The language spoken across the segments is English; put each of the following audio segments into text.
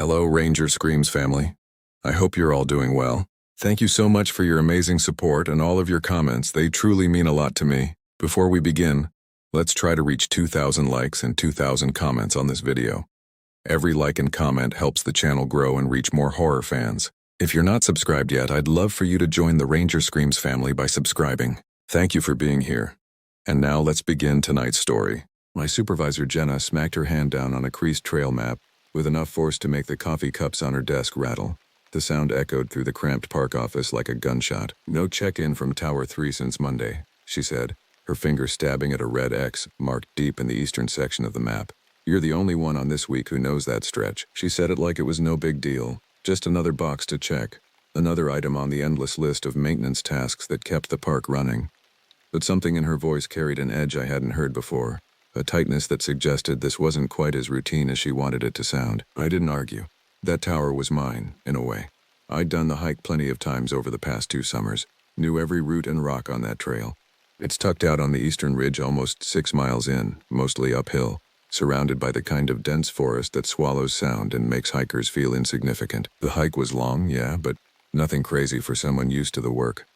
Hello, Ranger Screams family. I hope you're all doing well. Thank you so much for your amazing support and all of your comments. They truly mean a lot to me. Before we begin, let's try to reach 2,000 likes and 2,000 comments on this video. Every like and comment helps the channel grow and reach more horror fans. If you're not subscribed yet, I'd love for you to join the Ranger Screams family by subscribing. Thank you for being here. And now let's begin tonight's story. My supervisor Jenna smacked her hand down on a creased trail map with enough force to make the coffee cups on her desk rattle. The sound echoed through the cramped park office like a gunshot. "No check-in from Tower 3 since Monday," she said, her finger stabbing at a red X marked deep in the eastern section of the map. "You're the only one on this week who knows that stretch." She said it like it was no big deal, just another box to check, another item on the endless list of maintenance tasks that kept the park running. But something in her voice carried an edge I hadn't heard before. A tightness that suggested this wasn't quite as routine as she wanted it to sound. I didn't argue. That tower was mine, in a way. I'd done the hike plenty of times over the past 2 summers, knew every route and rock on that trail. It's tucked out on the eastern ridge almost 6 miles in, mostly uphill, surrounded by the kind of dense forest that swallows sound and makes hikers feel insignificant. The hike was long, yeah, but nothing crazy for someone used to the work.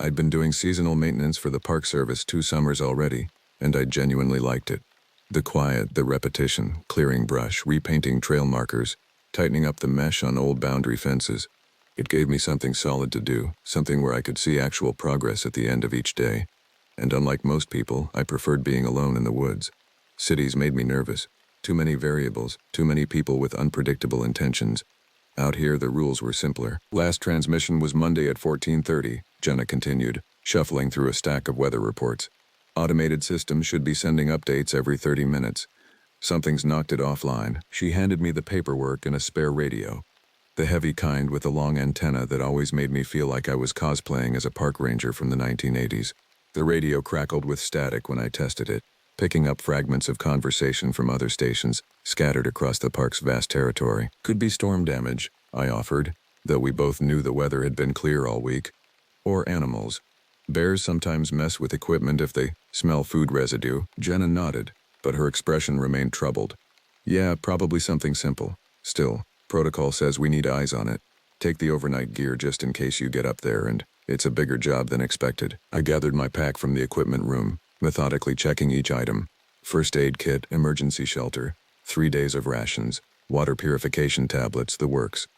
I'd been doing seasonal maintenance for the Park Service 2 summers already, and I genuinely liked it. The quiet, the repetition, clearing brush, repainting trail markers, tightening up the mesh on old boundary fences. It gave me something solid to do, something where I could see actual progress at the end of each day. And unlike most people, I preferred being alone in the woods. Cities made me nervous. Too many variables, too many people with unpredictable intentions. Out here, the rules were simpler. Last transmission was Monday at 14:30, Jenna continued, shuffling through a stack of weather reports. Automated systems should be sending updates every 30 minutes. Something's knocked it offline. She handed me the paperwork and a spare radio. The heavy kind with the long antenna that always made me feel like I was cosplaying as a park ranger from the 1980s. The radio crackled with static when I tested it, picking up fragments of conversation from other stations scattered across the park's vast territory. "Could be storm damage," I offered, though we both knew the weather had been clear all week. "Or animals. Bears sometimes mess with equipment if they smell food residue." Jenna nodded, but her expression remained troubled. "Yeah, probably something simple. Still, protocol says we need eyes on it. Take the overnight gear just in case you get up there, and it's a bigger job than expected." I gathered my pack from the equipment room, methodically checking each item. First aid kit, emergency shelter, 3 days of rations, water purification tablets, the works.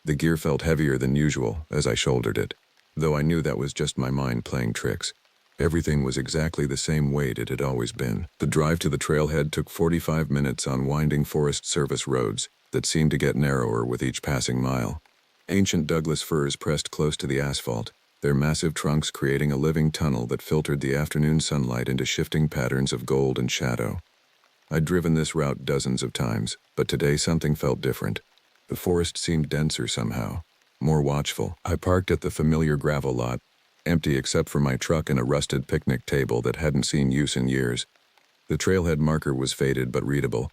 The gear felt heavier than usual as I shouldered it, though I knew that was just my mind playing tricks. Everything was exactly the same weight it had always been. The drive to the trailhead took 45 minutes on winding Forest Service roads that seemed to get narrower with each passing mile. Ancient Douglas firs pressed close to the asphalt, their massive trunks creating a living tunnel that filtered the afternoon sunlight into shifting patterns of gold and shadow. I'd driven this route dozens of times, but today something felt different. The forest seemed denser somehow, more watchful. I parked at the familiar gravel lot, empty except for my truck and a rusted picnic table that hadn't seen use in years. The trailhead marker was faded but readable.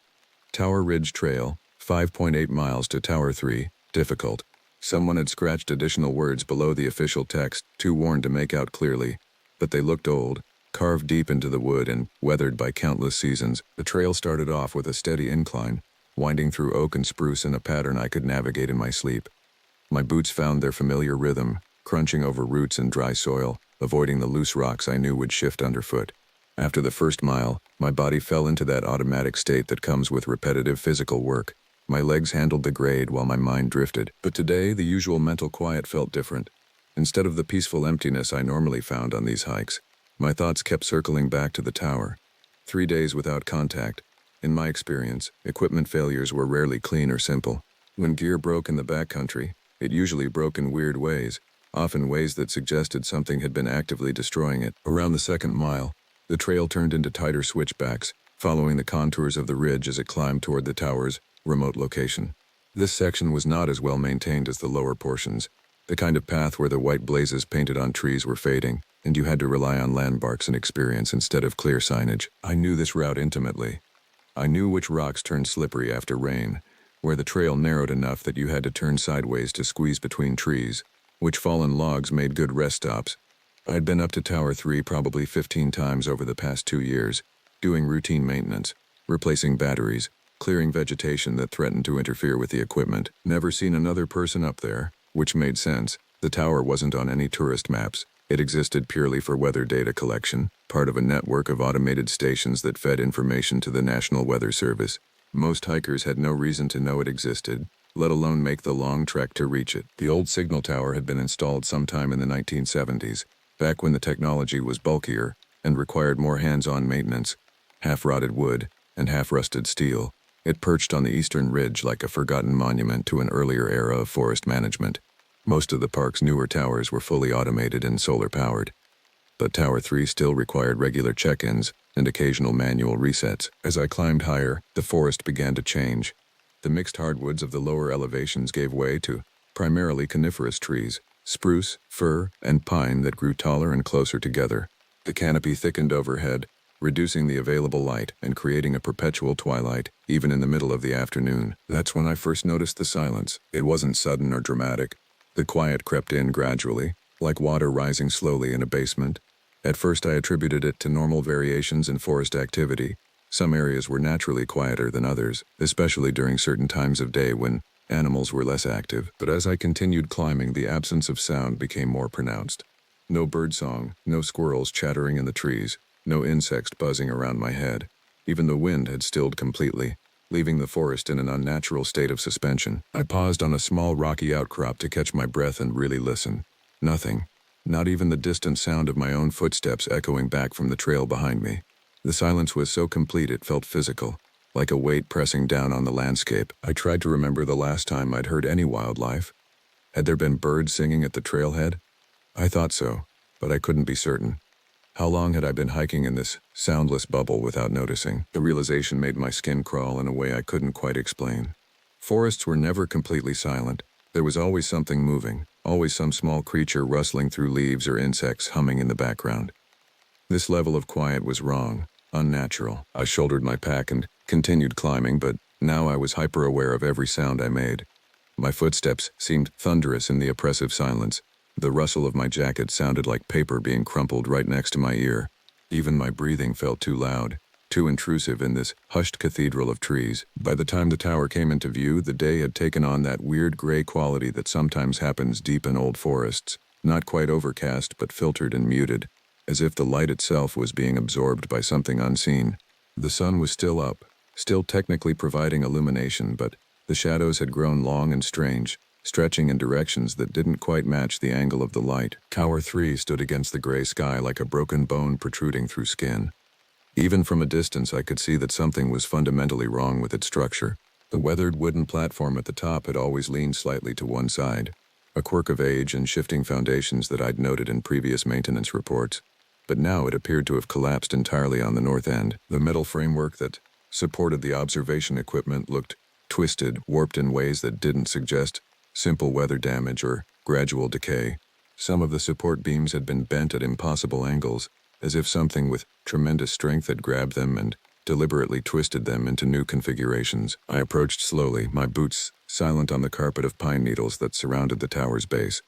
Tower Ridge Trail, 5.8 miles to Tower 3, difficult. Someone had scratched additional words below the official text, too worn to make out clearly, but they looked old, carved deep into the wood and weathered by countless seasons. The trail started off with a steady incline, winding through oak and spruce in a pattern I could navigate in my sleep. My boots found their familiar rhythm, crunching over roots and dry soil, avoiding the loose rocks I knew would shift underfoot. After the first mile, my body fell into that automatic state that comes with repetitive physical work. My legs handled the grade while my mind drifted. But today, the usual mental quiet felt different. Instead of the peaceful emptiness I normally found on these hikes, my thoughts kept circling back to the tower. 3 days without contact. In my experience, equipment failures were rarely clean or simple. When gear broke in the backcountry, it usually broke in weird ways, often ways that suggested something had been actively destroying it. Around the second mile, the trail turned into tighter switchbacks, following the contours of the ridge as it climbed toward the tower's remote location. This section was not as well maintained as the lower portions, the kind of path where the white blazes painted on trees were fading, and you had to rely on landmarks and experience instead of clear signage. I knew this route intimately. I knew which rocks turned slippery after rain, where the trail narrowed enough that you had to turn sideways to squeeze between trees, which fallen logs made good rest stops. I'd been up to Tower 3 probably 15 times over the past 2 years, doing routine maintenance, replacing batteries, clearing vegetation that threatened to interfere with the equipment. Never seen another person up there, which made sense. The tower wasn't on any tourist maps. It existed purely for weather data collection, part of a network of automated stations that fed information to the National Weather Service. Most hikers had no reason to know it existed, let alone make the long trek to reach it. The old signal tower had been installed sometime in the 1970s, back when the technology was bulkier and required more hands-on maintenance. Half-rotted wood and half-rusted steel, it perched on the eastern ridge like a forgotten monument to an earlier era of forest management. Most of the park's newer towers were fully automated and solar-powered, but Tower 3 still required regular check-ins and occasional manual resets. As I climbed higher, the forest began to change. The mixed hardwoods of the lower elevations gave way to primarily coniferous trees, spruce, fir, and pine that grew taller and closer together. The canopy thickened overhead, reducing the available light and creating a perpetual twilight, even in the middle of the afternoon. That's when I first noticed the silence. It wasn't sudden or dramatic. The quiet crept in gradually, like water rising slowly in a basement. At first I attributed it to normal variations in forest activity. Some areas were naturally quieter than others, especially during certain times of day when animals were less active. But as I continued climbing, the absence of sound became more pronounced. No birdsong, no squirrels chattering in the trees, no insects buzzing around my head. Even the wind had stilled completely, leaving the forest in an unnatural state of suspension. I paused on a small rocky outcrop to catch my breath and really listen. Nothing. Not even the distant sound of my own footsteps echoing back from the trail behind me. The silence was so complete it felt physical, like a weight pressing down on the landscape. I tried to remember the last time I'd heard any wildlife. Had there been birds singing at the trailhead? I thought so, but I couldn't be certain. How long had I been hiking in this soundless bubble without noticing? The realization made my skin crawl in a way I couldn't quite explain. Forests were never completely silent. There was always something moving, always some small creature rustling through leaves or insects humming in the background. This level of quiet was wrong, unnatural. I shouldered my pack and continued climbing, but now I was hyper-aware of every sound I made. My footsteps seemed thunderous in the oppressive silence. The rustle of my jacket sounded like paper being crumpled right next to my ear. Even my breathing felt too loud, too intrusive in this hushed cathedral of trees. By the time the tower came into view, the day had taken on that weird gray quality that sometimes happens deep in old forests, not quite overcast but filtered and muted, as if the light itself was being absorbed by something unseen. The sun was still up, still technically providing illumination, but the shadows had grown long and strange, stretching in directions that didn't quite match the angle of the light. Tower 3 stood against the gray sky like a broken bone protruding through skin. Even from a distance I could see that something was fundamentally wrong with its structure. The weathered wooden platform at the top had always leaned slightly to one side, a quirk of age and shifting foundations that I'd noted in previous maintenance reports. But now it appeared to have collapsed entirely on the north end. The metal framework that supported the observation equipment looked twisted, warped in ways that didn't suggest simple weather damage or gradual decay. Some of the support beams had been bent at impossible angles, as if something with tremendous strength had grabbed them and deliberately twisted them into new configurations. I approached slowly, my boots silent on the carpet of pine needles that surrounded the tower's base.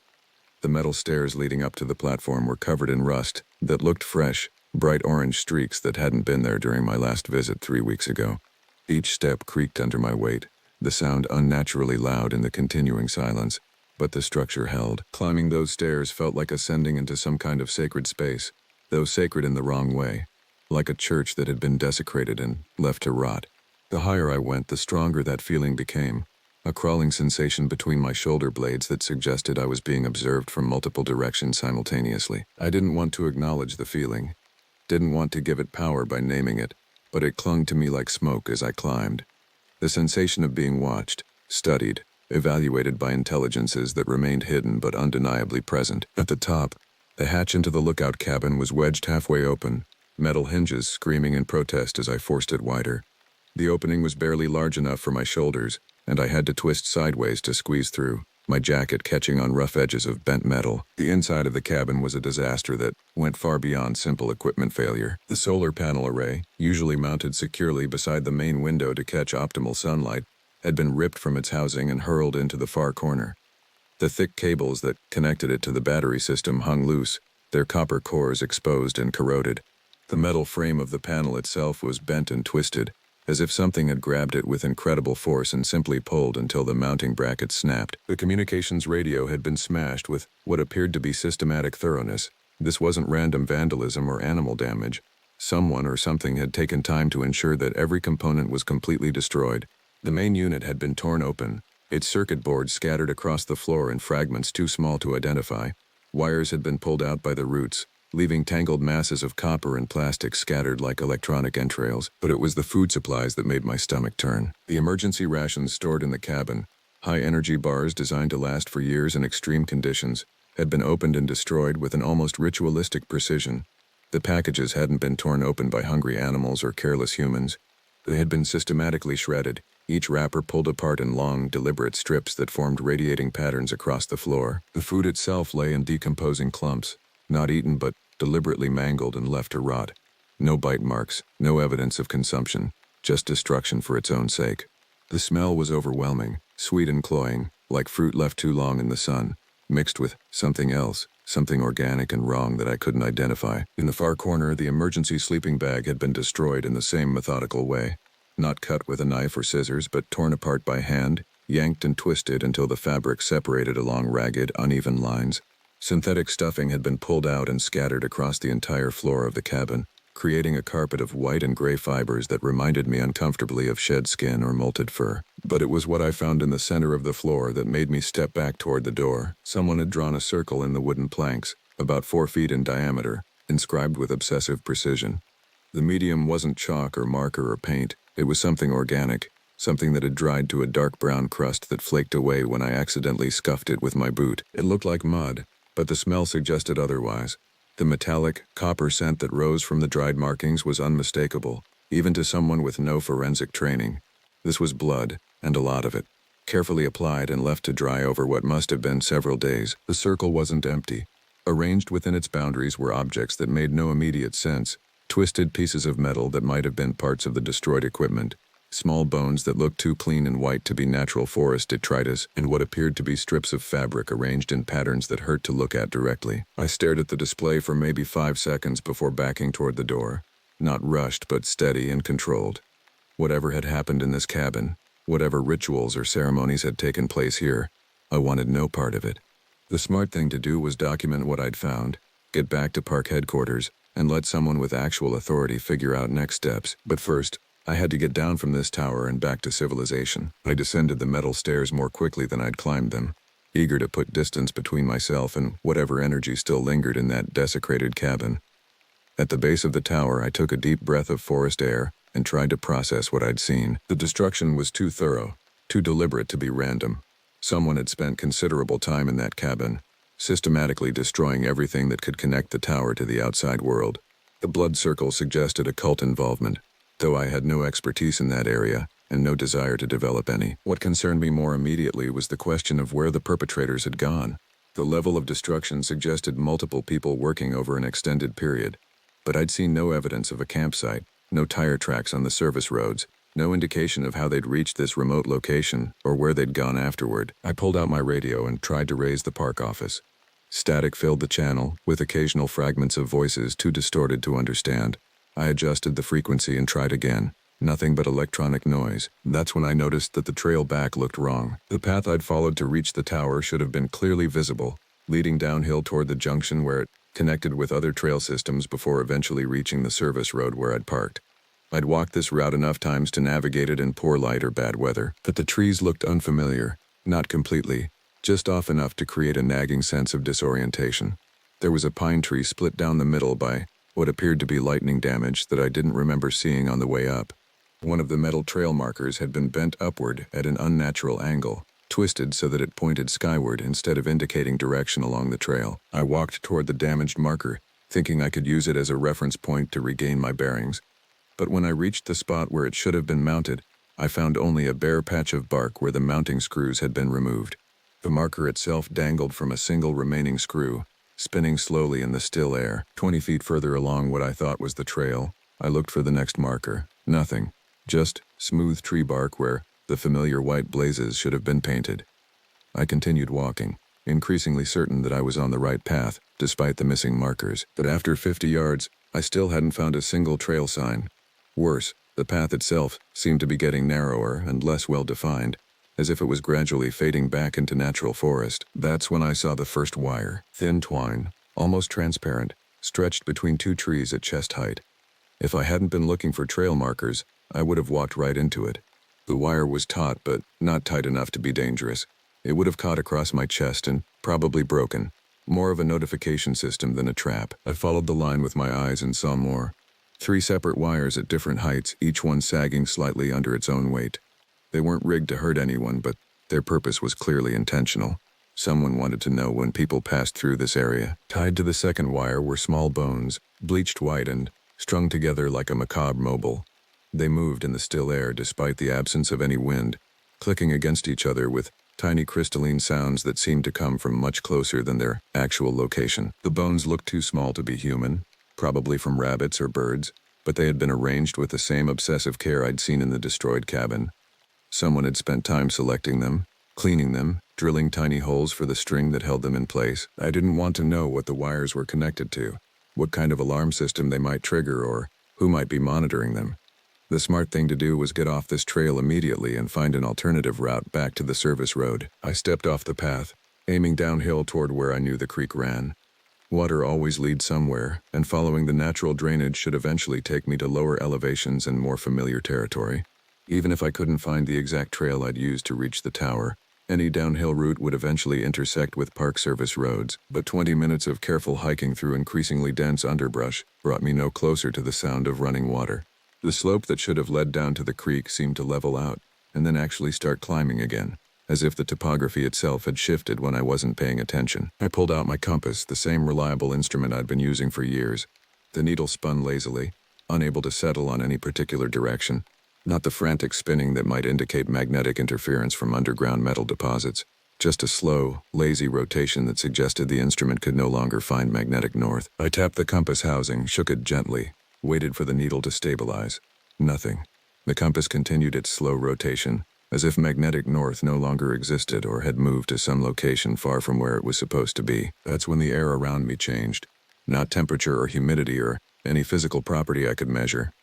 The metal stairs leading up to the platform were covered in rust that looked fresh, bright orange streaks that hadn't been there during my last visit 3 weeks ago. Each step creaked under my weight, the sound unnaturally loud in the continuing silence, but the structure held. Climbing those stairs felt like ascending into some kind of sacred space, though sacred in the wrong way, like a church that had been desecrated and left to rot. The higher I went, the stronger that feeling became, a crawling sensation between my shoulder blades that suggested I was being observed from multiple directions simultaneously. I didn't want to acknowledge the feeling, didn't want to give it power by naming it, but it clung to me like smoke as I climbed. The sensation of being watched, studied, evaluated by intelligences that remained hidden but undeniably present. At the top, the hatch into the lookout cabin was wedged halfway open, metal hinges screaming in protest as I forced it wider. The opening was barely large enough for my shoulders, and I had to twist sideways to squeeze through, my jacket catching on rough edges of bent metal. The inside of the cabin was a disaster that went far beyond simple equipment failure. The solar panel array, usually mounted securely beside the main window to catch optimal sunlight, had been ripped from its housing and hurled into the far corner. The thick cables that connected it to the battery system hung loose, their copper cores exposed and corroded. The metal frame of the panel itself was bent and twisted, as if something had grabbed it with incredible force and simply pulled until the mounting bracket snapped. The communications radio had been smashed with what appeared to be systematic thoroughness. This wasn't random vandalism or animal damage. Someone or something had taken time to ensure that every component was completely destroyed. The main unit had been torn open, its circuit boards scattered across the floor in fragments too small to identify. Wires had been pulled out by the roots, leaving tangled masses of copper and plastic scattered like electronic entrails. But it was the food supplies that made my stomach turn. The emergency rations stored in the cabin, high-energy bars designed to last for years in extreme conditions, had been opened and destroyed with an almost ritualistic precision. The packages hadn't been torn open by hungry animals or careless humans. They had been systematically shredded, each wrapper pulled apart in long, deliberate strips that formed radiating patterns across the floor. The food itself lay in decomposing clumps, not eaten but deliberately mangled and left to rot. No bite marks, no evidence of consumption, just destruction for its own sake. The smell was overwhelming, sweet and cloying, like fruit left too long in the sun, mixed with something else, something organic and wrong that I couldn't identify. In the far corner, the emergency sleeping bag had been destroyed in the same methodical way. Not cut with a knife or scissors, but torn apart by hand, yanked and twisted until the fabric separated along ragged, uneven lines. Synthetic stuffing had been pulled out and scattered across the entire floor of the cabin, creating a carpet of white and gray fibers that reminded me uncomfortably of shed skin or molted fur. But it was what I found in the center of the floor that made me step back toward the door. Someone had drawn a circle in the wooden planks, about 4 feet in diameter, inscribed with obsessive precision. The medium wasn't chalk or marker or paint. It was something organic, something that had dried to a dark brown crust that flaked away when I accidentally scuffed it with my boot. It looked like mud, but the smell suggested otherwise. The metallic, copper scent that rose from the dried markings was unmistakable, even to someone with no forensic training. This was blood, and a lot of it, carefully applied and left to dry over what must have been several days. The circle wasn't empty. Arranged within its boundaries were objects that made no immediate sense, twisted pieces of metal that might have been parts of the destroyed equipment, small bones that looked too clean and white to be natural forest detritus, and what appeared to be strips of fabric arranged in patterns that hurt to look at directly. I stared at the display for maybe 5 seconds before backing toward the door, not rushed but steady and controlled. Whatever had happened in this cabin, whatever rituals or ceremonies had taken place here, I wanted no part of it. The smart thing to do was document what I'd found, get back to park headquarters, and let someone with actual authority figure out next steps. But first, I had to get down from this tower and back to civilization. I descended the metal stairs more quickly than I'd climbed them, eager to put distance between myself and whatever energy still lingered in that desecrated cabin. At the base of the tower, I took a deep breath of forest air and tried to process what I'd seen. The destruction was too thorough, too deliberate to be random. Someone had spent considerable time in that cabin, systematically destroying everything that could connect the tower to the outside world. The blood circle suggested occult involvement, though I had no expertise in that area and no desire to develop any. What concerned me more immediately was the question of where the perpetrators had gone. The level of destruction suggested multiple people working over an extended period, but I'd seen no evidence of a campsite, no tire tracks on the service roads, no indication of how they'd reached this remote location or where they'd gone afterward. I pulled out my radio and tried to raise the park office. Static filled the channel, with occasional fragments of voices too distorted to understand. I adjusted the frequency and tried again. Nothing but electronic noise. That's when I noticed that the trail back looked wrong. The path I'd followed to reach the tower should have been clearly visible, leading downhill toward the junction where it connected with other trail systems before eventually reaching the service road where I'd parked. I'd walked this route enough times to navigate it in poor light or bad weather, but the trees looked unfamiliar, not completely, just off enough to create a nagging sense of disorientation. There was a pine tree split down the middle by what appeared to be lightning damage that I didn't remember seeing on the way up. One of the metal trail markers had been bent upward at an unnatural angle, twisted so that it pointed skyward instead of indicating direction along the trail. I walked toward the damaged marker, thinking I could use it as a reference point to regain my bearings. But when I reached the spot where it should have been mounted, I found only a bare patch of bark where the mounting screws had been removed. The marker itself dangled from a single remaining screw, spinning slowly in the still air. 20 feet further along what I thought was the trail, I looked for the next marker. Nothing. Just smooth tree bark where the familiar white blazes should have been painted. I continued walking, increasingly certain that I was on the right path, despite the missing markers. But after 50 yards, I still hadn't found a single trail sign. Worse, The path itself seemed to be getting narrower and less well-defined, as if it was gradually fading back into natural forest. That's when I saw the first wire, thin twine, almost transparent, stretched between two trees at chest height. If I hadn't been looking for trail markers, I would have walked right into it. The wire was taut, but not tight enough to be dangerous. It would have caught across my chest and probably broken. More of a notification system than a trap. I followed the line with my eyes and saw more. 3 separate wires at different heights, each one sagging slightly under its own weight. They weren't rigged to hurt anyone, but their purpose was clearly intentional. Someone wanted to know when people passed through this area. Tied to the second wire were small bones, bleached white and strung together like a macabre mobile. They moved in the still air despite the absence of any wind, clicking against each other with tiny crystalline sounds that seemed to come from much closer than their actual location. The bones looked too small to be human, probably from rabbits or birds, but they had been arranged with the same obsessive care I'd seen in the destroyed cabin. Someone had spent time selecting them, cleaning them, drilling tiny holes for the string that held them in place. I didn't want to know what the wires were connected to, what kind of alarm system they might trigger, or who might be monitoring them. The smart thing to do was get off this trail immediately and find an alternative route back to the service road. I stepped off the path, aiming downhill toward where I knew the creek ran. Water always leads somewhere, and following the natural drainage should eventually take me to lower elevations and more familiar territory. Even if I couldn't find the exact trail I'd use to reach the tower, any downhill route would eventually intersect with Park Service roads, but 20 minutes of careful hiking through increasingly dense underbrush brought me no closer to the sound of running water. The slope that should have led down to the creek seemed to level out, and then actually start climbing again, as if the topography itself had shifted when I wasn't paying attention. I pulled out my compass, the same reliable instrument I'd been using for years. The needle spun lazily, unable to settle on any particular direction. Not the frantic spinning that might indicate magnetic interference from underground metal deposits, just a slow, lazy rotation that suggested the instrument could no longer find magnetic north. I tapped the compass housing, shook it gently, waited for the needle to stabilize. Nothing. The compass continued its slow rotation, as if magnetic north no longer existed or had moved to some location far from where it was supposed to be. That's when the air around me changed. Not temperature or humidity or any physical property I could measure.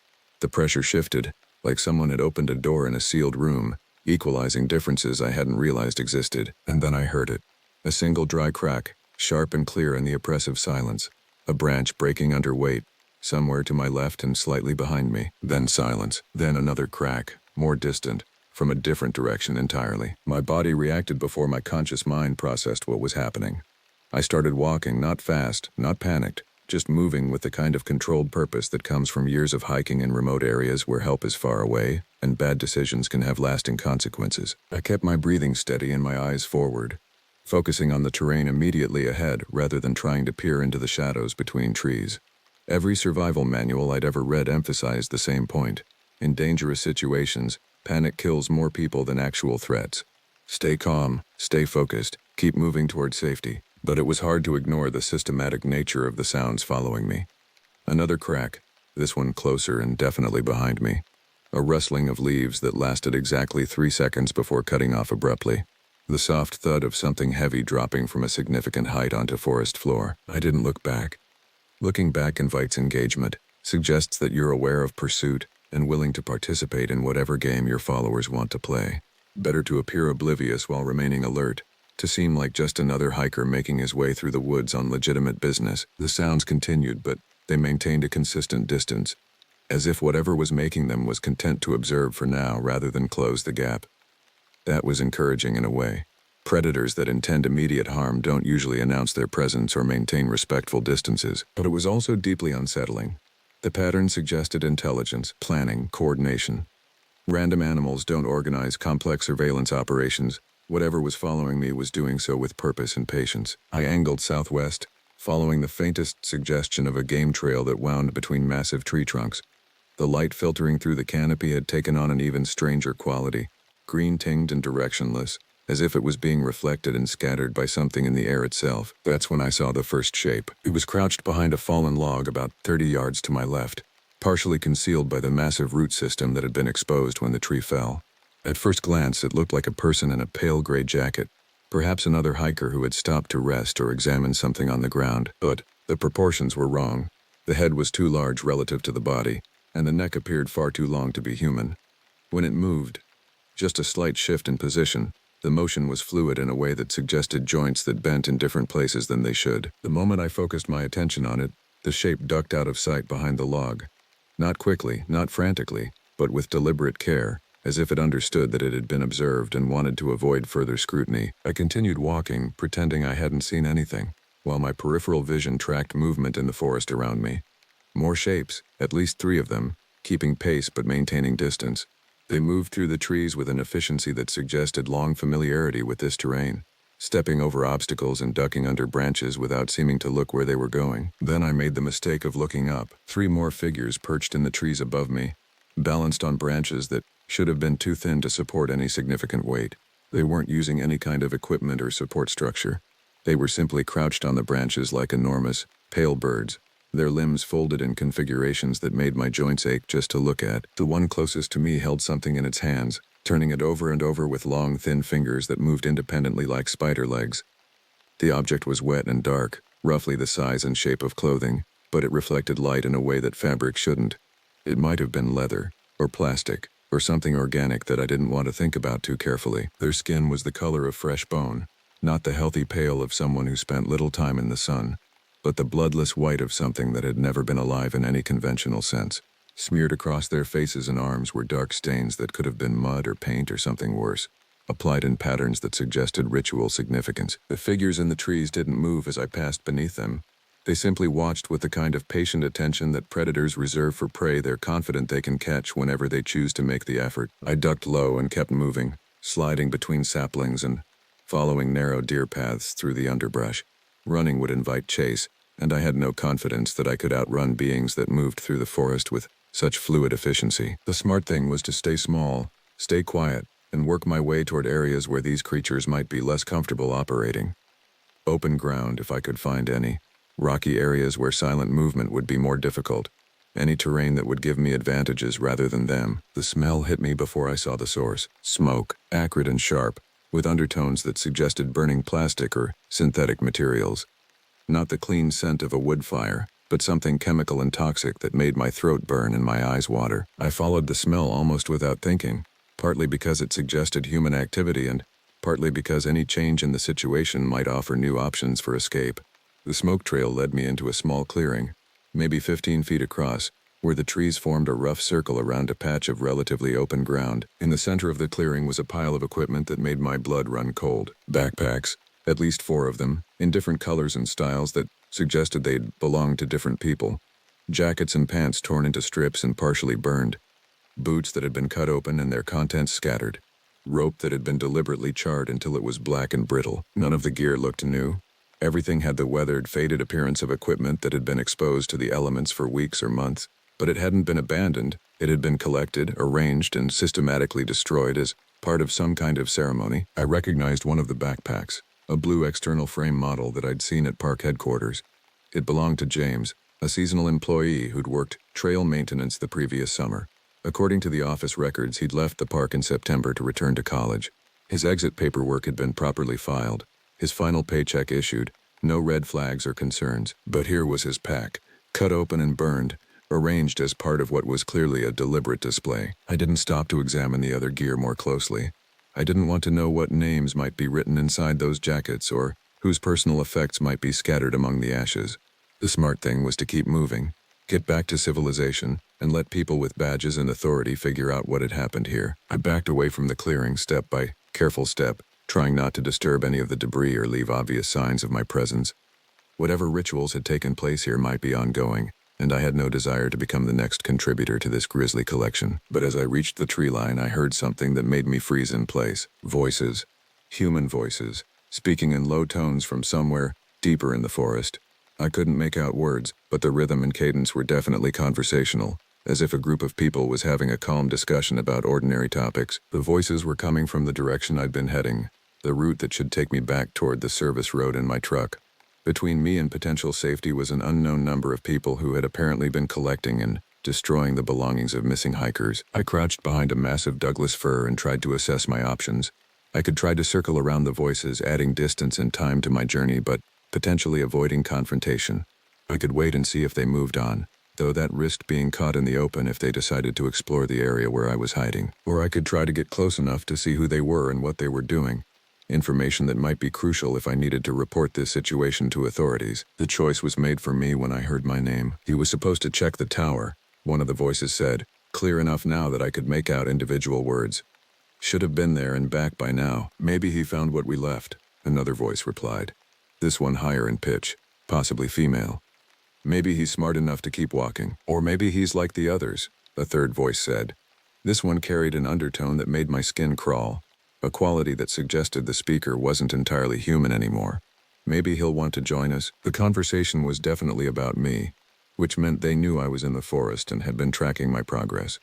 The pressure shifted, like someone had opened a door in a sealed room, equalizing differences I hadn't realized existed. And then I heard it. A single dry crack, sharp and clear in the oppressive silence. A branch breaking under weight, somewhere to my left and slightly behind me. Then silence. Then another crack, more distant, from a different direction entirely. My body reacted before my conscious mind processed what was happening. I started walking, not fast, not panicked, just moving with the kind of controlled purpose that comes from years of hiking in remote areas where help is far away and bad decisions can have lasting consequences. I kept my breathing steady and my eyes forward, focusing on the terrain immediately ahead rather than trying to peer into the shadows between trees. Every survival manual I'd ever read emphasized the same point. In dangerous situations, panic kills more people than actual threats. Stay calm, stay focused, keep moving toward safety. But it was hard to ignore the systematic nature of the sounds following me. Another crack, this one closer and definitely behind me. A rustling of leaves that lasted exactly 3 seconds before cutting off abruptly. The soft thud of something heavy dropping from a significant height onto forest floor. I didn't look back. Looking back invites engagement, suggests that you're aware of pursuit and willing to participate in whatever game your followers want to play. Better to appear oblivious while remaining alert, to seem like just another hiker making his way through the woods on legitimate business. The sounds continued, but they maintained a consistent distance, as if whatever was making them was content to observe for now rather than close the gap. That was encouraging in a way. Predators that intend immediate harm don't usually announce their presence or maintain respectful distances, but it was also deeply unsettling. The pattern suggested intelligence, planning, coordination. Random animals don't organize complex surveillance operations. Whatever was following me was doing so with purpose and patience. I angled southwest, following the faintest suggestion of a game trail that wound between massive tree trunks. The light filtering through the canopy had taken on an even stranger quality, green-tinged and directionless, as if it was being reflected and scattered by something in the air itself. That's when I saw the first shape. It was crouched behind a fallen log about 30 yards to my left, partially concealed by the massive root system that had been exposed when the tree fell. At first glance, it looked like a person in a pale gray jacket, perhaps another hiker who had stopped to rest or examine something on the ground, but the proportions were wrong. The head was too large relative to the body, and the neck appeared far too long to be human. When it moved, just a slight shift in position, the motion was fluid in a way that suggested joints that bent in different places than they should. The moment I focused my attention on it, the shape ducked out of sight behind the log. Not quickly, not frantically, but with deliberate care, as if it understood that it had been observed and wanted to avoid further scrutiny. I continued walking, pretending I hadn't seen anything, while my peripheral vision tracked movement in the forest around me. More shapes, at least 3 of them, keeping pace but maintaining distance. They moved through the trees with an efficiency that suggested long familiarity with this terrain, stepping over obstacles and ducking under branches without seeming to look where they were going. Then I made the mistake of looking up. 3 more figures perched in the trees above me, balanced on branches that should have been too thin to support any significant weight. They weren't using any kind of equipment or support structure. They were simply crouched on the branches like enormous, pale birds, their limbs folded in configurations that made my joints ache just to look at. The one closest to me held something in its hands, turning it over and over with long, thin fingers that moved independently like spider legs. The object was wet and dark, roughly the size and shape of clothing, but it reflected light in a way that fabric shouldn't. It might have been leather, or plastic, or something organic that I didn't want to think about too carefully. Their skin was the color of fresh bone, not the healthy pale of someone who spent little time in the sun, but the bloodless white of something that had never been alive in any conventional sense. Smeared across their faces and arms were dark stains that could have been mud or paint or something worse, applied in patterns that suggested ritual significance. The figures in the trees didn't move as I passed beneath them. They simply watched with the kind of patient attention that predators reserve for prey they're confident they can catch whenever they choose to make the effort. I ducked low and kept moving, sliding between saplings and following narrow deer paths through the underbrush. Running would invite chase, and I had no confidence that I could outrun beings that moved through the forest with such fluid efficiency. The smart thing was to stay small, stay quiet, and work my way toward areas where these creatures might be less comfortable operating. Open ground, if I could find any. Rocky areas where silent movement would be more difficult. Any terrain that would give me advantages rather than them. The smell hit me before I saw the source. Smoke, acrid and sharp, with undertones that suggested burning plastic or synthetic materials. Not the clean scent of a wood fire, but something chemical and toxic that made my throat burn and my eyes water. I followed the smell almost without thinking, partly because it suggested human activity and partly because any change in the situation might offer new options for escape. The smoke trail led me into a small clearing, maybe 15 feet across, where the trees formed a rough circle around a patch of relatively open ground. In the center of the clearing was a pile of equipment that made my blood run cold. Backpacks, at least 4 of them, in different colors and styles that suggested they'd belonged to different people. Jackets and pants torn into strips and partially burned. Boots that had been cut open and their contents scattered. Rope that had been deliberately charred until it was black and brittle. None of the gear looked new. Everything had the weathered, faded appearance of equipment that had been exposed to the elements for weeks or months. But it hadn't been abandoned. It had been collected, arranged, and systematically destroyed as part of some kind of ceremony. I recognized one of the backpacks, a blue external frame model that I'd seen at park headquarters. It belonged to James, a seasonal employee who'd worked trail maintenance the previous summer. According to the office records, he'd left the park in September to return to college. His exit paperwork had been properly filed, his final paycheck issued, no red flags or concerns. But here was his pack, cut open and burned, arranged as part of what was clearly a deliberate display. I didn't stop to examine the other gear more closely. I didn't want to know what names might be written inside those jackets or whose personal effects might be scattered among the ashes. The smart thing was to keep moving, get back to civilization, and let people with badges and authority figure out what had happened here. I backed away from the clearing step by careful step, trying not to disturb any of the debris or leave obvious signs of my presence. Whatever rituals had taken place here might be ongoing, and I had no desire to become the next contributor to this grisly collection. But as I reached the tree line, I heard something that made me freeze in place. Voices. Human voices, speaking in low tones from somewhere deeper in the forest. I couldn't make out words, but the rhythm and cadence were definitely conversational, as if a group of people was having a calm discussion about ordinary topics. The voices were coming from the direction I'd been heading, the route that should take me back toward the service road in my truck. Between me and potential safety was an unknown number of people who had apparently been collecting and destroying the belongings of missing hikers. I crouched behind a massive Douglas fir and tried to assess my options. I could try to circle around the voices, adding distance and time to my journey, but potentially avoiding confrontation. I could wait and see if they moved on, though that risked being caught in the open if they decided to explore the area where I was hiding. Or I could try to get close enough to see who they were and what they were doing. Information that might be crucial if I needed to report this situation to authorities. The choice was made for me when I heard my name. He was supposed to check the tower, one of the voices said, clear enough now that I could make out individual words. Should have been there and back by now. Maybe he found what we left, another voice replied. This one higher in pitch, possibly female. Maybe he's smart enough to keep walking. Or maybe he's like the others, a third voice said. This one carried an undertone that made my skin crawl, a quality that suggested the speaker wasn't entirely human anymore. Maybe he'll want to join us. The conversation was definitely about me, which meant they knew I was in the forest and had been tracking my progress.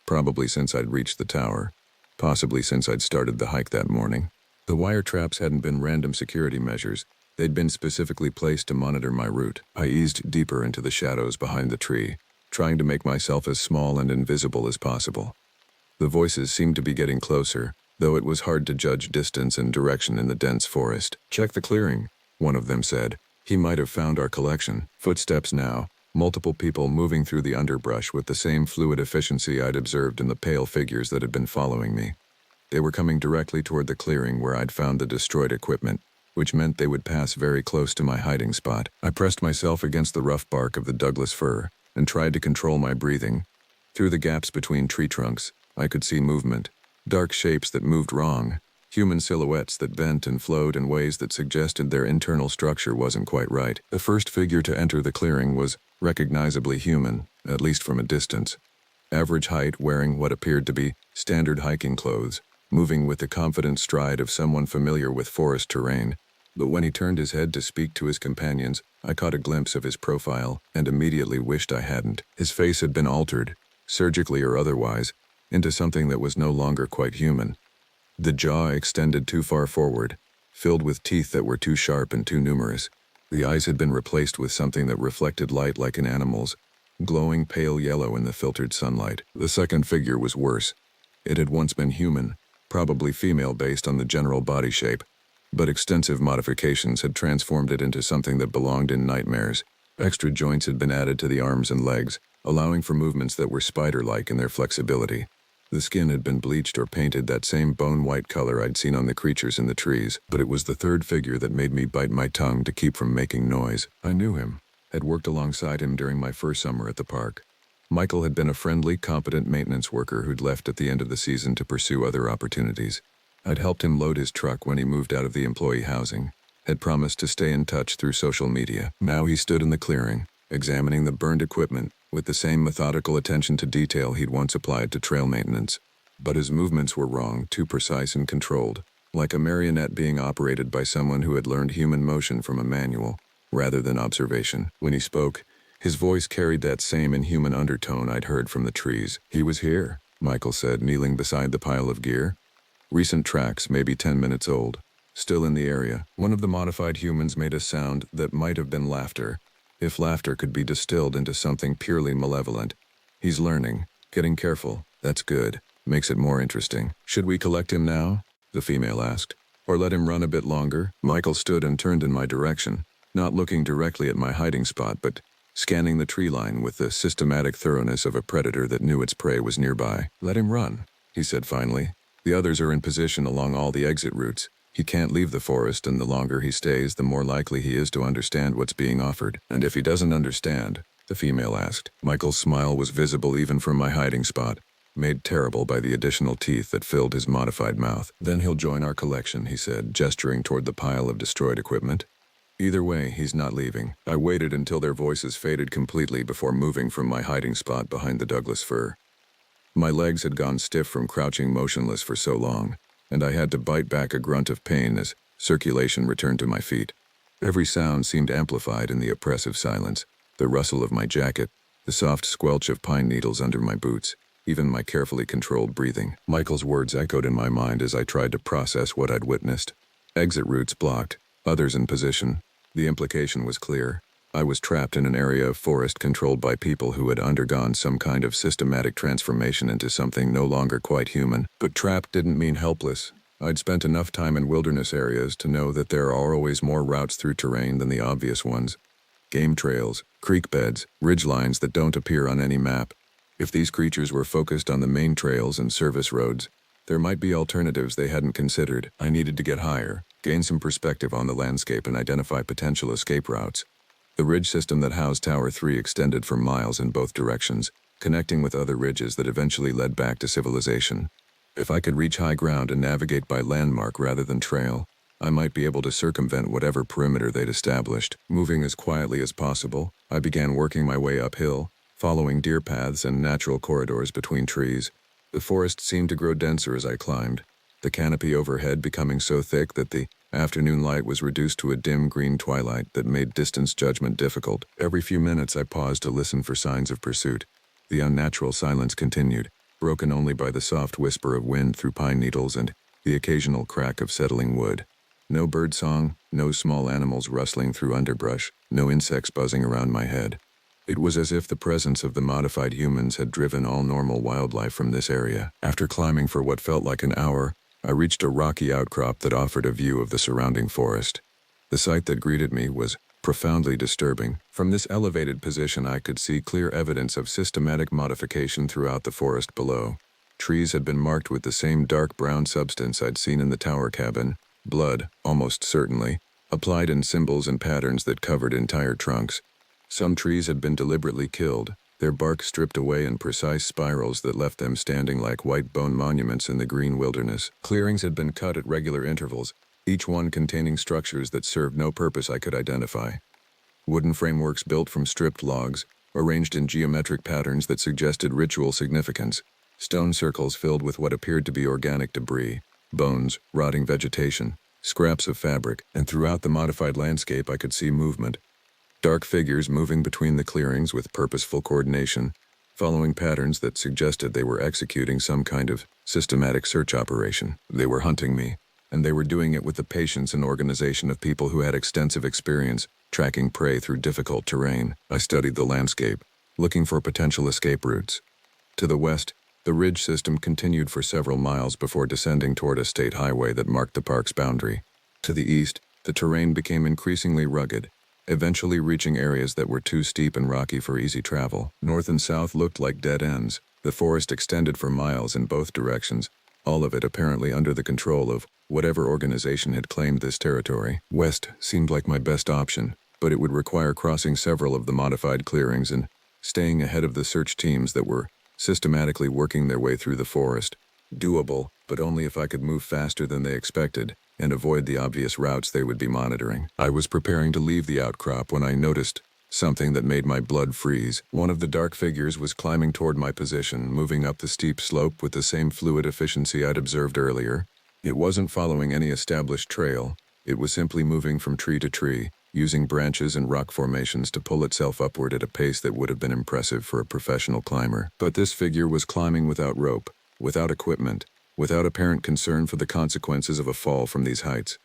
Probably since I'd reached the tower. Possibly since I'd started the hike that morning. The wire traps hadn't been random security measures. They'd been specifically placed to monitor my route. I eased deeper into the shadows behind the tree, trying to make myself as small and invisible as possible. The voices seemed to be getting closer, though it was hard to judge distance and direction in the dense forest. Check the clearing, one of them said. He might have found our collection. Footsteps now, multiple people moving through the underbrush with the same fluid efficiency I'd observed in the pale figures that had been following me. They were coming directly toward the clearing where I'd found the destroyed equipment, which meant they would pass very close to my hiding spot. I pressed myself against the rough bark of the Douglas fir and tried to control my breathing. Through the gaps between tree trunks, I could see movement. Dark shapes that moved wrong, human silhouettes that bent and flowed in ways that suggested their internal structure wasn't quite right. The first figure to enter the clearing was recognizably human, at least from a distance. Average height, wearing what appeared to be standard hiking clothes, moving with the confident stride of someone familiar with forest terrain. But when he turned his head to speak to his companions, I caught a glimpse of his profile and immediately wished I hadn't. His face had been altered, surgically or otherwise, into something that was no longer quite human. The jaw extended too far forward, filled with teeth that were too sharp and too numerous. The eyes had been replaced with something that reflected light like an animal's, glowing pale yellow in the filtered sunlight. The second figure was worse. It had once been human, probably female based on the general body shape, but extensive modifications had transformed it into something that belonged in nightmares. Extra joints had been added to the arms and legs, allowing for movements that were spider-like in their flexibility. The skin had been bleached or painted that same bone-white color I'd seen on the creatures in the trees, but it was the third figure that made me bite my tongue to keep from making noise. I knew him, had worked alongside him during my first summer at the park. Michael had been a friendly, competent maintenance worker who'd left at the end of the season to pursue other opportunities. I'd helped him load his truck when he moved out of the employee housing, had promised to stay in touch through social media. Now he stood in the clearing, examining the burned equipment, with the same methodical attention to detail he'd once applied to trail maintenance. But his movements were wrong, too precise and controlled, like a marionette being operated by someone who had learned human motion from a manual, rather than observation. When he spoke, his voice carried that same inhuman undertone I'd heard from the trees. He was here, Michael said, kneeling beside the pile of gear. Recent tracks, maybe 10 minutes old, still in the area. One of the modified humans made a sound that might have been laughter, if laughter could be distilled into something purely malevolent. He's learning, getting careful. That's good. Makes it more interesting. Should we collect him now? The female asked. Or let him run a bit longer? Michael stood and turned in my direction, not looking directly at my hiding spot, but scanning the tree line with the systematic thoroughness of a predator that knew its prey was nearby. Let him run, he said finally. The others are in position along all the exit routes. He can't leave the forest, and the longer he stays, the more likely he is to understand what's being offered. And if he doesn't understand, the female asked. Michael's smile was visible even from my hiding spot, made terrible by the additional teeth that filled his modified mouth. Then he'll join our collection, he said, gesturing toward the pile of destroyed equipment. Either way, he's not leaving. I waited until their voices faded completely before moving from my hiding spot behind the Douglas fir. My legs had gone stiff from crouching motionless for so long, and I had to bite back a grunt of pain as circulation returned to my feet. Every sound seemed amplified in the oppressive silence, the rustle of my jacket, the soft squelch of pine needles under my boots, even my carefully controlled breathing. Michael's words echoed in my mind as I tried to process what I'd witnessed. Exit routes blocked, others in position. The implication was clear. I was trapped in an area of forest controlled by people who had undergone some kind of systematic transformation into something no longer quite human. But trapped didn't mean helpless. I'd spent enough time in wilderness areas to know that there are always more routes through terrain than the obvious ones. game trails, creek beds, ridgelines that don't appear on any map. If these creatures were focused on the main trails and service roads, there might be alternatives they hadn't considered. I needed to get higher, gain some perspective on the landscape, and identify potential escape routes. The ridge system that housed Tower 3 extended for miles in both directions, connecting with other ridges that eventually led back to civilization. If I could reach high ground and navigate by landmark rather than trail, I might be able to circumvent whatever perimeter they'd established. Moving as quietly as possible, I began working my way uphill, following deer paths and natural corridors between trees. The forest seemed to grow denser as I climbed, the canopy overhead becoming so thick that the afternoon light was reduced to a dim green twilight that made distance judgment difficult. Every few minutes I paused to listen for signs of pursuit. The unnatural silence continued, broken only by the soft whisper of wind through pine needles and the occasional crack of settling wood. No bird song, no small animals rustling through underbrush, no insects buzzing around my head. It was as if the presence of the modified humans had driven all normal wildlife from this area. After climbing for what felt like an hour, I reached a rocky outcrop that offered a view of the surrounding forest. The sight that greeted me was profoundly disturbing. From this elevated position, I could see clear evidence of systematic modification throughout the forest below. Trees had been marked with the same dark brown substance I'd seen in the tower cabin, blood, almost certainly, applied in symbols and patterns that covered entire trunks. Some trees had been deliberately killed, their bark stripped away in precise spirals that left them standing like white bone monuments in the green wilderness. Clearings had been cut at regular intervals, each one containing structures that served no purpose I could identify. Wooden frameworks built from stripped logs, arranged in geometric patterns that suggested ritual significance. Stone circles filled with what appeared to be organic debris, bones, rotting vegetation, scraps of fabric, and throughout the modified landscape I could see movement. Dark figures moving between the clearings with purposeful coordination, following patterns that suggested they were executing some kind of systematic search operation. They were hunting me, and they were doing it with the patience and organization of people who had extensive experience tracking prey through difficult terrain. I studied the landscape, looking for potential escape routes. To the west, the ridge system continued for several miles before descending toward a state highway that marked the park's boundary. To the east, the terrain became increasingly rugged, eventually reaching areas that were too steep and rocky for easy travel. North and south looked like dead ends. The forest extended for miles in both directions, all of it apparently under the control of whatever organization had claimed this territory. West seemed like my best option, but it would require crossing several of the modified clearings and staying ahead of the search teams that were systematically working their way through the forest. Doable, but only if I could move faster than they expected and avoid the obvious routes they would be monitoring. I was preparing to leave the outcrop when I noticed something that made my blood freeze. One of the dark figures was climbing toward my position, moving up the steep slope with the same fluid efficiency I'd observed earlier. It wasn't following any established trail. It was simply moving from tree to tree, using branches and rock formations to pull itself upward at a pace that would have been impressive for a professional climber. But this figure was climbing without rope, without equipment, without apparent concern for the consequences of a fall from these heights.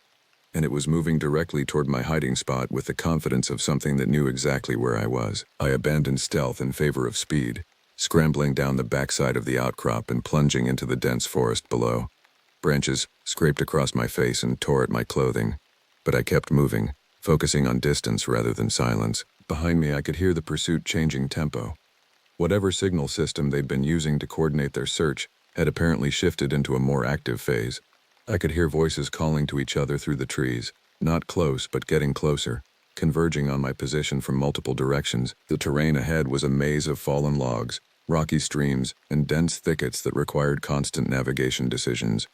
And it was moving directly toward my hiding spot with the confidence of something that knew exactly where I was. I abandoned stealth in favor of speed, scrambling down the backside of the outcrop and plunging into the dense forest below. Branches scraped across my face and tore at my clothing, but I kept moving, focusing on distance rather than silence. Behind me I could hear the pursuit changing tempo. Whatever signal system they'd been using to coordinate their search had apparently shifted into a more active phase. I could hear voices calling to each other through the trees, not close but getting closer, converging on my position from multiple directions. The terrain ahead was a maze of fallen logs, rocky streams, and dense thickets that required constant navigation decisions.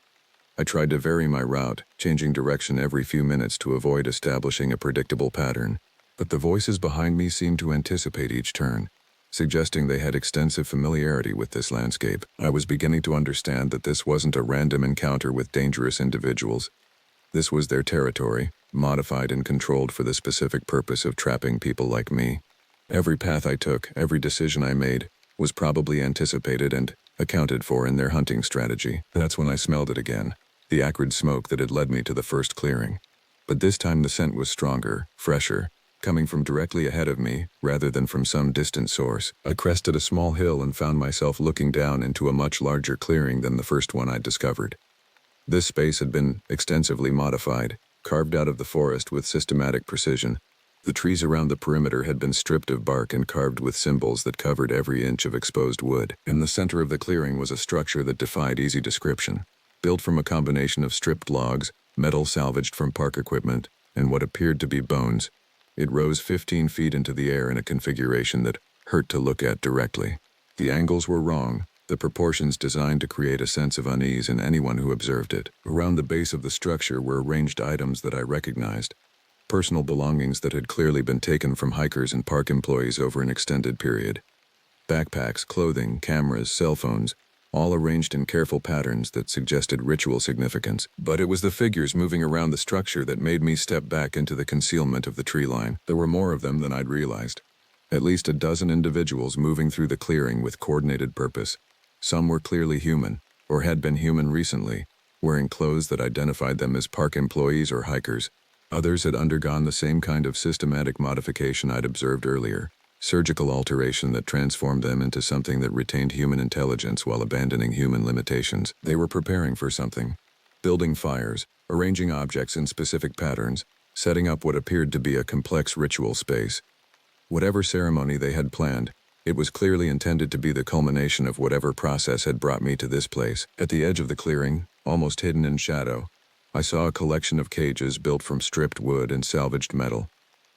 I tried to vary my route, changing direction every few minutes to avoid establishing a predictable pattern, but the voices behind me seemed to anticipate each turn, suggesting they had extensive familiarity with this landscape. I was beginning to understand that this wasn't a random encounter with dangerous individuals. This was their territory, modified and controlled for the specific purpose of trapping people like me. Every path I took, every decision I made, was probably anticipated and accounted for in their hunting strategy. That's when I smelled it again, the acrid smoke that had led me to the first clearing. But this time the scent was stronger, fresher, coming from directly ahead of me, rather than from some distant source. I crested a small hill and found myself looking down into a much larger clearing than the first one I'd discovered. This space had been extensively modified, carved out of the forest with systematic precision. The trees around the perimeter had been stripped of bark and carved with symbols that covered every inch of exposed wood. In the center of the clearing was a structure that defied easy description. Built from a combination of stripped logs, metal salvaged from park equipment, and what appeared to be bones, it rose 15 feet into the air in a configuration that hurt to look at directly. The angles were wrong, the proportions designed to create a sense of unease in anyone who observed it. Around the base of the structure were arranged items that I recognized, personal belongings that had clearly been taken from hikers and park employees over an extended period. Backpacks, clothing, cameras, cell phones, all arranged in careful patterns that suggested ritual significance. But it was the figures moving around the structure that made me step back into the concealment of the tree line. There were more of them than I'd realized. At least a dozen individuals moving through the clearing with coordinated purpose. Some were clearly human, or had been human recently, wearing clothes that identified them as park employees or hikers. Others had undergone the same kind of systematic modification I'd observed earlier, surgical alteration that transformed them into something that retained human intelligence while abandoning human limitations. They were preparing for something, building fires, arranging objects in specific patterns, setting up what appeared to be a complex ritual space. Whatever ceremony they had planned, it was clearly intended to be the culmination of whatever process had brought me to this place. At the edge of the clearing, almost hidden in shadow, I saw a collection of cages built from stripped wood and salvaged metal.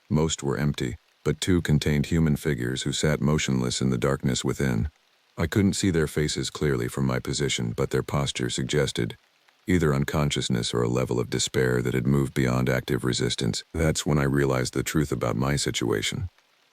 Most were empty, but 2 contained human figures who sat motionless in the darkness within. I couldn't see their faces clearly from my position, but their posture suggested either unconsciousness or a level of despair that had moved beyond active resistance. That's when I realized the truth about my situation.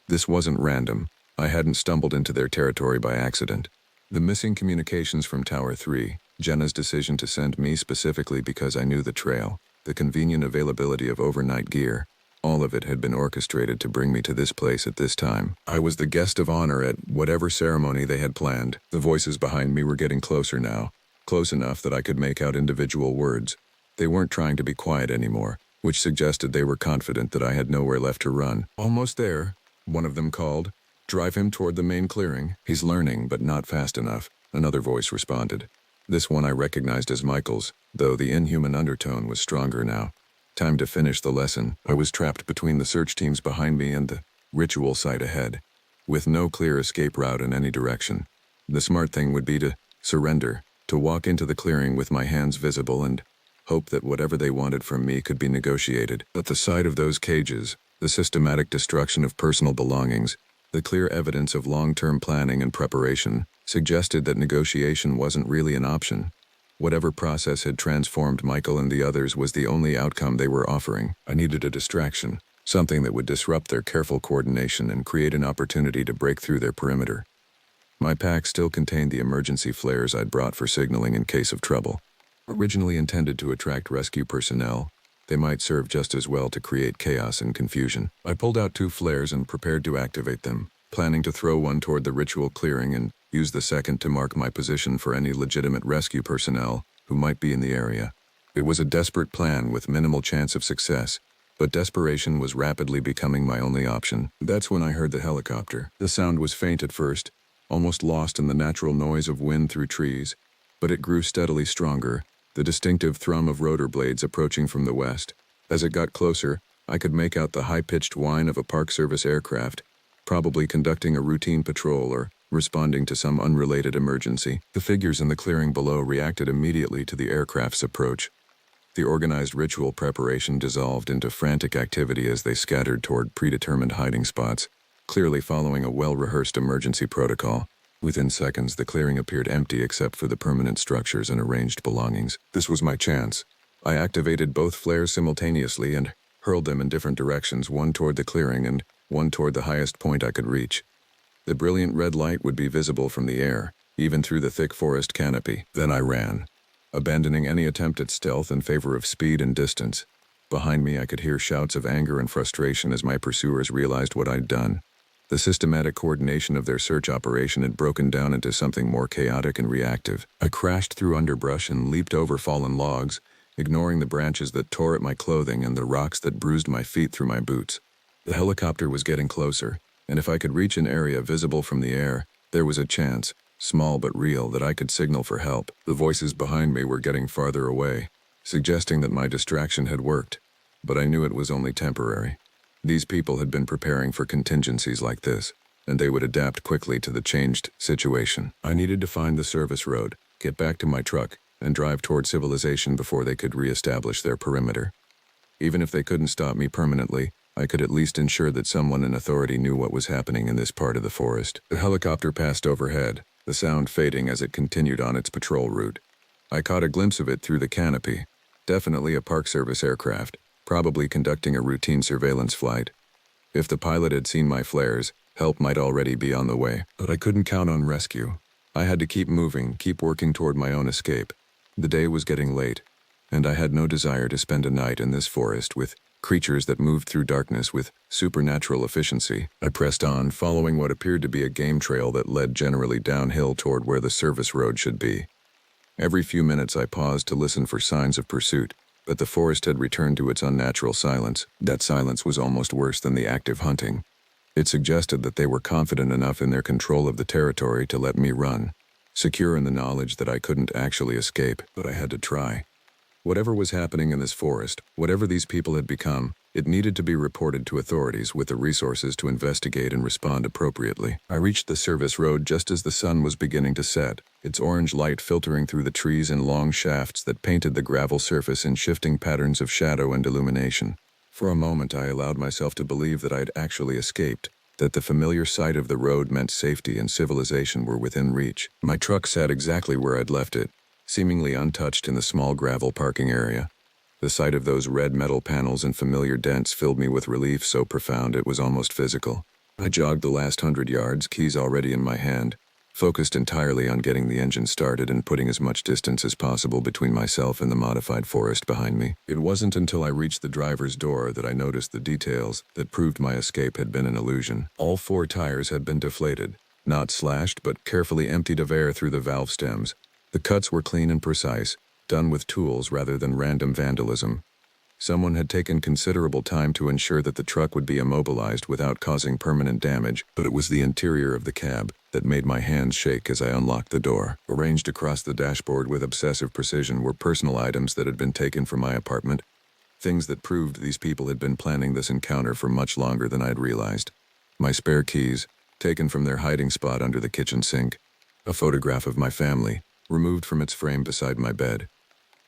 This wasn't random. I hadn't stumbled into their territory by accident. The missing communications from Tower 3, Jenna's decision to send me specifically because I knew the trail, the convenient availability of overnight gear, all of it had been orchestrated to bring me to this place at this time. I was the guest of honor at whatever ceremony they had planned. The voices behind me were getting closer now, close enough that I could make out individual words. They weren't trying to be quiet anymore, which suggested they were confident that I had nowhere left to run. "Almost there," one of them called. "Drive him toward the main clearing. He's learning, but not fast enough," another voice responded. This one I recognized as Michael's, though the inhuman undertone was stronger now. Time to finish the lesson. I was trapped between the search teams behind me and the ritual site ahead, with no clear escape route in any direction. The smart thing would be to surrender, to walk into the clearing with my hands visible and hope that whatever they wanted from me could be negotiated. But the sight of those cages, the systematic destruction of personal belongings, the clear evidence of long-term planning and preparation, suggested that negotiation wasn't really an option. Whatever process had transformed Michael and the others was the only outcome they were offering. I needed a distraction, something that would disrupt their careful coordination and create an opportunity to break through their perimeter. My pack still contained the emergency flares I'd brought for signaling in case of trouble. Originally intended to attract rescue personnel, they might serve just as well to create chaos and confusion. I pulled out 2 flares and prepared to activate them, planning to throw one toward the ritual clearing and use the second to mark my position for any legitimate rescue personnel who might be in the area. It was a desperate plan with minimal chance of success, but desperation was rapidly becoming my only option. That's when I heard the helicopter. The sound was faint at first, almost lost in the natural noise of wind through trees, but it grew steadily stronger, the distinctive thrum of rotor blades approaching from the west. As it got closer, I could make out the high-pitched whine of a Park Service aircraft, probably conducting a routine patrol or responding to some unrelated emergency. The figures in the clearing below reacted immediately to the aircraft's approach. The organized ritual preparation dissolved into frantic activity as they scattered toward predetermined hiding spots, clearly following a well-rehearsed emergency protocol. Within seconds, the clearing appeared empty except for the permanent structures and arranged belongings. This was my chance. I activated both flares simultaneously and hurled them in different directions, one toward the clearing and one toward the highest point I could reach. The brilliant red light would be visible from the air, even through the thick forest canopy. Then I ran, abandoning any attempt at stealth in favor of speed and distance. Behind me, I could hear shouts of anger and frustration as my pursuers realized what I'd done. The systematic coordination of their search operation had broken down into something more chaotic and reactive. I crashed through underbrush and leaped over fallen logs, ignoring the branches that tore at my clothing and the rocks that bruised my feet through my boots. The helicopter was getting closer, and if I could reach an area visible from the air, there was a chance, small but real, that I could signal for help. The voices behind me were getting farther away, suggesting that my distraction had worked, but I knew it was only temporary. These people had been preparing for contingencies like this, and they would adapt quickly to the changed situation. I needed to find the service road, get back to my truck, and drive toward civilization before they could re-establish their perimeter. Even if they couldn't stop me permanently, I could at least ensure that someone in authority knew what was happening in this part of the forest. The helicopter passed overhead, the sound fading as it continued on its patrol route. I caught a glimpse of it through the canopy. Definitely a Park Service aircraft, probably conducting a routine surveillance flight. If the pilot had seen my flares, help might already be on the way. But I couldn't count on rescue. I had to keep moving, keep working toward my own escape. The day was getting late, and I had no desire to spend a night in this forest with creatures that moved through darkness with supernatural efficiency. I pressed on, following what appeared to be a game trail that led generally downhill toward where the service road should be. Every few minutes I paused to listen for signs of pursuit, but the forest had returned to its unnatural silence. That silence was almost worse than the active hunting. It suggested that they were confident enough in their control of the territory to let me run, secure in the knowledge that I couldn't actually escape, but I had to try. Whatever was happening in this forest, whatever these people had become, it needed to be reported to authorities with the resources to investigate and respond appropriately. I reached the service road just as the sun was beginning to set, its orange light filtering through the trees in long shafts that painted the gravel surface in shifting patterns of shadow and illumination. For a moment I allowed myself to believe that I'd actually escaped, that the familiar sight of the road meant safety and civilization were within reach. My truck sat exactly where I'd left it, seemingly untouched in the small gravel parking area. The sight of those red metal panels and familiar dents filled me with relief so profound it was almost physical. I jogged the last 100 yards, keys already in my hand, focused entirely on getting the engine started and putting as much distance as possible between myself and the modified forest behind me. It wasn't until I reached the driver's door that I noticed the details that proved my escape had been an illusion. All 4 tires had been deflated, not slashed but carefully emptied of air through the valve stems. The cuts were clean and precise, done with tools rather than random vandalism. Someone had taken considerable time to ensure that the truck would be immobilized without causing permanent damage, but it was the interior of the cab that made my hands shake as I unlocked the door. Arranged across the dashboard with obsessive precision were personal items that had been taken from my apartment, things that proved these people had been planning this encounter for much longer than I had realized. My spare keys, taken from their hiding spot under the kitchen sink, a photograph of my family, removed from its frame beside my bed.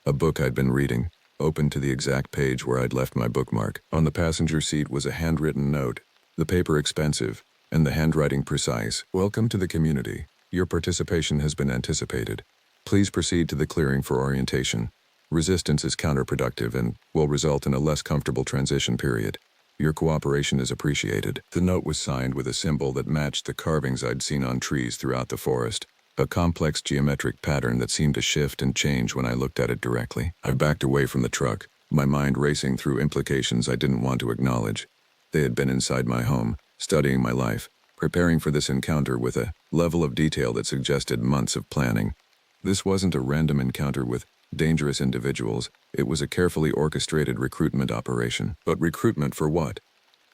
A book I'd been reading, open to the exact page where I'd left my bookmark. On the passenger seat was a handwritten note, the paper expensive, and the handwriting precise. "Welcome to the community. Your participation has been anticipated. Please proceed to the clearing for orientation. Resistance is counterproductive and will result in a less comfortable transition period. Your cooperation is appreciated." The note was signed with a symbol that matched the carvings I'd seen on trees throughout the forest. A complex geometric pattern that seemed to shift and change when I looked at it directly. I backed away from the truck, my mind racing through implications I didn't want to acknowledge. They had been inside my home, studying my life, preparing for this encounter with a level of detail that suggested months of planning. This wasn't a random encounter with dangerous individuals, it was a carefully orchestrated recruitment operation. But recruitment for what?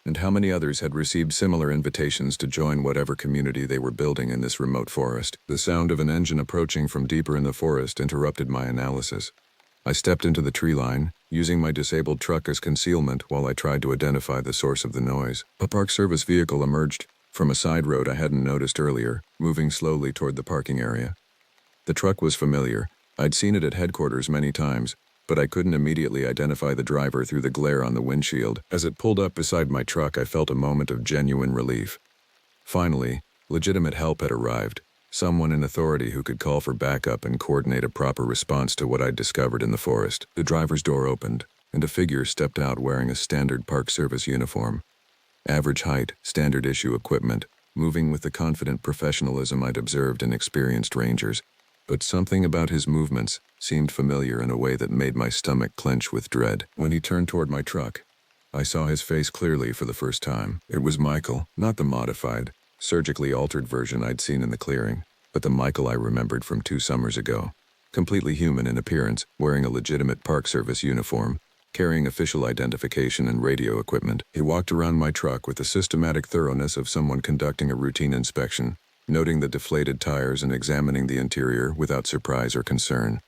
And how many others had received similar invitations to join whatever community they were building in this remote forest? The sound of an engine approaching from deeper in the forest interrupted my analysis. I stepped into the tree line, using my disabled truck as concealment while I tried to identify the source of the noise. A Park Service vehicle emerged from a side road I hadn't noticed earlier, moving slowly toward the parking area. The truck was familiar. I'd seen it at headquarters many times, but I couldn't immediately identify the driver through the glare on the windshield. As it pulled up beside my truck, I felt a moment of genuine relief. Finally, legitimate help had arrived, someone in authority who could call for backup and coordinate a proper response to what I'd discovered in the forest. The driver's door opened, and a figure stepped out wearing a standard Park Service uniform. Average height, standard issue equipment, moving with the confident professionalism I'd observed in experienced rangers. But something about his movements seemed familiar in a way that made my stomach clench with dread. When he turned toward my truck, I saw his face clearly for the first time. It was Michael, not the modified, surgically altered version I'd seen in the clearing, but the Michael I remembered from 2 summers ago. Completely human in appearance, wearing a legitimate Park Service uniform, carrying official identification and radio equipment. He walked around my truck with the systematic thoroughness of someone conducting a routine inspection, noting the deflated tires and examining the interior without surprise or concern.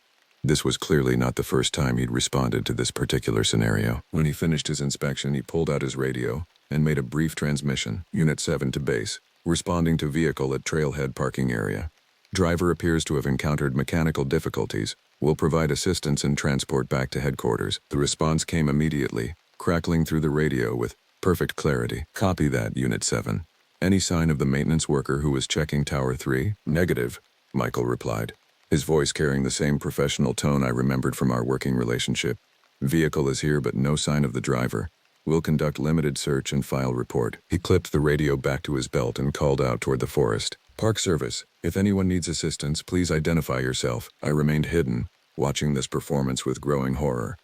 This was clearly not the first time he'd responded to this particular scenario. When he finished his inspection, he pulled out his radio, and made a brief transmission. Unit 7 to base. Responding to vehicle at trailhead parking area. Driver appears to have encountered mechanical difficulties. Will provide assistance and transport back to headquarters. The response came immediately, crackling through the radio with perfect clarity. Copy that, Unit 7. Any sign of the maintenance worker who was checking Tower 3? Negative, Michael replied, his voice carrying the same professional tone I remembered from our working relationship. Vehicle is here but no sign of the driver. We'll conduct limited search and file report. He clipped the radio back to his belt and called out toward the forest. Park Service, if anyone needs assistance, please identify yourself. I remained hidden, watching this performance with growing horror.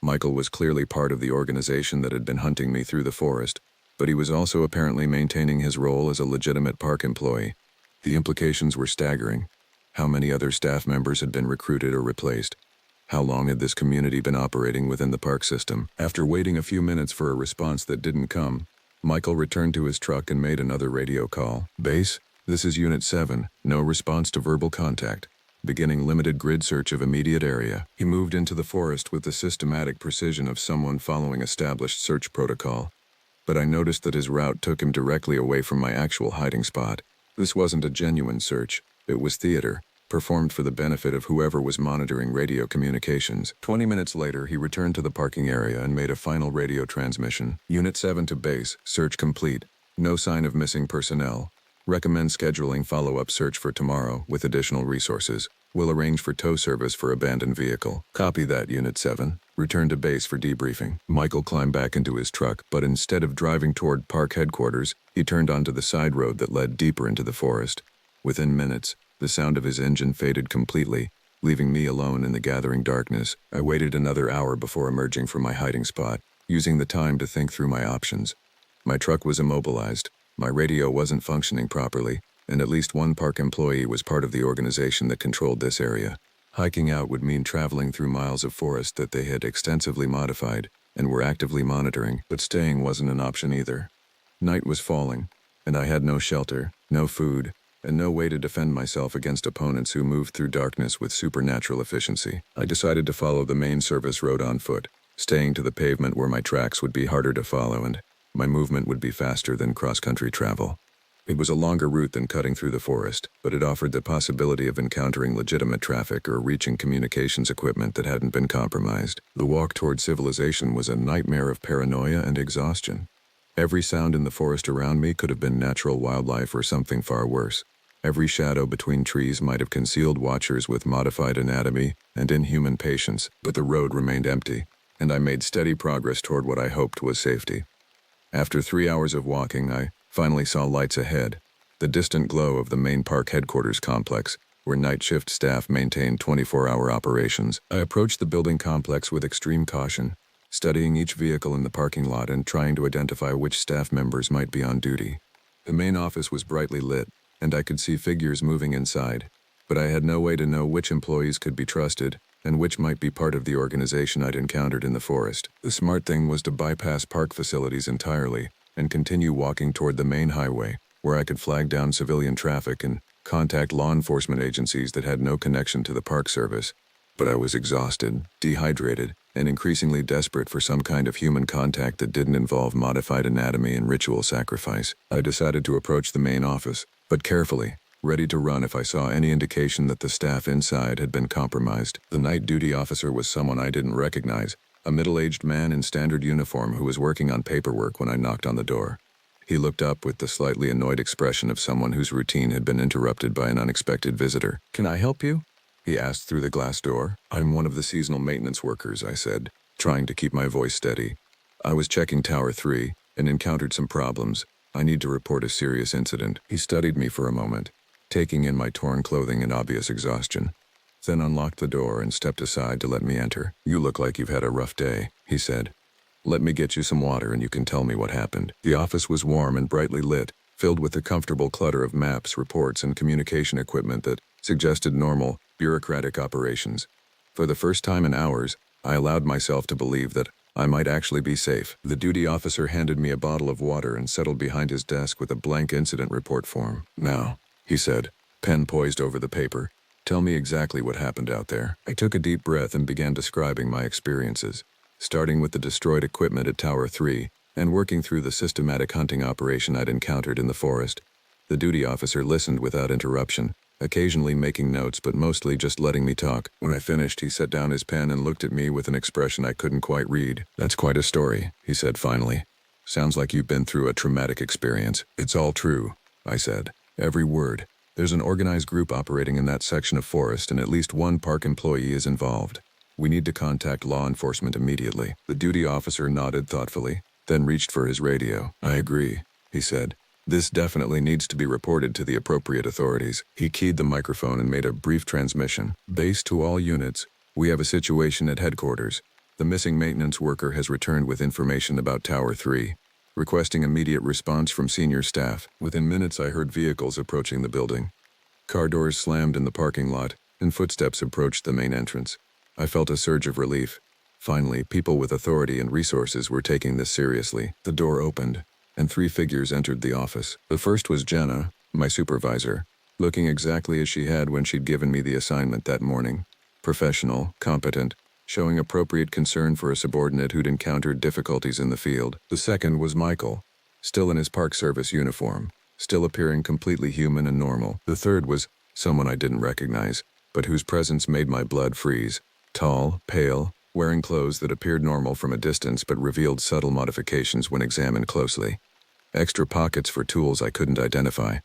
Michael was clearly part of the organization that had been hunting me through the forest, but he was also apparently maintaining his role as a legitimate park employee. The implications were staggering. How many other staff members had been recruited or replaced? How long had this community been operating within the park system? After waiting a few minutes for a response that didn't come, Michael returned to his truck and made another radio call. Base, this is Unit 7, no response to verbal contact. Beginning limited grid search of immediate area. He moved into the forest with the systematic precision of someone following established search protocol. But I noticed that his route took him directly away from my actual hiding spot. This wasn't a genuine search, it was theater, performed for the benefit of whoever was monitoring radio communications. 20 minutes later, he returned to the parking area and made a final radio transmission. Unit 7 to base, search complete. No sign of missing personnel. Recommend scheduling follow-up search for tomorrow with additional resources. Will arrange for tow service for abandoned vehicle. Copy that, Unit 7. Return to base for debriefing. Michael climbed back into his truck, but instead of driving toward park headquarters, he turned onto the side road that led deeper into the forest. Within minutes, the sound of his engine faded completely, leaving me alone in the gathering darkness. I waited another hour before emerging from my hiding spot, using the time to think through my options. My truck was immobilized. My radio wasn't functioning properly, and at least one park employee was part of the organization that controlled this area. Hiking out would mean traveling through miles of forest that they had extensively modified and were actively monitoring, but staying wasn't an option either. Night was falling, and I had no shelter, no food, and no way to defend myself against opponents who moved through darkness with supernatural efficiency. I decided to follow the main service road on foot, staying to the pavement where my tracks would be harder to follow and my movement would be faster than cross-country travel. It was a longer route than cutting through the forest, but it offered the possibility of encountering legitimate traffic or reaching communications equipment that hadn't been compromised. The walk toward civilization was a nightmare of paranoia and exhaustion. Every sound in the forest around me could have been natural wildlife or something far worse. Every shadow between trees might have concealed watchers with modified anatomy and inhuman patience, but the road remained empty, and I made steady progress toward what I hoped was safety. After 3 hours of walking, I finally saw lights ahead, the distant glow of the main park headquarters complex, where night shift staff maintained 24-hour operations. I approached the building complex with extreme caution, studying each vehicle in the parking lot and trying to identify which staff members might be on duty. The main office was brightly lit, and I could see figures moving inside, but I had no way to know which employees could be trusted and which might be part of the organization I'd encountered in the forest. The smart thing was to bypass park facilities entirely and continue walking toward the main highway, where I could flag down civilian traffic and contact law enforcement agencies that had no connection to the Park Service. But I was exhausted, dehydrated, and increasingly desperate for some kind of human contact that didn't involve modified anatomy and ritual sacrifice. I decided to approach the main office, but carefully, ready to run if I saw any indication that the staff inside had been compromised. The night duty officer was someone I didn't recognize, a middle-aged man in standard uniform who was working on paperwork when I knocked on the door. He looked up with the slightly annoyed expression of someone whose routine had been interrupted by an unexpected visitor. "Can I help you?" he asked through the glass door. "I'm one of the seasonal maintenance workers," I said, trying to keep my voice steady. "I was checking Tower 3 and encountered some problems. I need to report a serious incident." He studied me for a moment, taking in my torn clothing and obvious exhaustion, then unlocked the door and stepped aside to let me enter. "You look like you've had a rough day," he said. "Let me get you some water and you can tell me what happened." The office was warm and brightly lit, filled with the comfortable clutter of maps, reports, and communication equipment that suggested normal, bureaucratic operations. For the first time in hours, I allowed myself to believe that I might actually be safe. The duty officer handed me a bottle of water and settled behind his desk with a blank incident report form. "Now," he said, pen poised over the paper, "tell me exactly what happened out there." I took a deep breath and began describing my experiences. Starting with the destroyed equipment at Tower 3, and working through the systematic hunting operation I'd encountered in the forest. The duty officer listened without interruption, occasionally making notes but mostly just letting me talk. When I finished, he set down his pen and looked at me with an expression I couldn't quite read. "That's quite a story," he said finally. "Sounds like you've been through a traumatic experience." "It's all true," I said. "Every word. There's an organized group operating in that section of forest and at least one park employee is involved. We need to contact law enforcement immediately." The duty officer nodded thoughtfully, then reached for his radio. "I agree," he said. "This definitely needs to be reported to the appropriate authorities." He keyed the microphone and made a brief transmission. "Base to all units. We have a situation at headquarters. The missing maintenance worker has returned with information about Tower 3, requesting immediate response from senior staff." Within minutes I heard vehicles approaching the building. Car doors slammed in the parking lot, and footsteps approached the main entrance. I felt a surge of relief. Finally, people with authority and resources were taking this seriously. The door opened, and 3 figures entered the office. The first was Jenna, my supervisor, looking exactly as she had when she'd given me the assignment that morning. Professional, competent, showing appropriate concern for a subordinate who'd encountered difficulties in the field. The second was Michael, still in his Park Service uniform, still appearing completely human and normal. The third was someone I didn't recognize, but whose presence made my blood freeze. Tall, pale, wearing clothes that appeared normal from a distance but revealed subtle modifications when examined closely. Extra pockets for tools I couldn't identify,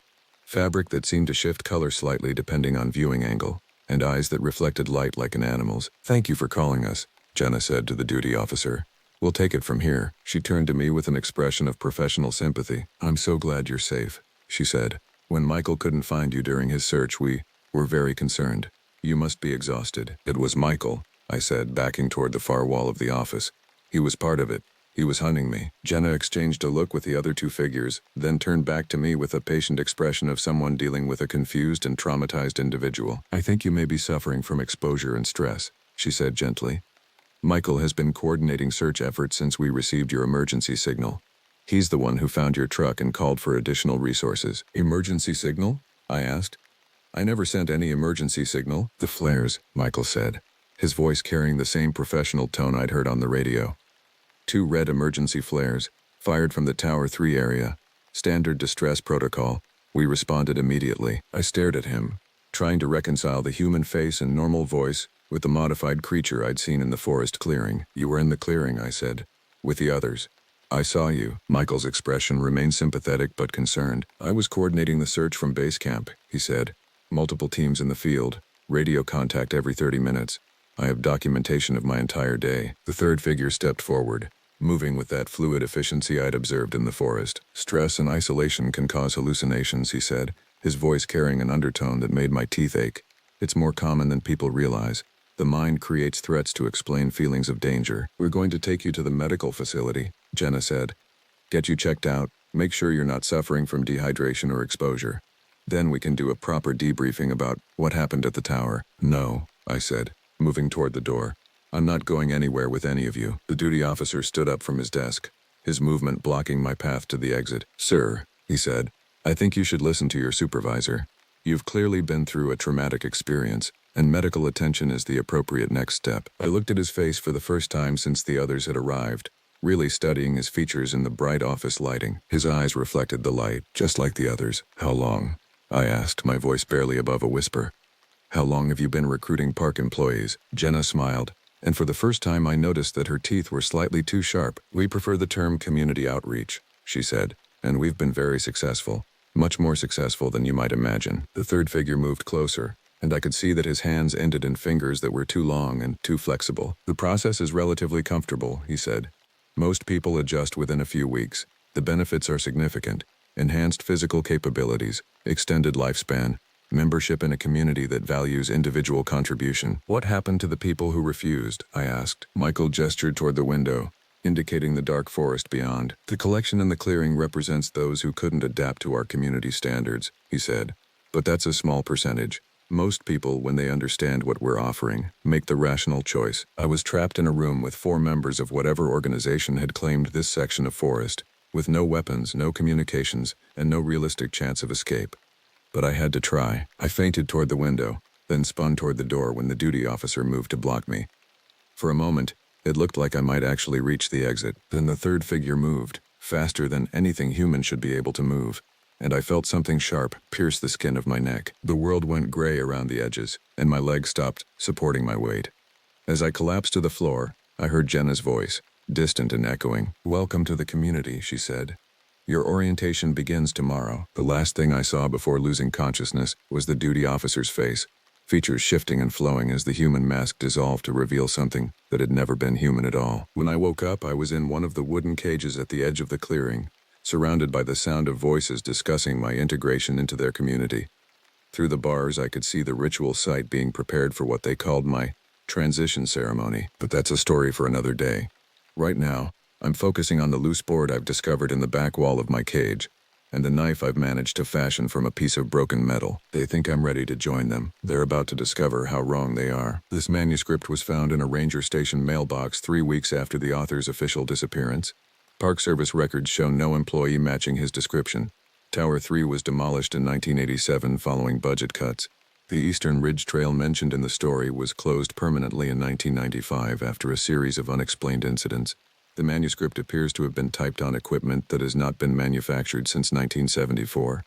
fabric that seemed to shift color slightly depending on viewing angle, and eyes that reflected light like an animal's. "Thank you for calling us," Jenna said to the duty officer. "We'll take it from here." She turned to me with an expression of professional sympathy. "I'm so glad you're safe," she said. "When Michael couldn't find you during his search, we were very concerned. You must be exhausted." "It was Michael," I said, backing toward the far wall of the office. "He was part of it. He was hunting me." Jenna exchanged a look with the other 2 figures, then turned back to me with a patient expression of someone dealing with a confused and traumatized individual. "I think you may be suffering from exposure and stress," she said gently. "Michael has been coordinating search efforts since we received your emergency signal. He's the one who found your truck and called for additional resources." "Emergency signal?" I asked. "I never sent any emergency signal." "The flares," Michael said, his voice carrying the same professional tone I'd heard on the radio. 2 red emergency flares, fired from the Tower 3 area. Standard distress protocol. We responded immediately. I stared at him, trying to reconcile the human face and normal voice with the modified creature I'd seen in the forest clearing. "You were in the clearing," I said, "with the others. I saw you." Michael's expression remained sympathetic but concerned. "I was coordinating the search from base camp," he said. "Multiple teams in the field, radio contact every 30 minutes. I have documentation of my entire day." The third figure stepped forward, moving with that fluid efficiency I'd observed in the forest. "Stress and isolation can cause hallucinations," he said, his voice carrying an undertone that made my teeth ache. "It's more common than people realize. The mind creates threats to explain feelings of danger." "We're going to take you to the medical facility," Jenna said. "Get you checked out, make sure you're not suffering from dehydration or exposure. Then we can do a proper debriefing about what happened at the tower." "No," I said, moving toward the door. "I'm not going anywhere with any of you." The duty officer stood up from his desk, his movement blocking my path to the exit. "Sir," he said, "I think you should listen to your supervisor. You've clearly been through a traumatic experience, and medical attention is the appropriate next step." I looked at his face for the first time since the others had arrived, really studying his features in the bright office lighting. His eyes reflected the light, just like the others. "How long?" I asked, my voice barely above a whisper. "How long have you been recruiting park employees?" Jenna smiled, and for the first time I noticed that her teeth were slightly too sharp. "We prefer the term community outreach," she said, "and we've been very successful. Much more successful than you might imagine." The third figure moved closer, and I could see that his hands ended in fingers that were too long and too flexible. "The process is relatively comfortable," he said. "Most people adjust within a few weeks. The benefits are significant. Enhanced physical capabilities, extended lifespan, membership in a community that values individual contribution." "What happened to the people who refused?" I asked. Michael gestured toward the window, indicating the dark forest beyond. "The collection in the clearing represents those who couldn't adapt to our community standards," he said. "But that's a small percentage. Most people, when they understand what we're offering, make the rational choice." I was trapped in a room with 4 members of whatever organization had claimed this section of forest, with no weapons, no communications, and no realistic chance of escape. But I had to try. I feinted toward the window, then spun toward the door when the duty officer moved to block me. For a moment, It looked like I might actually reach the exit. Then the third figure moved, faster than anything human should be able to move, and I felt something sharp pierce the skin of my neck. The world went gray around the edges, and my legs stopped supporting my weight. As I collapsed to the floor, I heard Jenna's voice, distant and echoing. "Welcome to the community," she said. "Your orientation begins tomorrow." The last thing I saw before losing consciousness was the duty officer's face, features shifting and flowing as the human mask dissolved to reveal something that had never been human at all. When I woke up, I was in one of the wooden cages at the edge of the clearing, surrounded by the sound of voices discussing my integration into their community. Through the bars, I could see the ritual site being prepared for what they called my transition ceremony. But that's a story for another day. Right now, I'm focusing on the loose board I've discovered in the back wall of my cage, and the knife I've managed to fashion from a piece of broken metal. They think I'm ready to join them. They're about to discover how wrong they are. This manuscript was found in a ranger station mailbox 3 weeks after the author's official disappearance. Park Service records show no employee matching his description. Tower 3 was demolished in 1987 following budget cuts. The Eastern Ridge Trail mentioned in the story was closed permanently in 1995 after a series of unexplained incidents. The manuscript appears to have been typed on equipment that has not been manufactured since 1974.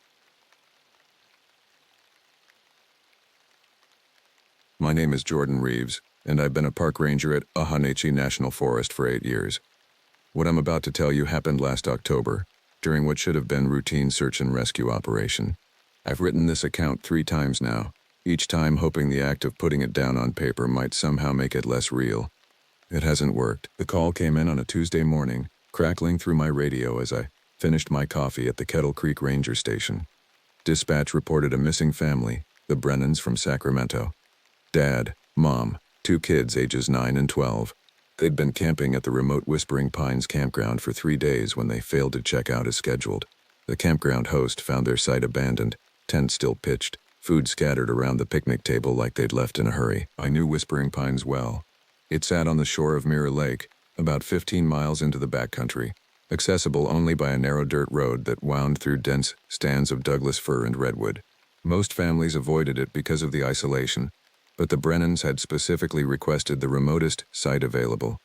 My name is Jordan Reeves, and I've been a park ranger at Appalachian National Forest for 8 years. What I'm about to tell you happened last October, during what should have been routine search and rescue operation. I've written this account 3 times now, each time hoping the act of putting it down on paper might somehow make it less real. It hasn't worked. The call came in on a Tuesday morning, crackling through my radio as I finished my coffee at the Kettle Creek Ranger Station. Dispatch reported a missing family, the Brennans from Sacramento. Dad, Mom, 2 kids ages 9 and 12. They'd been camping at the remote Whispering Pines campground for 3 days when they failed to check out as scheduled. The campground host found their site abandoned, tents still pitched, food scattered around the picnic table like they'd left in a hurry. I knew Whispering Pines well. It sat on the shore of Mirror Lake, about 15 miles into the backcountry, accessible only by a narrow dirt road that wound through dense stands of Douglas fir and redwood. Most families avoided it because of the isolation, but the Brennans had specifically requested the remotest site available.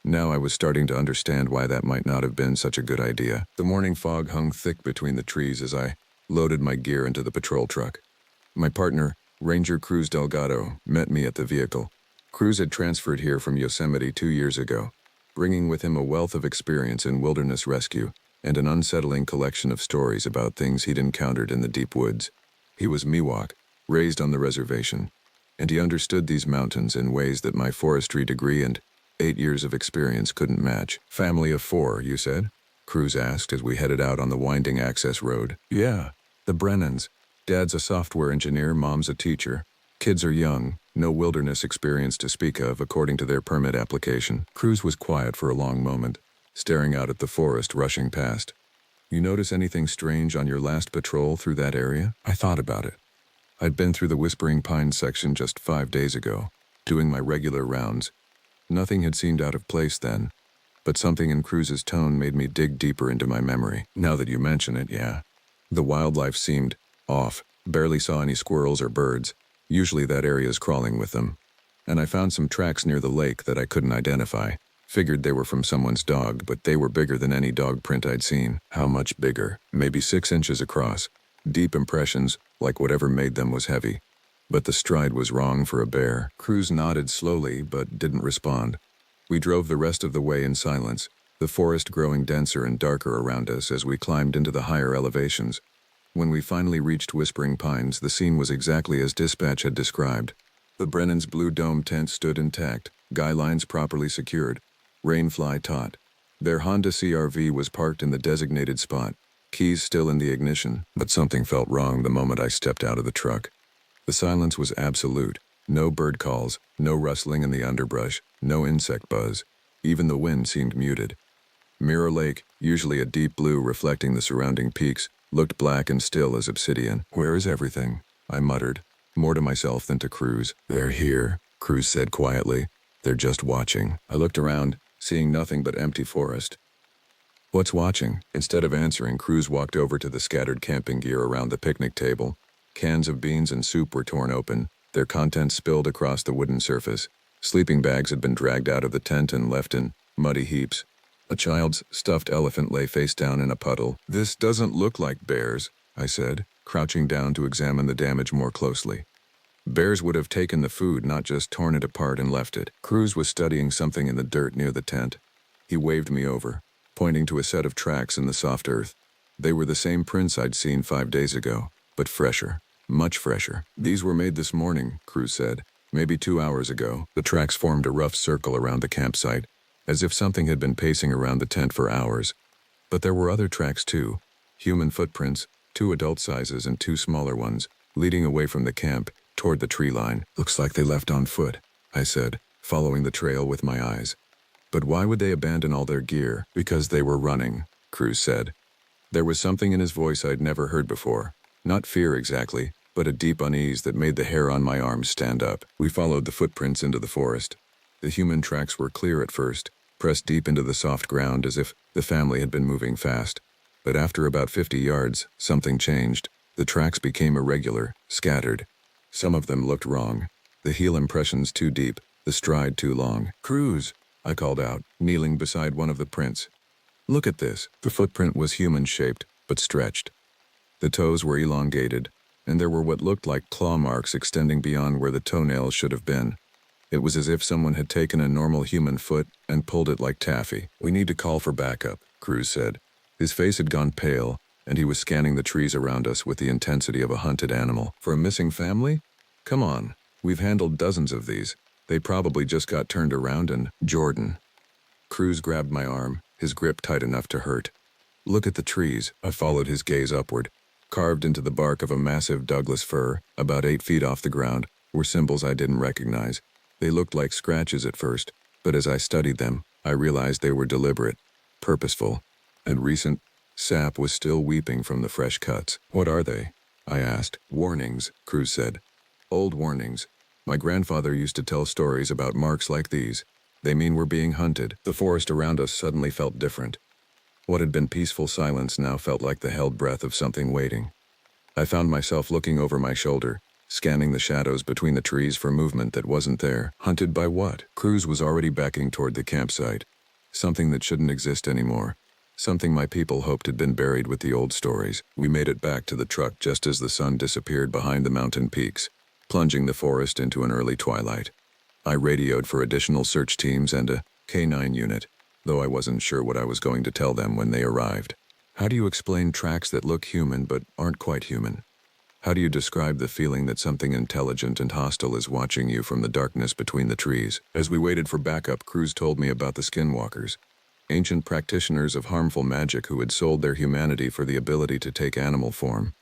Now I was starting to understand why that might not have been such a good idea. The morning fog hung thick between the trees as I loaded my gear into the patrol truck. My partner, Ranger Cruz Delgado, met me at the vehicle. Cruz had transferred here from Yosemite 2 years ago, bringing with him a wealth of experience in wilderness rescue and an unsettling collection of stories about things he'd encountered in the deep woods. He was Miwok, raised on the reservation, and he understood these mountains in ways that my forestry degree and 8 years of experience couldn't match. "Family of 4, you said?" Cruz asked as we headed out on the winding access road. "Yeah, the Brennans. Dad's a software engineer, Mom's a teacher. Kids are young, no wilderness experience to speak of according to their permit application." Cruz was quiet for a long moment, staring out at the forest rushing past. "You notice anything strange on your last patrol through that area?" I thought about it. I'd been through the Whispering Pines section just 5 days ago, doing my regular rounds. Nothing had seemed out of place then, but something in Cruz's tone made me dig deeper into my memory. Now that you mention it, yeah. The wildlife seemed off. Barely saw any squirrels or birds. Usually that area is crawling with them. And I found some tracks near the lake that I couldn't identify. Figured they were from someone's dog, but they were bigger than any dog print I'd seen. How much bigger? Maybe 6 inches across. Deep impressions, like whatever made them was heavy. But the stride was wrong for a bear. Cruz nodded slowly, but didn't respond. We drove the rest of the way in silence, the forest growing denser and darker around us as we climbed into the higher elevations. When we finally reached Whispering Pines, the scene was exactly as dispatch had described. The Brennan's blue dome tent stood intact, guy lines properly secured, rainfly taut. Their Honda CR-V was parked in the designated spot, keys still in the ignition, but something felt wrong the moment I stepped out of the truck. The silence was absolute. No bird calls, no rustling in the underbrush, no insect buzz. Even the wind seemed muted. Mirror Lake, usually a deep blue reflecting the surrounding peaks, looked black and still as obsidian. "Where is everything?" I muttered, more to myself than to Cruz. "They're here," Cruz said quietly. "They're just watching." I looked around, seeing nothing but empty forest. "What's watching?" Instead of answering, Cruz walked over to the scattered camping gear around the picnic table. Cans of beans and soup were torn open, their contents spilled across the wooden surface. Sleeping bags had been dragged out of the tent and left in muddy heaps. A child's stuffed elephant lay face down in a puddle. "This doesn't look like bears," I said, crouching down to examine the damage more closely. Bears would have taken the food, not just torn it apart and left it. Cruz was studying something in the dirt near the tent. He waved me over, pointing to a set of tracks in the soft earth. They were the same prints I'd seen 5 days ago, but fresher, much fresher. "These were made this morning," Cruz said. "Maybe 2 hours ago." The tracks formed a rough circle around the campsite, as if something had been pacing around the tent for hours. But there were other tracks too, human footprints, 2 adult sizes and 2 smaller ones, leading away from the camp, toward the tree line. "Looks like they left on foot," I said, following the trail with my eyes. "But why would they abandon all their gear?" "Because they were running," Cruz said. There was something in his voice I'd never heard before. Not fear exactly, but a deep unease that made the hair on my arms stand up. We followed the footprints into the forest. The human tracks were clear at first, pressed deep into the soft ground as if the family had been moving fast. But after about 50 yards, something changed. The tracks became irregular, scattered. Some of them looked wrong. The heel impressions too deep, the stride too long. "Cruz," I called out, kneeling beside one of the prints. "Look at this." The footprint was human-shaped, but stretched. The toes were elongated, and there were what looked like claw marks extending beyond where the toenails should have been. It was as if someone had taken a normal human foot and pulled it like taffy. "We need to call for backup," Cruz said. His face had gone pale, and he was scanning the trees around us with the intensity of a hunted animal. "For a missing family? Come on. We've handled dozens of these. They probably just got turned around and—" "Jordan." Cruz grabbed my arm, his grip tight enough to hurt. "Look at the trees." I followed his gaze upward. Carved into the bark of a massive Douglas fir, about 8 feet off the ground, were symbols I didn't recognize. They looked like scratches at first, but as I studied them, I realized they were deliberate, purposeful, and recent. Sap was still weeping from the fresh cuts. "What are they?" I asked. "Warnings," Cruz said. "Old warnings. My grandfather used to tell stories about marks like these. They mean we're being hunted." The forest around us suddenly felt different. What had been peaceful silence now felt like the held breath of something waiting. I found myself looking over my shoulder, scanning the shadows between the trees for movement that wasn't there. Hunted by what? Cruz was already backing toward the campsite. Something that shouldn't exist anymore. Something my people hoped had been buried with the old stories. We made it back to the truck just as the sun disappeared behind the mountain peaks, plunging the forest into an early twilight. I radioed for additional search teams and a K9 unit, though I wasn't sure what I was going to tell them when they arrived. How do you explain tracks that look human but aren't quite human? How do you describe the feeling that something intelligent and hostile is watching you from the darkness between the trees? As we waited for backup, Cruz told me about the skinwalkers, ancient practitioners of harmful magic who had sold their humanity for the ability to take animal form.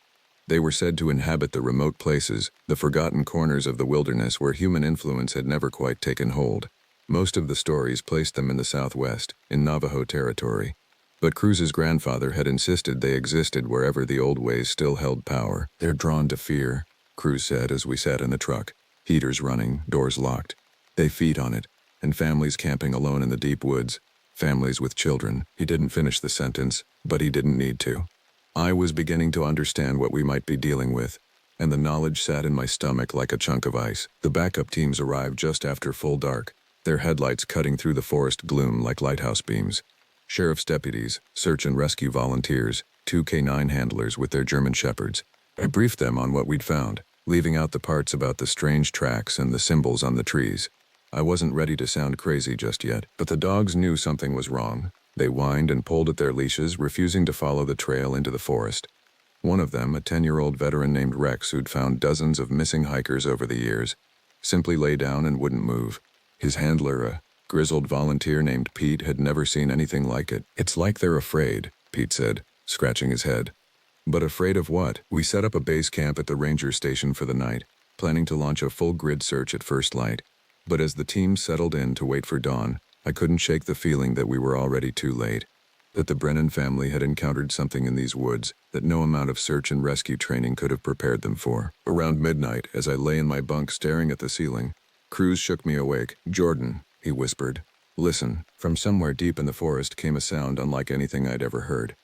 They were said to inhabit the remote places, the forgotten corners of the wilderness where human influence had never quite taken hold. Most of the stories placed them in the Southwest, in Navajo territory. But Cruz's grandfather had insisted they existed wherever the old ways still held power. "They're drawn to fear," Cruz said as we sat in the truck, heaters running, doors locked. "They feed on it, and families camping alone in the deep woods, families with children." He didn't finish the sentence, but he didn't need to. I was beginning to understand what we might be dealing with, and the knowledge sat in my stomach like a chunk of ice. The backup teams arrived just after full dark, their headlights cutting through the forest gloom like lighthouse beams. Sheriff's deputies, search and rescue volunteers, 2 K9 handlers with their German shepherds. I briefed them on what we'd found, leaving out the parts about the strange tracks and the symbols on the trees. I wasn't ready to sound crazy just yet, but the dogs knew something was wrong. They whined and pulled at their leashes, refusing to follow the trail into the forest. One of them, a 10-year-old veteran named Rex who'd found dozens of missing hikers over the years, simply lay down and wouldn't move. His handler, a grizzled volunteer named Pete, had never seen anything like it. "It's like they're afraid," Pete said, scratching his head. "But afraid of what?" We set up a base camp at the ranger station for the night, planning to launch a full grid search at first light. But as the team settled in to wait for dawn, I couldn't shake the feeling that we were already too late. That the Brennan family had encountered something in these woods that no amount of search and rescue training could have prepared them for. Around midnight, as I lay in my bunk staring at the ceiling, Cruz shook me awake. "Jordan," he whispered. "Listen." From somewhere deep in the forest came a sound unlike anything I'd ever heard.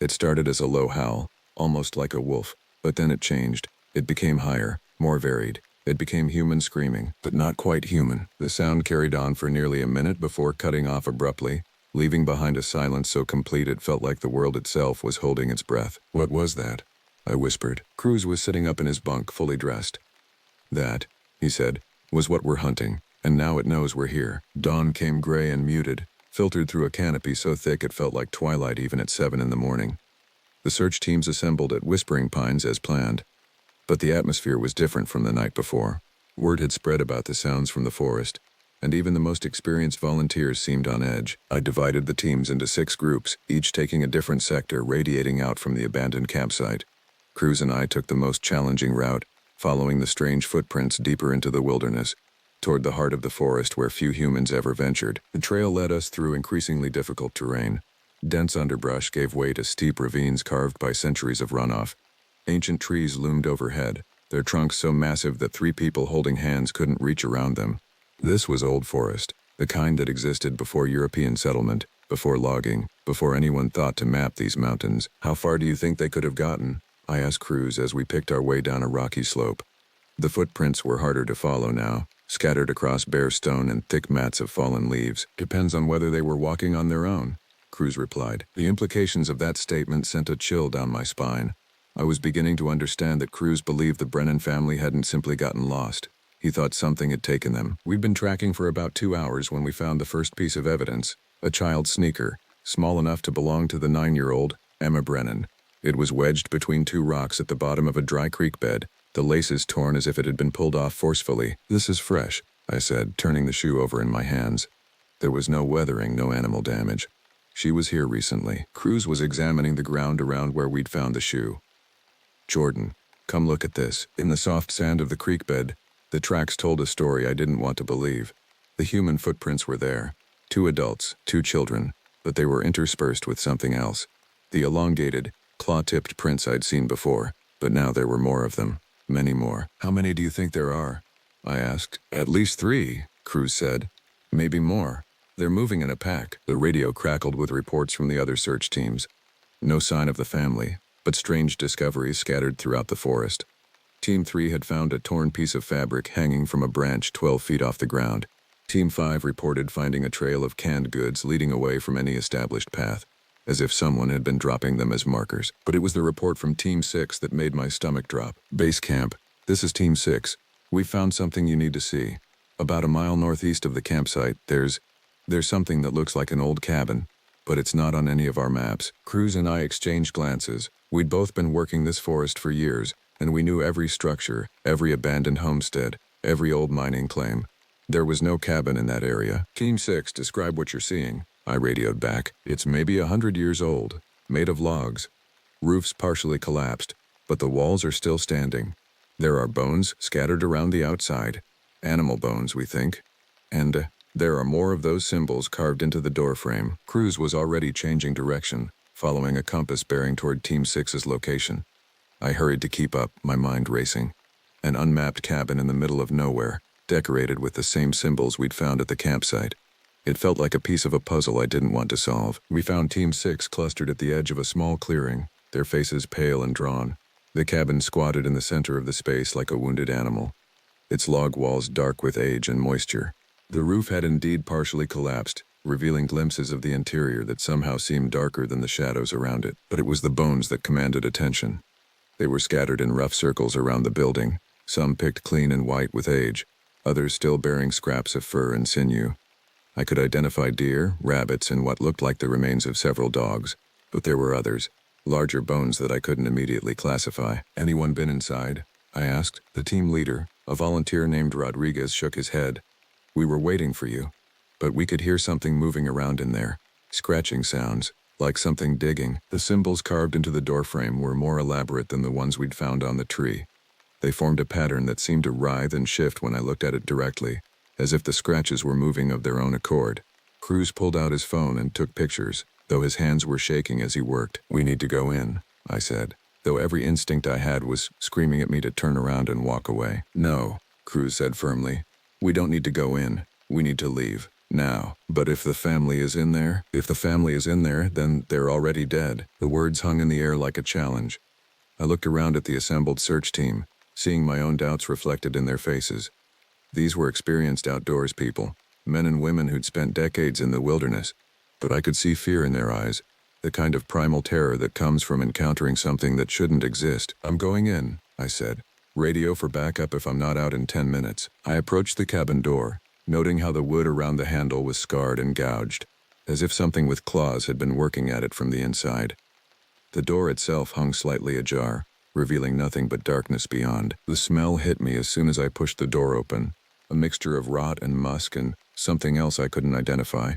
It started as a low howl, almost like a wolf, but then it changed. It became higher, more varied. It became human screaming, but not quite human. The sound carried on for nearly a minute before cutting off abruptly, leaving behind a silence so complete it felt like the world itself was holding its breath. "What was that?" I whispered. Cruz was sitting up in his bunk, fully dressed. "That," he said, "was what we're hunting, and now it knows we're here." Dawn came gray and muted, filtered through a canopy so thick it felt like twilight even at 7 in the morning. The search teams assembled at Whispering Pines as planned, but the atmosphere was different from the night before. Word had spread about the sounds from the forest, and even the most experienced volunteers seemed on edge. I divided the teams into 6 groups, each taking a different sector radiating out from the abandoned campsite. Cruz and I took the most challenging route, following the strange footprints deeper into the wilderness, toward the heart of the forest where few humans ever ventured. The trail led us through increasingly difficult terrain. Dense underbrush gave way to steep ravines carved by centuries of runoff. Ancient trees loomed overhead, their trunks so massive that 3 people holding hands couldn't reach around them. This was old forest, the kind that existed before European settlement, before logging, before anyone thought to map these mountains. "How far do you think they could have gotten?" I asked Cruz as we picked our way down a rocky slope. The footprints were harder to follow now, scattered across bare stone and thick mats of fallen leaves. "Depends on whether they were walking on their own," Cruz replied. The implications of that statement sent a chill down my spine. I was beginning to understand that Cruz believed the Brennan family hadn't simply gotten lost. He thought something had taken them. We'd been tracking for about 2 hours when we found the first piece of evidence, a child's sneaker, small enough to belong to the 9-year-old, Emma Brennan. It was wedged between 2 rocks at the bottom of a dry creek bed, the laces torn as if it had been pulled off forcefully. "This is fresh," I said, turning the shoe over in my hands. There was no weathering, no animal damage. She was here recently. Cruz was examining the ground around where we'd found the shoe. "Jordan, come look at this." In the soft sand of the creek bed, the tracks told a story I didn't want to believe. The human footprints were there. 2 adults, 2 children, but they were interspersed with something else. The elongated, claw-tipped prints I'd seen before, but now there were more of them. Many more. "How many do you think there are?" I asked. "At least 3, Cruz said. "Maybe more. They're moving in a pack." The radio crackled with reports from the other search teams. No sign of the family, but strange discoveries scattered throughout the forest. Team 3 had found a torn piece of fabric hanging from a branch 12 feet off the ground. Team 5 reported finding a trail of canned goods leading away from any established path, as if someone had been dropping them as markers. But it was the report from Team 6 that made my stomach drop. "Base camp, this is Team 6. We found something you need to see. About a mile northeast of the campsite, there's something that looks like an old cabin, but it's not on any of our maps." Cruz and I exchanged glances. We'd both been working this forest for years, and we knew every structure, every abandoned homestead, every old mining claim. There was no cabin in that area. "Team 6, describe what you're seeing," I radioed back. "It's maybe 100 years old, made of logs. Roofs partially collapsed, but the walls are still standing. There are bones scattered around the outside. Animal bones, we think. And there are more of those symbols carved into the doorframe." Cruz was already changing direction, following a compass bearing toward Team 6's location. I hurried to keep up, my mind racing. An unmapped cabin in the middle of nowhere, decorated with the same symbols we'd found at the campsite. It felt like a piece of a puzzle I didn't want to solve. We found Team 6 clustered at the edge of a small clearing, their faces pale and drawn. The cabin squatted in the center of the space like a wounded animal, its log walls dark with age and moisture. The roof had indeed partially collapsed, revealing glimpses of the interior that somehow seemed darker than the shadows around it. But it was the bones that commanded attention. They were scattered in rough circles around the building, some picked clean and white with age, others still bearing scraps of fur and sinew. I could identify deer, rabbits, and what looked like the remains of several dogs, but there were others, larger bones that I couldn't immediately classify. "Anyone been inside?" I asked. The team leader, a volunteer named Rodriguez, shook his head. "We were waiting for you, but we could hear something moving around in there, scratching sounds, like something digging." The symbols carved into the doorframe were more elaborate than the ones we'd found on the tree. They formed a pattern that seemed to writhe and shift when I looked at it directly, as if the scratches were moving of their own accord. Cruz pulled out his phone and took pictures, though his hands were shaking as he worked. "We need to go in," I said, though every instinct I had was screaming at me to turn around and walk away. "No," Cruz said firmly. "We don't need to go in. We need to leave. Now." "But if the family is in there?" "If the family is in there, then they're already dead." The words hung in the air like a challenge. I looked around at the assembled search team. seeing my own doubts reflected in their faces. These were experienced outdoors people, men and women who'd spent decades in the wilderness, but I could see fear in their eyes, the kind of primal terror that comes from encountering something that shouldn't exist. "I'm going in," I said. "Radio for backup if I'm not out in 10 minutes. I approached the cabin door, noting how the wood around the handle was scarred and gouged, as if something with claws had been working at it from the inside. The door itself hung slightly ajar, revealing nothing but darkness beyond. The smell hit me as soon as I pushed the door open, a mixture of rot and musk and something else I couldn't identify.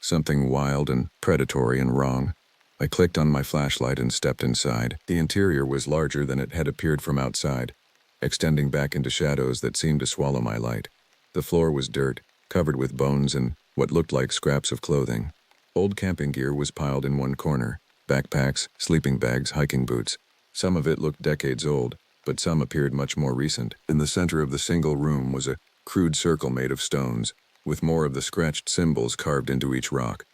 Something wild and predatory and wrong. I clicked on my flashlight and stepped inside. The interior was larger than it had appeared from outside, extending back into shadows that seemed to swallow my light. The floor was dirt, covered with bones and what looked like scraps of clothing. Old camping gear was piled in one corner. Backpacks, sleeping bags, hiking boots. Some of it looked decades old, but some appeared much more recent. In the center of the single room was a crude circle made of stones, with more of the scratched symbols carved into each rock.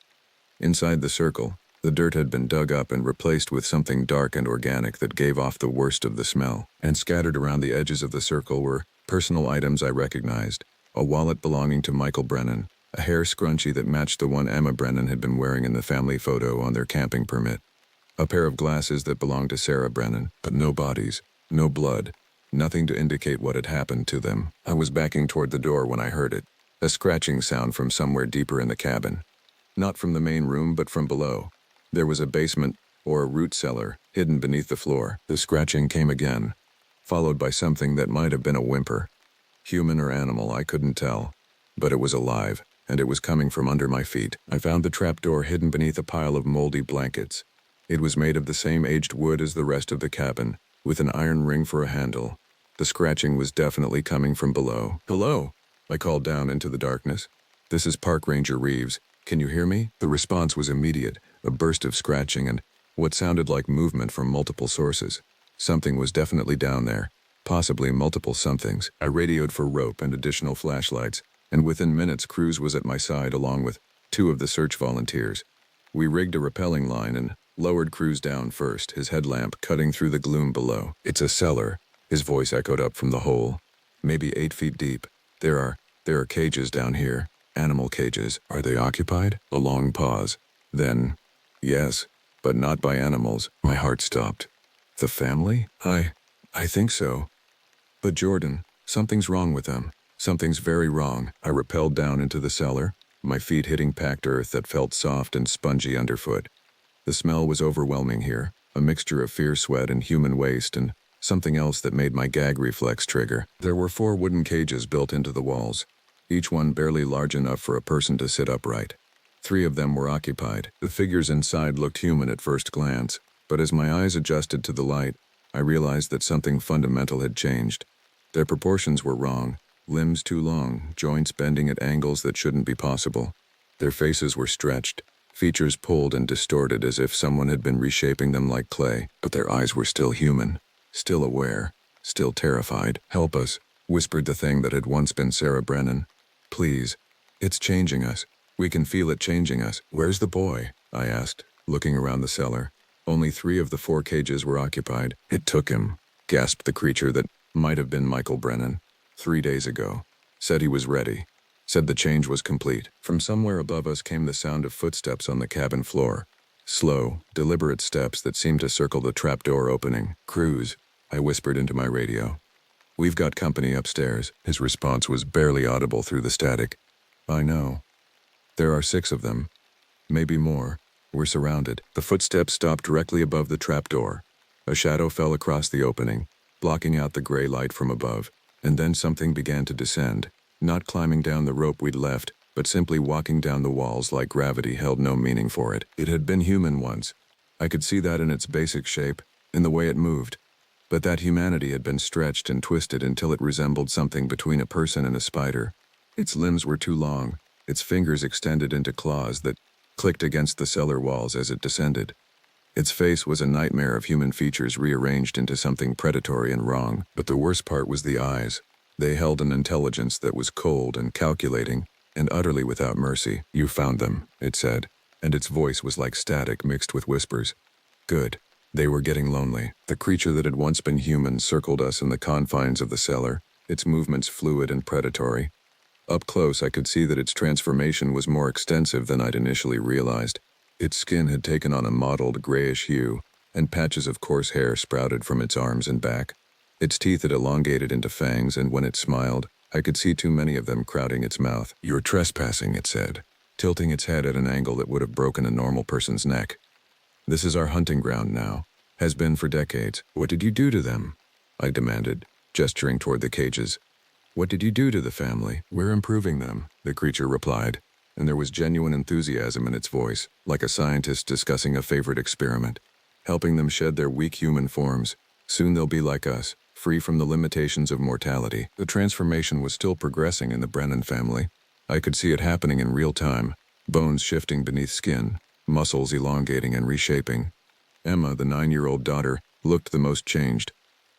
Inside the circle, the dirt had been dug up and replaced with something dark and organic that gave off the worst of the smell. And scattered around the edges of the circle were personal items I recognized. A wallet belonging to Michael Brennan, a hair scrunchie that matched the one Emma Brennan had been wearing in the family photo on their camping permit. A pair of glasses that belonged to Sarah Brennan, but no bodies, no blood, nothing to indicate what had happened to them. I was backing toward the door when I heard it, a scratching sound from somewhere deeper in the cabin. Not from the main room, but from below. There was a basement, or a root cellar, hidden beneath the floor. The scratching came again, followed by something that might have been a whimper. Human or animal, I couldn't tell, but it was alive, and it was coming from under my feet. I found the trapdoor hidden beneath a pile of moldy blankets. It was made of the same aged wood as the rest of the cabin, with an iron ring for a handle. The scratching was definitely coming from below. "Hello," I called down into the darkness. "This is Park Ranger Reeves. Can you hear me?" The response was immediate, a burst of scratching and what sounded like movement from multiple sources. Something was definitely down there, possibly multiple somethings. I radioed for rope and additional flashlights, and within minutes Cruz was at my side along with 2 of the search volunteers. We rigged a rappelling line and lowered Cruz down first, his headlamp cutting through the gloom below. "It's a cellar," his voice echoed up from the hole. "Maybe 8 feet deep. There are cages down here. Animal cages. Are they occupied?" A long pause. Then, "Yes, but not by animals." My heart stopped. "The family? I think so. But Jordan, something's wrong with them. Something's very wrong." I rappelled down into the cellar, my feet hitting packed earth that felt soft and spongy underfoot. The smell was overwhelming here, a mixture of fierce sweat and human waste and something else that made my gag reflex trigger. There were 4 wooden cages built into the walls, each one barely large enough for a person to sit upright. 3 of them were occupied. The figures inside looked human at first glance, but as my eyes adjusted to the light, I realized that something fundamental had changed. Their proportions were wrong, limbs too long, joints bending at angles that shouldn't be possible. Their faces were stretched, features pulled and distorted as if someone had been reshaping them like clay, but their eyes were still human, still aware, still terrified. "Help us," whispered the thing that had once been Sarah Brennan. "Please. It's changing us. We can feel it changing us." "Where's the boy?" I asked, looking around the cellar. Only 3 of the 4 cages were occupied. "It took him," gasped the creature that might have been Michael Brennan. 3 days ago. Said he was ready. Said the change was complete." From somewhere above us came the sound of footsteps on the cabin floor. Slow, deliberate steps that seemed to circle the trapdoor opening. "Cruz," I whispered into my radio. "We've got company upstairs." His response was barely audible through the static. "I know. There are 6 of them. Maybe more. We're surrounded." The footsteps stopped directly above the trapdoor. A shadow fell across the opening, blocking out the gray light from above, and then something began to descend. Not climbing down the rope we'd left, but simply walking down the walls like gravity held no meaning for it. It had been human once. I could see that in its basic shape, in the way it moved. But that humanity had been stretched and twisted until it resembled something between a person and a spider. Its limbs were too long, its fingers extended into claws that clicked against the cellar walls as it descended. Its face was a nightmare of human features rearranged into something predatory and wrong. But the worst part was the eyes. They held an intelligence that was cold and calculating, and utterly without mercy. "You found them," it said, and its voice was like static mixed with whispers. "Good. They were getting lonely. The creature that had once been human circled us in the confines of the cellar, its movements fluid and predatory. Up close, I could see that its transformation was more extensive than I'd initially realized. Its skin had taken on a mottled grayish hue, and patches of coarse hair sprouted from its arms and back. Its teeth had elongated into fangs, and when it smiled, I could see too many of them crowding its mouth. "You're trespassing," it said, tilting its head at an angle that would have broken a normal person's neck. "This is our hunting ground now. Has been for decades. What did you do to them?" I demanded, gesturing toward the cages. "What did you do to the family?" "We're improving them," the creature replied, and there was genuine enthusiasm in its voice, like a scientist discussing a favorite experiment. "Helping them shed their weak human forms. Soon they'll be like us, free from the limitations of mortality." The transformation was still progressing in the Brennan family. I could see it happening in real time, bones shifting beneath skin, muscles elongating and reshaping. Emma, the 9-year-old daughter, looked the most changed.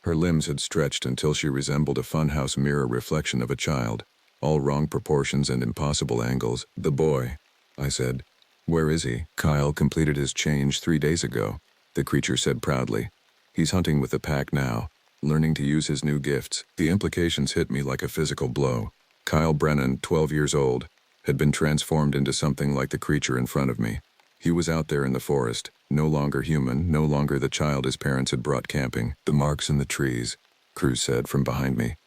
Her limbs had stretched until she resembled a funhouse mirror reflection of a child, all wrong proportions and impossible angles. "The boy," I said. "Where is he?" "Kyle completed his change 3 days ago," the creature said proudly. "He's hunting with the pack now, learning to use his new gifts." The implications hit me like a physical blow. Kyle Brennan, 12 years old, had been transformed into something like the creature in front of me. He was out there in the forest, no longer human, no longer the child his parents had brought camping. "The marks in the trees," Cruz said from behind me.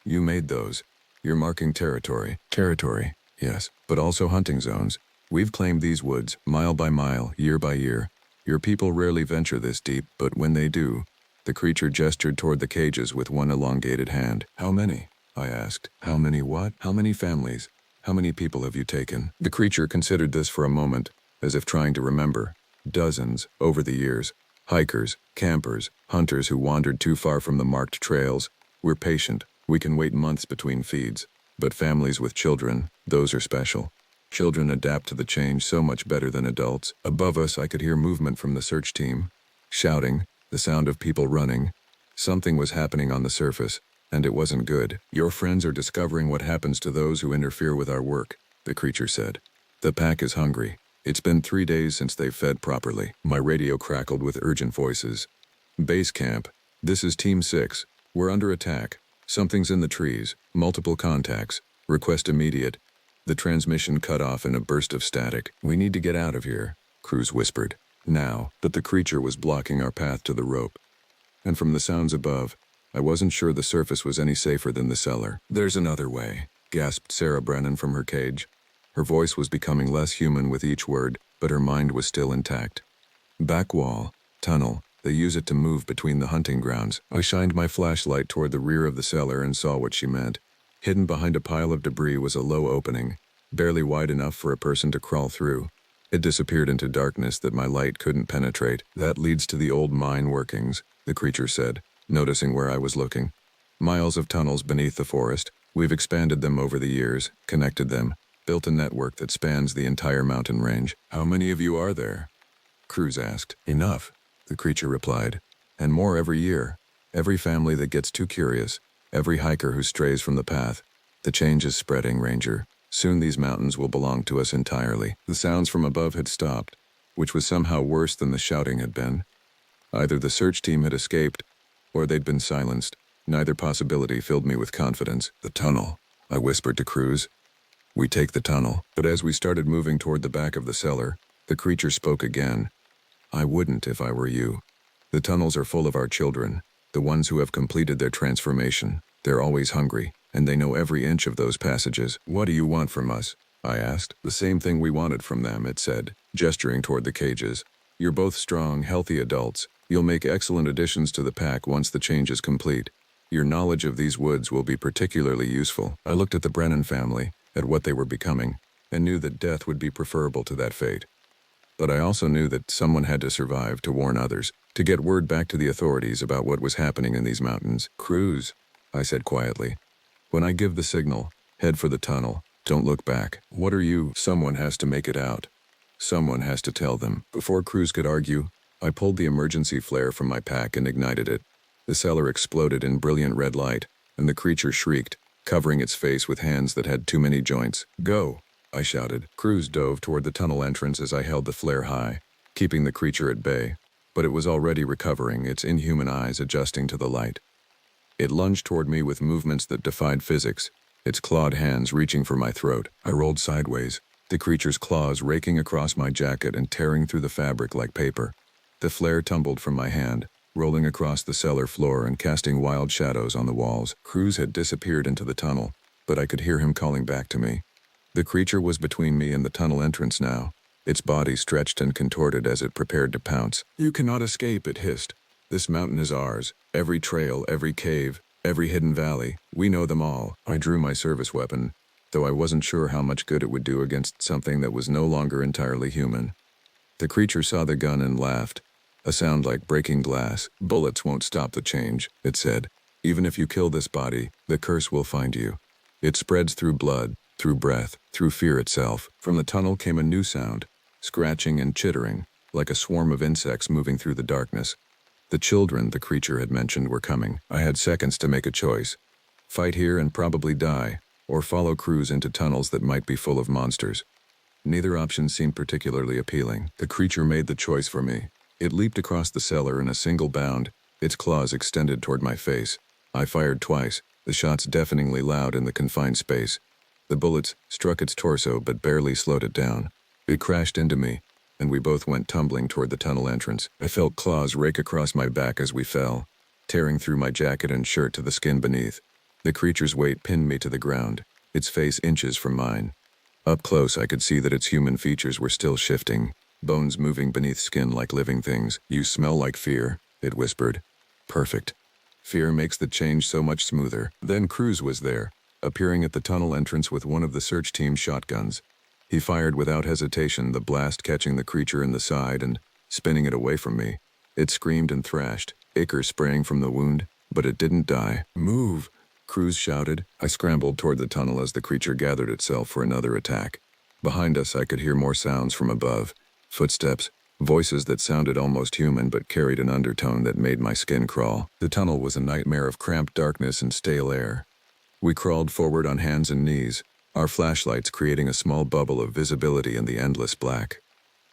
"You made those. You're marking territory." "Territory, yes, but also hunting zones. We've claimed these woods, mile by mile, year by year. Your people rarely venture this deep, but when they do..." The creature gestured toward the cages with one elongated hand. "How many?" I asked. "How many what?" "How many families? How many people have you taken?" The creature considered this for a moment, as if trying to remember. "Dozens, over the years. Hikers, campers, hunters who wandered too far from the marked trails. We're patient. We can wait months between feeds. But families with children, those are special. Children adapt to the change so much better than adults." Above us, I could hear movement from the search team. Shouting, the sound of people running. Something was happening on the surface, and it wasn't good. "Your friends are discovering what happens to those who interfere with our work," the creature said. "The pack is hungry. It's been 3 days since they've fed properly." My radio crackled with urgent voices. "Base camp. This is Team 6. We're under attack. Something's in the trees. Multiple contacts. Request immediate." The transmission cut off in a burst of static. "We need to get out of here," Cruz whispered. Now, but the creature was blocking our path to the rope. And from the sounds above, I wasn't sure the surface was any safer than the cellar. "There's another way," gasped Sarah Brennan from her cage. Her voice was becoming less human with each word, but her mind was still intact. "Back wall, tunnel. They use it to move between the hunting grounds." I shined my flashlight toward the rear of the cellar and saw what she meant. Hidden behind a pile of debris was a low opening, barely wide enough for a person to crawl through. It disappeared into darkness that my light couldn't penetrate. "That leads to the old mine workings," the creature said, noticing where I was looking. "Miles of tunnels beneath the forest. We've expanded them over the years, connected them, built a network that spans the entire mountain range." "How many of you are there?" Cruz asked. "Enough," the creature replied. "And more every year. Every family that gets too curious. Every hiker who strays from the path. The change is spreading, Ranger. Soon these mountains will belong to us entirely." The sounds from above had stopped, which was somehow worse than the shouting had been. Either the search team had escaped, or they'd been silenced. Neither possibility filled me with confidence. "The tunnel," I whispered to Cruz. "We take the tunnel." But as we started moving toward the back of the cellar, the creature spoke again. "I wouldn't if I were you. The tunnels are full of our children, the ones who have completed their transformation. They're always hungry, and they know every inch of those passages." "What do you want from us?" I asked. "The same thing we wanted from them," it said, gesturing toward the cages. "You're both strong, healthy adults. You'll make excellent additions to the pack once the change is complete. Your knowledge of these woods will be particularly useful." I looked at the Brennan family, at what they were becoming, and knew that death would be preferable to that fate. But I also knew that someone had to survive to warn others, to get word back to the authorities about what was happening in these mountains. "Cruz," I said quietly, "when I give the signal, head for the tunnel. Don't look back." "What are you?" "Someone has to make it out. Someone has to tell them." Before Cruz could argue, I pulled the emergency flare from my pack and ignited it. The cellar exploded in brilliant red light, and the creature shrieked, covering its face with hands that had too many joints. "Go!" I shouted. Cruz dove toward the tunnel entrance as I held the flare high, keeping the creature at bay. but it was already recovering, its inhuman eyes adjusting to the light. It lunged toward me with movements that defied physics, its clawed hands reaching for my throat. I rolled sideways, the creature's claws raking across my jacket and tearing through the fabric like paper. The flare tumbled from my hand, rolling across the cellar floor and casting wild shadows on the walls. Cruz had disappeared into the tunnel, but I could hear him calling back to me. The creature was between me and the tunnel entrance now, its body stretched and contorted as it prepared to pounce. "You cannot escape," it hissed. "This mountain is ours. Every trail, every cave, every hidden valley, we know them all." I drew my service weapon, though I wasn't sure how much good it would do against something that was no longer entirely human. The creature saw the gun and laughed, a sound like breaking glass. "Bullets won't stop the change," it said. "Even if you kill this body, the curse will find you. It spreads through blood, through breath, through fear itself." From the tunnel came a new sound, scratching and chittering, like a swarm of insects moving through the darkness. The children the creature had mentioned were coming. I had seconds to make a choice. Fight here and probably die, or follow Cruz into tunnels that might be full of monsters. Neither option seemed particularly appealing. The creature made the choice for me. It leaped across the cellar in a single bound, its claws extended toward my face. I fired twice, the shots deafeningly loud in the confined space. The bullets struck its torso but barely slowed it down. It crashed into me, and we both went tumbling toward the tunnel entrance. I felt claws rake across my back as we fell, tearing through my jacket and shirt to the skin beneath. The creature's weight pinned me to the ground, its face inches from mine. Up close I could see that its human features were still shifting, bones moving beneath skin like living things. "You smell like fear," it whispered. "Perfect. Fear makes the change so much smoother." Then Cruz was there, appearing at the tunnel entrance with one of the search team's shotguns. He fired without hesitation, the blast catching the creature in the side and spinning it away from me. It screamed and thrashed, ichor spraying from the wound, but it didn't die. "Move!" Cruz shouted. I scrambled toward the tunnel as the creature gathered itself for another attack. Behind us I could hear more sounds from above. Footsteps, voices that sounded almost human but carried an undertone that made my skin crawl. The tunnel was a nightmare of cramped darkness and stale air. We crawled forward on hands and knees, our flashlights creating a small bubble of visibility in the endless black.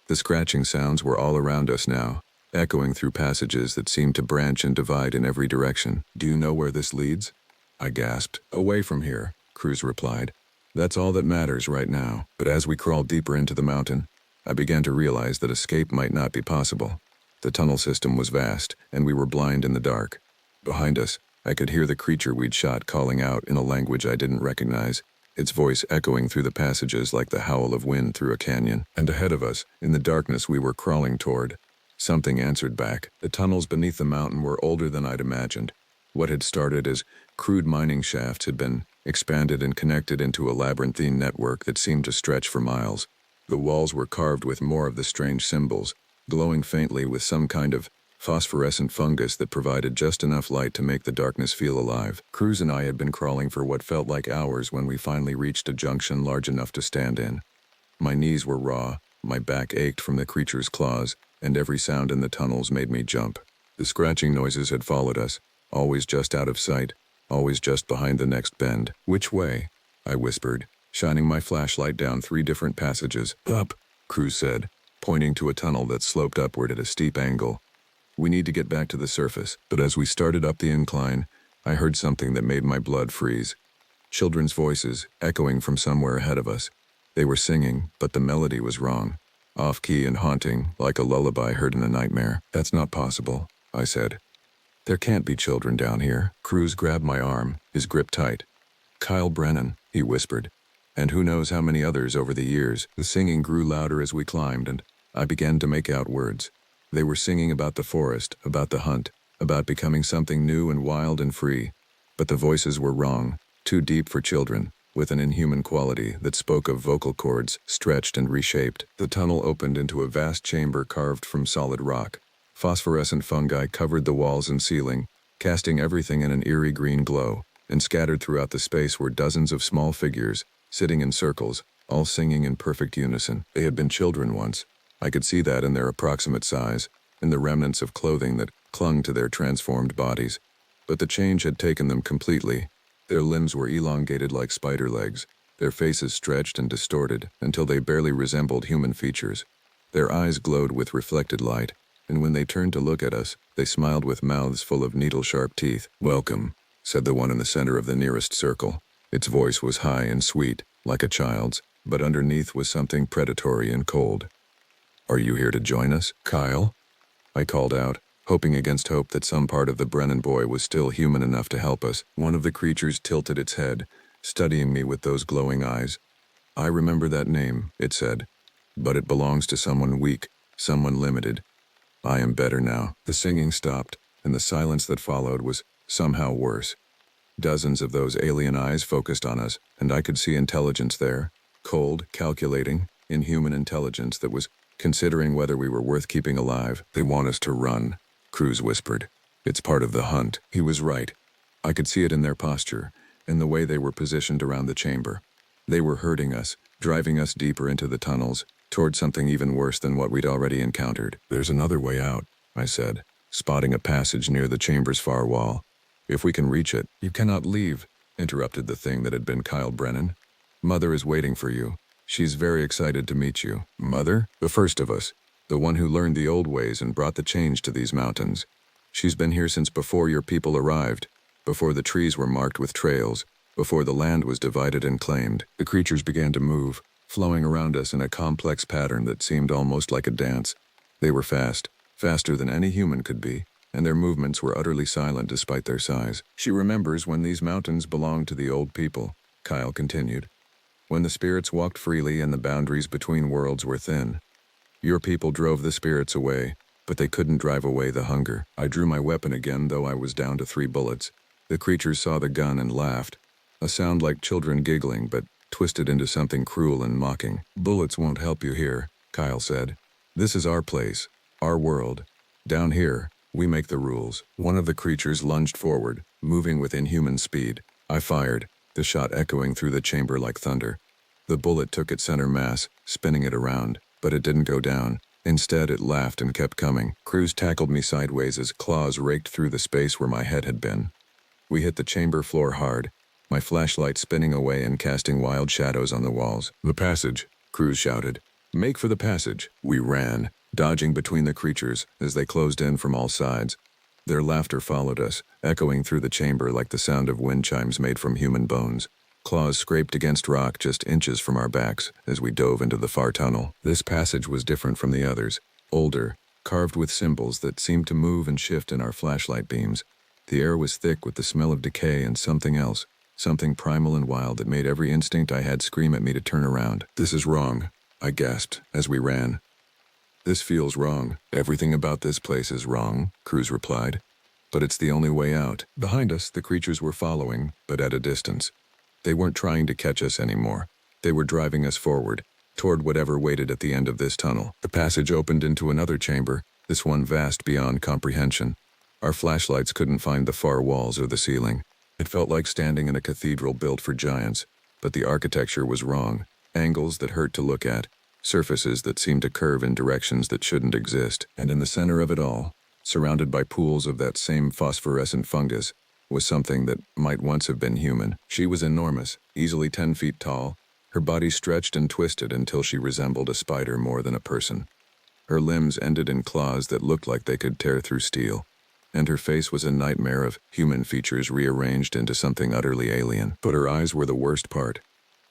The scratching sounds were all around us now, echoing through passages that seemed to branch and divide in every direction. "Do you know where this leads?" I gasped. "Away from here," Cruz replied. "That's all that matters right now." But as we crawled deeper into the mountain, I began to realize that escape might not be possible. The tunnel system was vast, and we were blind in the dark. Behind us, I could hear the creature we'd shot calling out in a language I didn't recognize, its voice echoing through the passages like the howl of wind through a canyon. And ahead of us, in the darkness we were crawling toward, something answered back. The tunnels beneath the mountain were older than I'd imagined. What had started as crude mining shafts had been expanded and connected into a labyrinthine network that seemed to stretch for miles. The walls were carved with more of the strange symbols, glowing faintly with some kind of phosphorescent fungus that provided just enough light to make the darkness feel alive. Cruz and I had been crawling for what felt like hours when we finally reached a junction large enough to stand in. My knees were raw, my back ached from the creature's claws, and every sound in the tunnels made me jump. The scratching noises had followed us, always just out of sight, always just behind the next bend. "Which way?" I whispered, shining my flashlight down 3 different passages. "Up," Cruz said, pointing to a tunnel that sloped upward at a steep angle. "We need to get back to the surface." But as we started up the incline, I heard something that made my blood freeze. Children's voices, echoing from somewhere ahead of us. They were singing, but the melody was wrong, off-key and haunting, like a lullaby heard in a nightmare. "That's not possible," I said. "There can't be children down here." Cruz grabbed my arm, his grip tight. "Kyle Brennan," he whispered, "and who knows how many others over the years." The singing grew louder as we climbed, and I began to make out words. They were singing about the forest, about the hunt, about becoming something new and wild and free. But the voices were wrong, too deep for children, with an inhuman quality that spoke of vocal cords stretched and reshaped. The tunnel opened into a vast chamber carved from solid rock. Phosphorescent fungi covered the walls and ceiling, casting everything in an eerie green glow, and scattered throughout the space were dozens of small figures, sitting in circles, all singing in perfect unison. They had been children once. I could see that in their approximate size, in the remnants of clothing that clung to their transformed bodies. But the change had taken them completely. Their limbs were elongated like spider legs, their faces stretched and distorted until they barely resembled human features. Their eyes glowed with reflected light, and when they turned to look at us, they smiled with mouths full of needle-sharp teeth. "Welcome," said the one in the center of the nearest circle. Its voice was high and sweet, like a child's, but underneath was something predatory and cold. "Are you here to join us, Kyle?" I called out, hoping against hope that some part of the Brennan boy was still human enough to help us. One of the creatures tilted its head, studying me with those glowing eyes. "I remember that name," it said, "but it belongs to someone weak, someone limited. I am better now." The singing stopped, and the silence that followed was somehow worse. Dozens of those alien eyes focused on us, and I could see intelligence there. Cold, calculating, inhuman intelligence that was considering whether we were worth keeping alive. "They want us to run," Cruz whispered. "It's part of the hunt." He was right. I could see it in their posture, in the way they were positioned around the chamber. They were herding us, driving us deeper into the tunnels, toward something even worse than what we'd already encountered. "There's another way out," I said, spotting a passage near the chamber's far wall. "If we can reach it." "You cannot leave," interrupted the thing that had been Kyle Brennan. "Mother is waiting for you. She's very excited to meet you." "Mother?" "The first of us. The one who learned the old ways and brought the change to these mountains. She's been here since before your people arrived, before the trees were marked with trails, before the land was divided and claimed." The creatures began to move, flowing around us in a complex pattern that seemed almost like a dance. They were fast, faster than any human could be, and their movements were utterly silent despite their size. "She remembers when these mountains belonged to the old people," Kyle continued. "When the spirits walked freely and the boundaries between worlds were thin. Your people drove the spirits away, but they couldn't drive away the hunger." I drew my weapon again, though I was down to 3 bullets. The creatures saw the gun and laughed, a sound like children giggling, but twisted into something cruel and mocking. "Bullets won't help you here," Kyle said. "This is our place, our world. Down here, we make the rules." One of the creatures lunged forward, moving with inhuman speed. I fired, the shot echoing through the chamber like thunder. The bullet took its center mass, spinning it around, but it didn't go down. Instead, it laughed and kept coming. Cruz tackled me sideways as claws raked through the space where my head had been. We hit the chamber floor hard, my flashlight spinning away and casting wild shadows on the walls. "The passage," Cruz shouted. "Make for the passage." We ran, dodging between the creatures as they closed in from all sides. Their laughter followed us, echoing through the chamber like the sound of wind chimes made from human bones. Claws scraped against rock just inches from our backs as we dove into the far tunnel. This passage was different from the others, older, carved with symbols that seemed to move and shift in our flashlight beams. The air was thick with the smell of decay and something else, something primal and wild that made every instinct I had scream at me to turn around. "This is wrong," I gasped as we ran. "This feels wrong. Everything about this place is wrong," Cruz replied. "But it's the only way out." Behind us, the creatures were following, but at a distance. They weren't trying to catch us anymore. They were driving us forward, toward whatever waited at the end of this tunnel. The passage opened into another chamber, this one vast beyond comprehension. Our flashlights couldn't find the far walls or the ceiling. It felt like standing in a cathedral built for giants, but the architecture was wrong. Angles that hurt to look at, surfaces that seemed to curve in directions that shouldn't exist. And in the center of it all, surrounded by pools of that same phosphorescent fungus, was something that might once have been human. She was enormous, easily 10 feet tall, her body stretched and twisted until she resembled a spider more than a person. Her limbs ended in claws that looked like they could tear through steel, and her face was a nightmare of human features rearranged into something utterly alien. But her eyes were the worst part.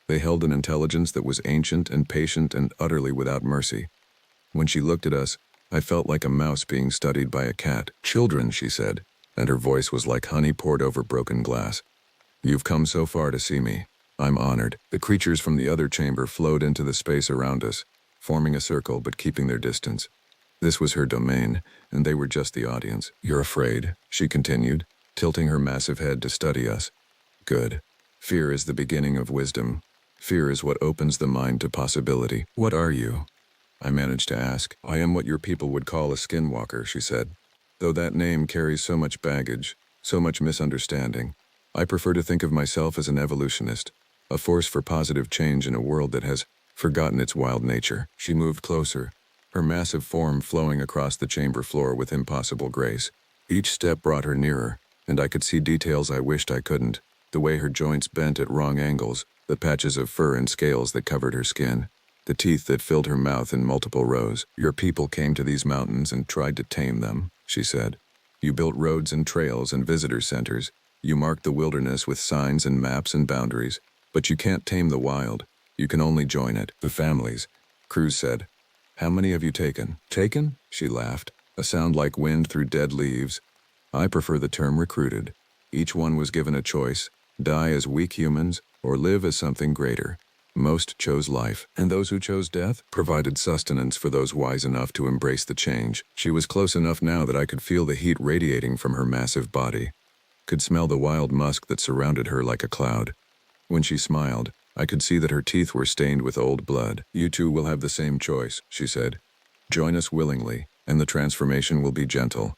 They held an intelligence that was ancient and patient and utterly without mercy. When she looked at us, I felt like a mouse being studied by a cat. "Children," she said, and her voice was like honey poured over broken glass. "You've come so far to see me. I'm honored." The creatures from the other chamber flowed into the space around us, forming a circle but keeping their distance. This was her domain, and they were just the audience. "You're afraid," she continued, tilting her massive head to study us. "Good. Fear is the beginning of wisdom. Fear is what opens the mind to possibility." "What are you?" I managed to ask. "I am what your people would call a skinwalker," she said. "Though that name carries so much baggage, so much misunderstanding, I prefer to think of myself as an evolutionist, a force for positive change in a world that has forgotten its wild nature." She moved closer, her massive form flowing across the chamber floor with impossible grace. Each step brought her nearer, and I could see details I wished I couldn't, the way her joints bent at wrong angles, the patches of fur and scales that covered her skin. the teeth that filled her mouth in multiple rows. "Your people came to these mountains and tried to tame them," she said. "You built roads and trails and visitor centers. You marked the wilderness with signs and maps and boundaries. But you can't tame the wild. You can only join it." "The families," Cruz said. "How many have you taken?" "Taken?" She laughed, a sound like wind through dead leaves. "I prefer the term recruited. Each one was given a choice: die as weak humans or live as something greater. Most chose life, and those who chose death provided sustenance for those wise enough to embrace the change." She was close enough now that I could feel the heat radiating from her massive body, could smell the wild musk that surrounded her like a cloud. When she smiled, I could see that her teeth were stained with old blood. "You two will have the same choice," she said. "Join us willingly, and the transformation will be gentle.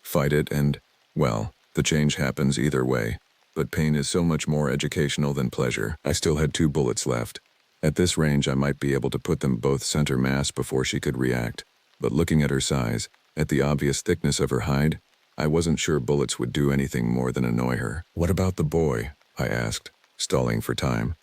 Fight it and, well, the change happens either way. But pain is so much more educational than pleasure." I still had 2 bullets left. At this range I might be able to put them both center mass before she could react. But looking at her size, at the obvious thickness of her hide, I wasn't sure bullets would do anything more than annoy her. "What about the boy?" I asked, stalling for time.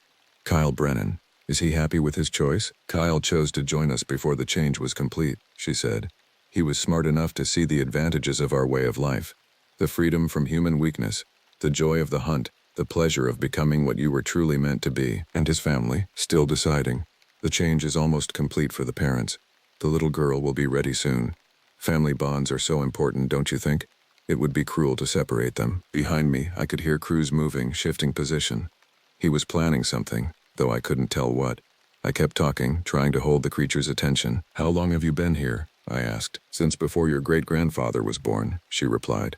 "Kyle Brennan. Is he happy with his choice?" "Kyle chose to join us before the change was complete," she said. "He was smart enough to see the advantages of our way of life. The freedom from human weakness, the joy of the hunt, the pleasure of becoming what you were truly meant to be." "And his family?" "Still deciding. The change is almost complete for the parents. The little girl will be ready soon. Family bonds are so important, don't you think? It would be cruel to separate them." Behind me, I could hear Cruz moving, shifting position. He was planning something, though I couldn't tell what. I kept talking, trying to hold the creature's attention. "How long have you been here?" I asked. "Since before your great-grandfather was born," she replied.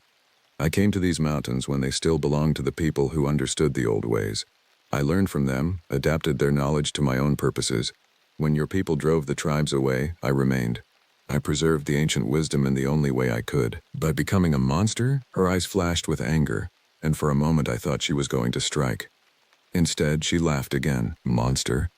"I came to these mountains when they still belonged to the people who understood the old ways. I learned from them, adapted their knowledge to my own purposes. When your people drove the tribes away, I remained. I preserved the ancient wisdom in the only way I could." "By becoming a monster?" Her eyes flashed with anger, and for a moment I thought she was going to strike. Instead, she laughed again. "Monster?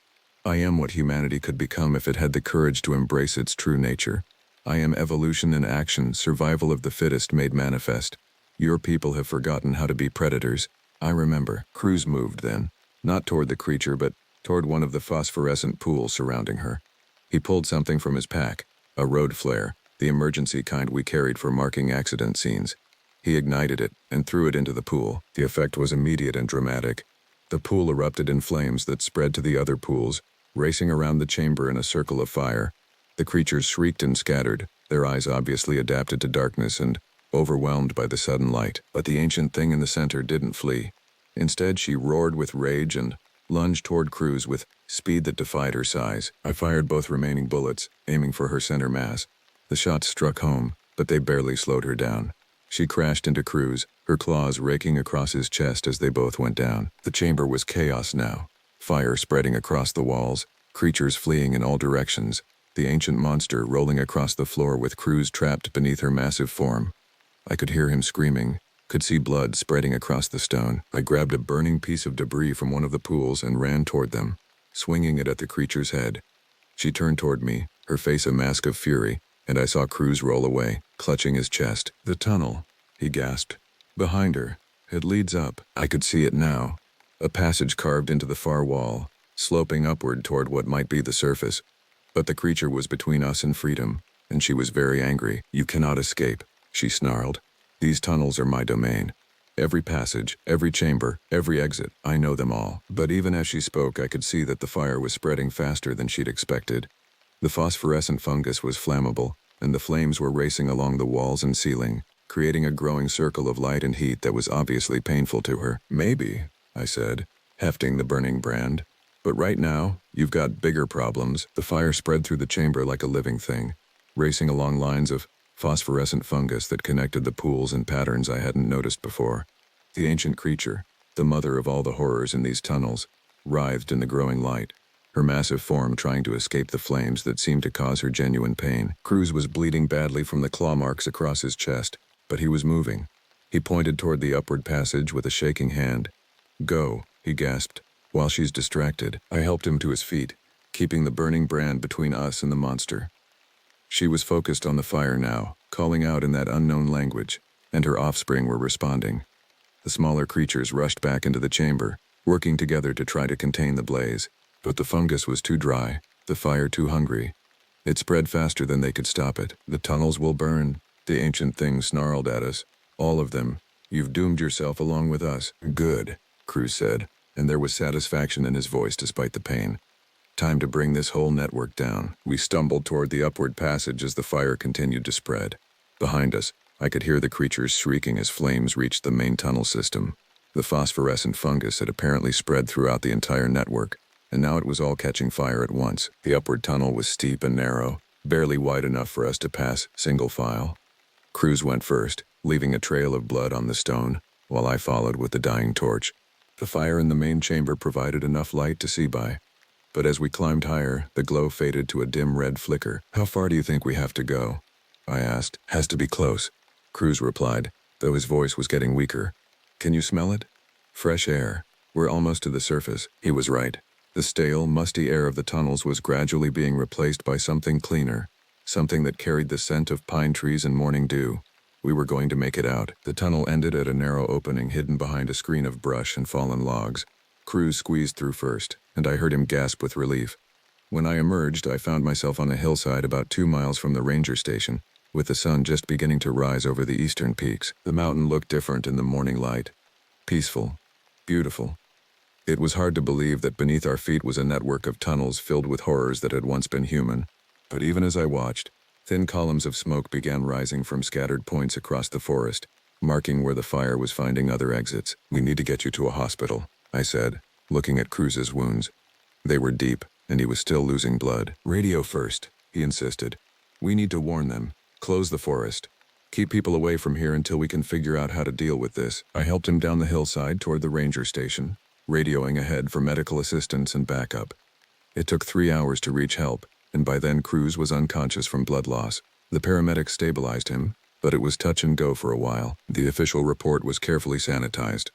I am what humanity could become if it had the courage to embrace its true nature. I am evolution in action, survival of the fittest made manifest. Your people have forgotten how to be predators." "I remember." Cruz moved then, not toward the creature but toward one of the phosphorescent pools surrounding her. He pulled something from his pack, a road flare, the emergency kind we carried for marking accident scenes. He ignited it and threw it into the pool. The effect was immediate and dramatic. The pool erupted in flames that spread to the other pools, racing around the chamber in a circle of fire. The creatures shrieked and scattered, their eyes obviously adapted to darkness and overwhelmed by the sudden light. But the ancient thing in the center didn't flee. Instead, she roared with rage and lunged toward Cruz with speed that defied her size. I fired both remaining bullets, aiming for her center mass. The shots struck home, but they barely slowed her down. She crashed into Cruz, her claws raking across his chest as they both went down. The chamber was chaos now. Fire spreading across the walls, creatures fleeing in all directions, the ancient monster rolling across the floor with Cruz trapped beneath her massive form. I could hear him screaming, could see blood spreading across the stone. I grabbed a burning piece of debris from one of the pools and ran toward them, swinging it at the creature's head. She turned toward me, her face a mask of fury, and I saw Cruz roll away, clutching his chest. "The tunnel," he gasped. "Behind her. It leads up." I could see it now. A passage carved into the far wall, sloping upward toward what might be the surface. But the creature was between us and freedom, and she was very angry. "You cannot escape," she snarled. "These tunnels are my domain. Every passage, every chamber, every exit, I know them all." But even as she spoke, I could see that the fire was spreading faster than she'd expected. The phosphorescent fungus was flammable, and the flames were racing along the walls and ceiling, creating a growing circle of light and heat that was obviously painful to her. "Maybe," I said, hefting the burning brand. "But right now, you've got bigger problems." The fire spread through the chamber like a living thing, racing along lines of phosphorescent fungus that connected the pools in patterns I hadn't noticed before. The ancient creature, the mother of all the horrors in these tunnels, writhed in the growing light, her massive form trying to escape the flames that seemed to cause her genuine pain. Cruz was bleeding badly from the claw marks across his chest, but he was moving. He pointed toward the upward passage with a shaking hand. "Go," he gasped. "While she's distracted." I helped him to his feet, keeping the burning brand between us and the monster. She was focused on the fire now, calling out in that unknown language, and her offspring were responding. The smaller creatures rushed back into the chamber, working together to try to contain the blaze. But the fungus was too dry. The fire too hungry. It spread faster than they could stop it. The tunnels will burn. The ancient thing snarled at us. All of them. You've doomed yourself along with us. Good, Cruz said, and there was satisfaction in his voice despite the pain. Time to bring this whole network down. We stumbled toward the upward passage as the fire continued to spread. Behind us, I could hear the creatures shrieking as flames reached the main tunnel system. The phosphorescent fungus had apparently spread throughout the entire network, and now it was all catching fire at once. The upward tunnel was steep and narrow, barely wide enough for us to pass single file. Cruz went first, leaving a trail of blood on the stone, while I followed with the dying torch. The fire in the main chamber provided enough light to see by. But as we climbed higher, the glow faded to a dim red flicker. How far do you think we have to go? I asked. Has to be close, Cruz replied, though his voice was getting weaker. Can you smell it? Fresh air. We're almost to the surface. He was right. The stale, musty air of the tunnels was gradually being replaced by something cleaner, something that carried the scent of pine trees and morning dew. We were going to make it out. The tunnel ended at a narrow opening hidden behind a screen of brush and fallen logs. Cruz squeezed through first, and I heard him gasp with relief. When I emerged, I found myself on a hillside about 2 miles from the ranger station, with the sun just beginning to rise over the eastern peaks. The mountain looked different in the morning light. Peaceful. Beautiful. It was hard to believe that beneath our feet was a network of tunnels filled with horrors that had once been human. But even as I watched, thin columns of smoke began rising from scattered points across the forest, marking where the fire was finding other exits. We need to get you to a hospital, I said, looking at Cruz's wounds. They were deep, and he was still losing blood. Radio first, he insisted. We need to warn them. Close the forest. Keep people away from here until we can figure out how to deal with this. I helped him down the hillside toward the ranger station, radioing ahead for medical assistance and backup. It took 3 hours to reach help, and by then Cruz was unconscious from blood loss. The paramedics stabilized him, but it was touch and go for a while. The official report was carefully sanitized.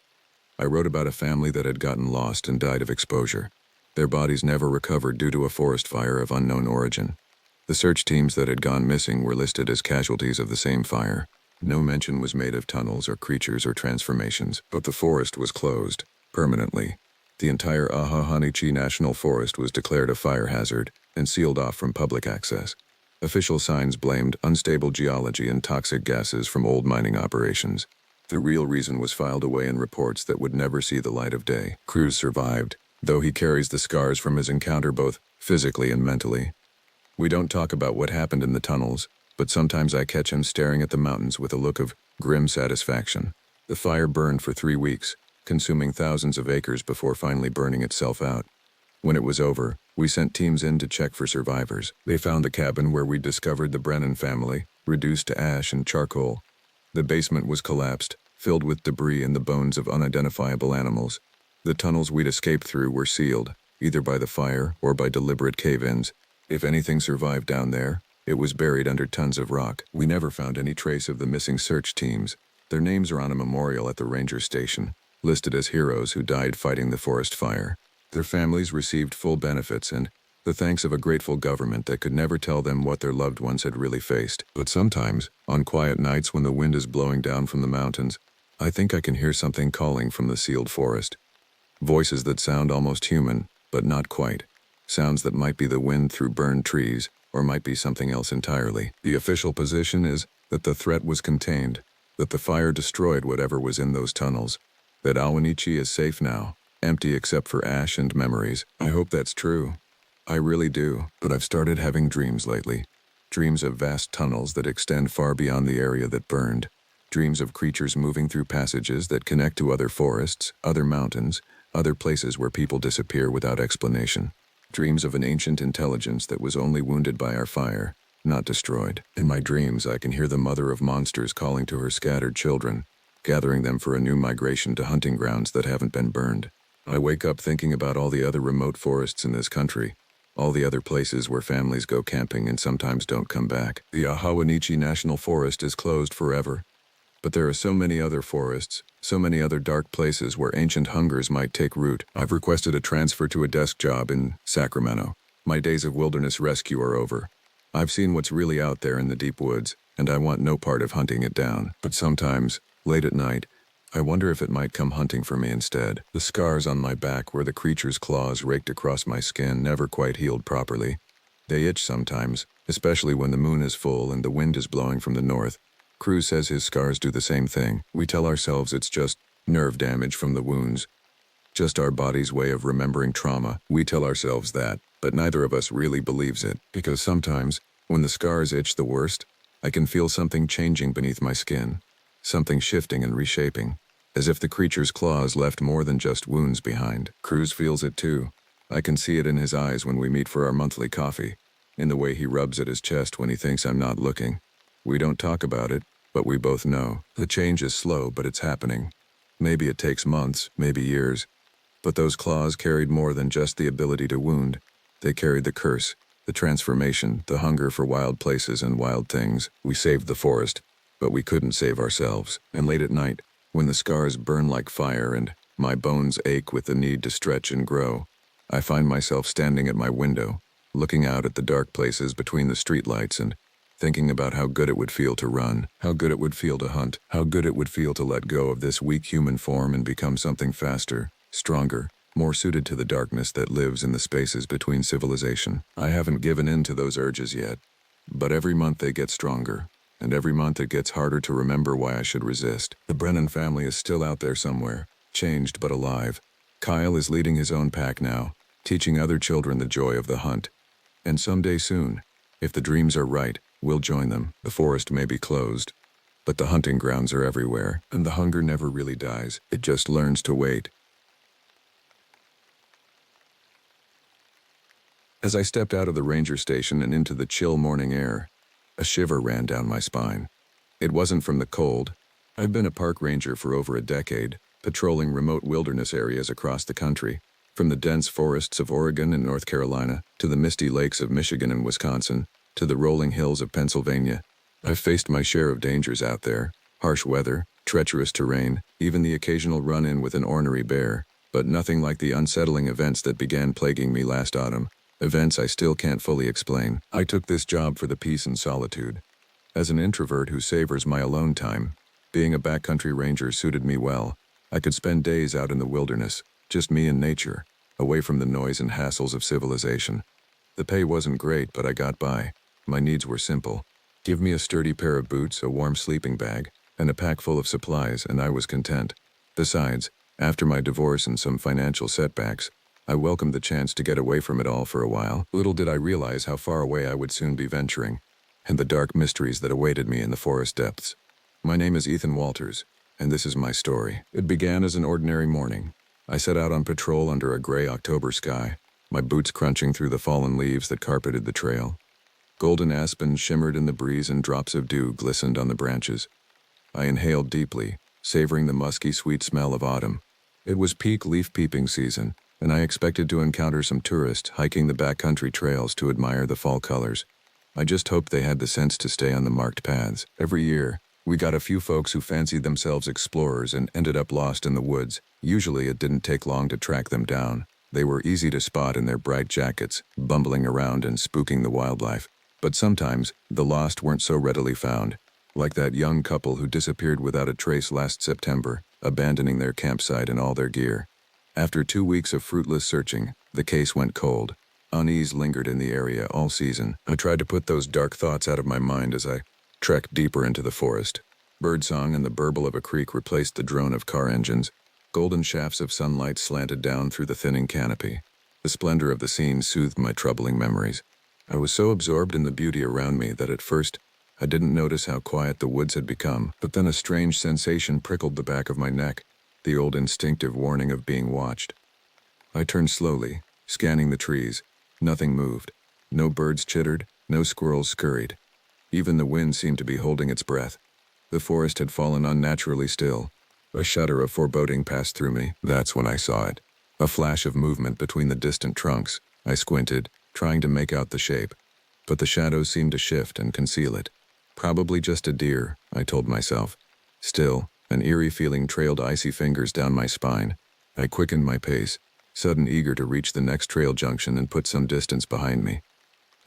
I wrote about a family that had gotten lost and died of exposure. Their bodies never recovered due to a forest fire of unknown origin. The search teams that had gone missing were listed as casualties of the same fire. No mention was made of tunnels or creatures or transformations, but the forest was closed, permanently. The entire Appalachian National Forest was declared a fire hazard and sealed off from public access. Official signs blamed unstable geology and toxic gases from old mining operations. The real reason was filed away in reports that would never see the light of day. Cruz survived, though he carries the scars from his encounter both physically and mentally. We don't talk about what happened in the tunnels, but sometimes I catch him staring at the mountains with a look of grim satisfaction. The fire burned for 3 weeks, consuming thousands of acres before finally burning itself out. When it was over, we sent teams in to check for survivors. They found the cabin where we discovered the Brennan family, reduced to ash and charcoal. The basement was collapsed, filled with debris and the bones of unidentifiable animals. The tunnels we'd escaped through were sealed, either by the fire or by deliberate cave-ins. If anything survived down there, it was buried under tons of rock. We never found any trace of the missing search teams. Their names are on a memorial at the ranger station, listed as heroes who died fighting the forest fire. Their families received full benefits and the thanks of a grateful government that could never tell them what their loved ones had really faced. But sometimes, on quiet nights when the wind is blowing down from the mountains, I think I can hear something calling from the sealed forest. Voices that sound almost human, but not quite. Sounds that might be the wind through burned trees, or might be something else entirely. The official position is that the threat was contained, that the fire destroyed whatever was in those tunnels, that Awanichi is safe now, empty except for ash and memories. I hope that's true. I really do, but I've started having dreams lately. Dreams of vast tunnels that extend far beyond the area that burned. Dreams of creatures moving through passages that connect to other forests, other mountains, other places where people disappear without explanation. Dreams of an ancient intelligence that was only wounded by our fire, not destroyed. In my dreams, I can hear the mother of monsters calling to her scattered children, gathering them for a new migration to hunting grounds that haven't been burned. I wake up thinking about all the other remote forests in this country, all the other places where families go camping and sometimes don't come back. The Appalachian National Forest is closed forever, but there are so many other forests, so many other dark places where ancient hungers might take root. I've requested a transfer to a desk job in Sacramento. My days of wilderness rescue are over. I've seen what's really out there in the deep woods, and I want no part of hunting it down. But sometimes, late at night, I wonder if it might come hunting for me instead. The scars on my back where the creature's claws raked across my skin never quite healed properly. They itch sometimes, especially when the moon is full and the wind is blowing from the north. Cruz says his scars do the same thing. We tell ourselves it's just nerve damage from the wounds, just our body's way of remembering trauma. We tell ourselves that, but neither of us really believes it, because sometimes, when the scars itch the worst, I can feel something changing beneath my skin, something shifting and reshaping, as if the creature's claws left more than just wounds behind. Cruz feels it too. I can see it in his eyes when we meet for our monthly coffee, in the way he rubs at his chest when he thinks I'm not looking. We don't talk about it, but we both know. The change is slow, but it's happening. Maybe it takes months, maybe years. But those claws carried more than just the ability to wound. They carried the curse, the transformation, the hunger for wild places and wild things. We saved the forest, but we couldn't save ourselves. And late at night, when the scars burn like fire and my bones ache with the need to stretch and grow, I find myself standing at my window, looking out at the dark places between the streetlights and thinking about how good it would feel to run, how good it would feel to hunt, how good it would feel to let go of this weak human form and become something faster, stronger, more suited to the darkness that lives in the spaces between civilization. I haven't given in to those urges yet, but every month they get stronger, and every month it gets harder to remember why I should resist. The Brennan family is still out there somewhere, changed but alive. Kyle is leading his own pack now, teaching other children the joy of the hunt. And someday soon, if the dreams are right, we'll join them. The forest may be closed, but the hunting grounds are everywhere, and the hunger never really dies. It just learns to wait. As I stepped out of the ranger station and into the chill morning air, a shiver ran down my spine. It wasn't from the cold. I've been a park ranger for over a decade, patrolling remote wilderness areas across the country, from the dense forests of Oregon and North Carolina to the misty lakes of Michigan and Wisconsin to the rolling hills of Pennsylvania. I've faced my share of dangers out there, harsh weather, treacherous terrain, even the occasional run-in with an ornery bear, but nothing like the unsettling events that began plaguing me last autumn. Events I still can't fully explain. I took this job for the peace and solitude. As an introvert who savors my alone time, being a backcountry ranger suited me well. I could spend days out in the wilderness, just me and nature, away from the noise and hassles of civilization. The pay wasn't great, but I got by. My needs were simple. Give me a sturdy pair of boots, a warm sleeping bag, and a pack full of supplies, and I was content. Besides, after my divorce and some financial setbacks, I welcomed the chance to get away from it all for a while. Little did I realize how far away I would soon be venturing, and the dark mysteries that awaited me in the forest depths. My name is Ethan Walters, and this is my story. It began as an ordinary morning. I set out on patrol under a gray October sky, my boots crunching through the fallen leaves that carpeted the trail. Golden aspens shimmered in the breeze and drops of dew glistened on the branches. I inhaled deeply, savoring the musky, sweet smell of autumn. It was peak leaf-peeping season, and I expected to encounter some tourists hiking the backcountry trails to admire the fall colors. I just hoped they had the sense to stay on the marked paths. Every year, we got a few folks who fancied themselves explorers and ended up lost in the woods. Usually it didn't take long to track them down. They were easy to spot in their bright jackets, bumbling around and spooking the wildlife. But sometimes, the lost weren't so readily found, like that young couple who disappeared without a trace last September, abandoning their campsite and all their gear. After 2 weeks of fruitless searching, the case went cold. Unease lingered in the area all season. I tried to put those dark thoughts out of my mind as I trekked deeper into the forest. Birdsong and the burble of a creek replaced the drone of car engines. Golden shafts of sunlight slanted down through the thinning canopy. The splendor of the scene soothed my troubling memories. I was so absorbed in the beauty around me that at first, I didn't notice how quiet the woods had become, but then a strange sensation prickled the back of my neck, the old instinctive warning of being watched. I turned slowly, scanning the trees. Nothing moved. No birds chittered, no squirrels scurried. Even the wind seemed to be holding its breath. The forest had fallen unnaturally still. A shudder of foreboding passed through me. That's when I saw it. A flash of movement between the distant trunks. I squinted, trying to make out the shape, but the shadows seemed to shift and conceal it. Probably just a deer, I told myself. Still, an eerie feeling trailed icy fingers down my spine. I quickened my pace, sudden eager to reach the next trail junction and put some distance behind me.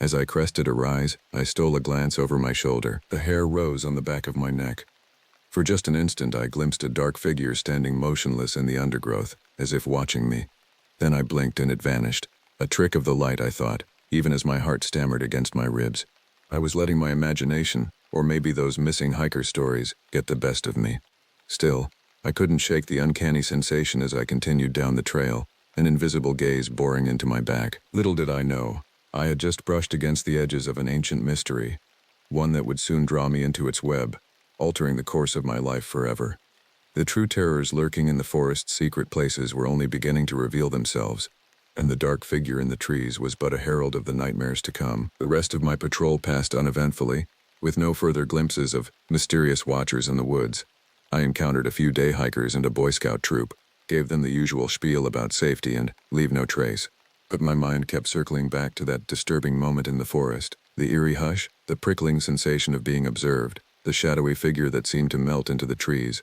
As I crested a rise, I stole a glance over my shoulder. The hair rose on the back of my neck. For just an instant I glimpsed a dark figure standing motionless in the undergrowth, as if watching me. Then I blinked and it vanished. A trick of the light, I thought, even as my heart stammered against my ribs. I was letting my imagination, or maybe those missing hiker stories, get the best of me. Still, I couldn't shake the uncanny sensation as I continued down the trail, an invisible gaze boring into my back. Little did I know, I had just brushed against the edges of an ancient mystery, one that would soon draw me into its web, altering the course of my life forever. The true terrors lurking in the forest's secret places were only beginning to reveal themselves, and the dark figure in the trees was but a herald of the nightmares to come. The rest of my patrol passed uneventfully, with no further glimpses of mysterious watchers in the woods. I encountered a few day hikers and a Boy Scout troop, gave them the usual spiel about safety and leave no trace. But my mind kept circling back to that disturbing moment in the forest, the eerie hush, the prickling sensation of being observed, the shadowy figure that seemed to melt into the trees.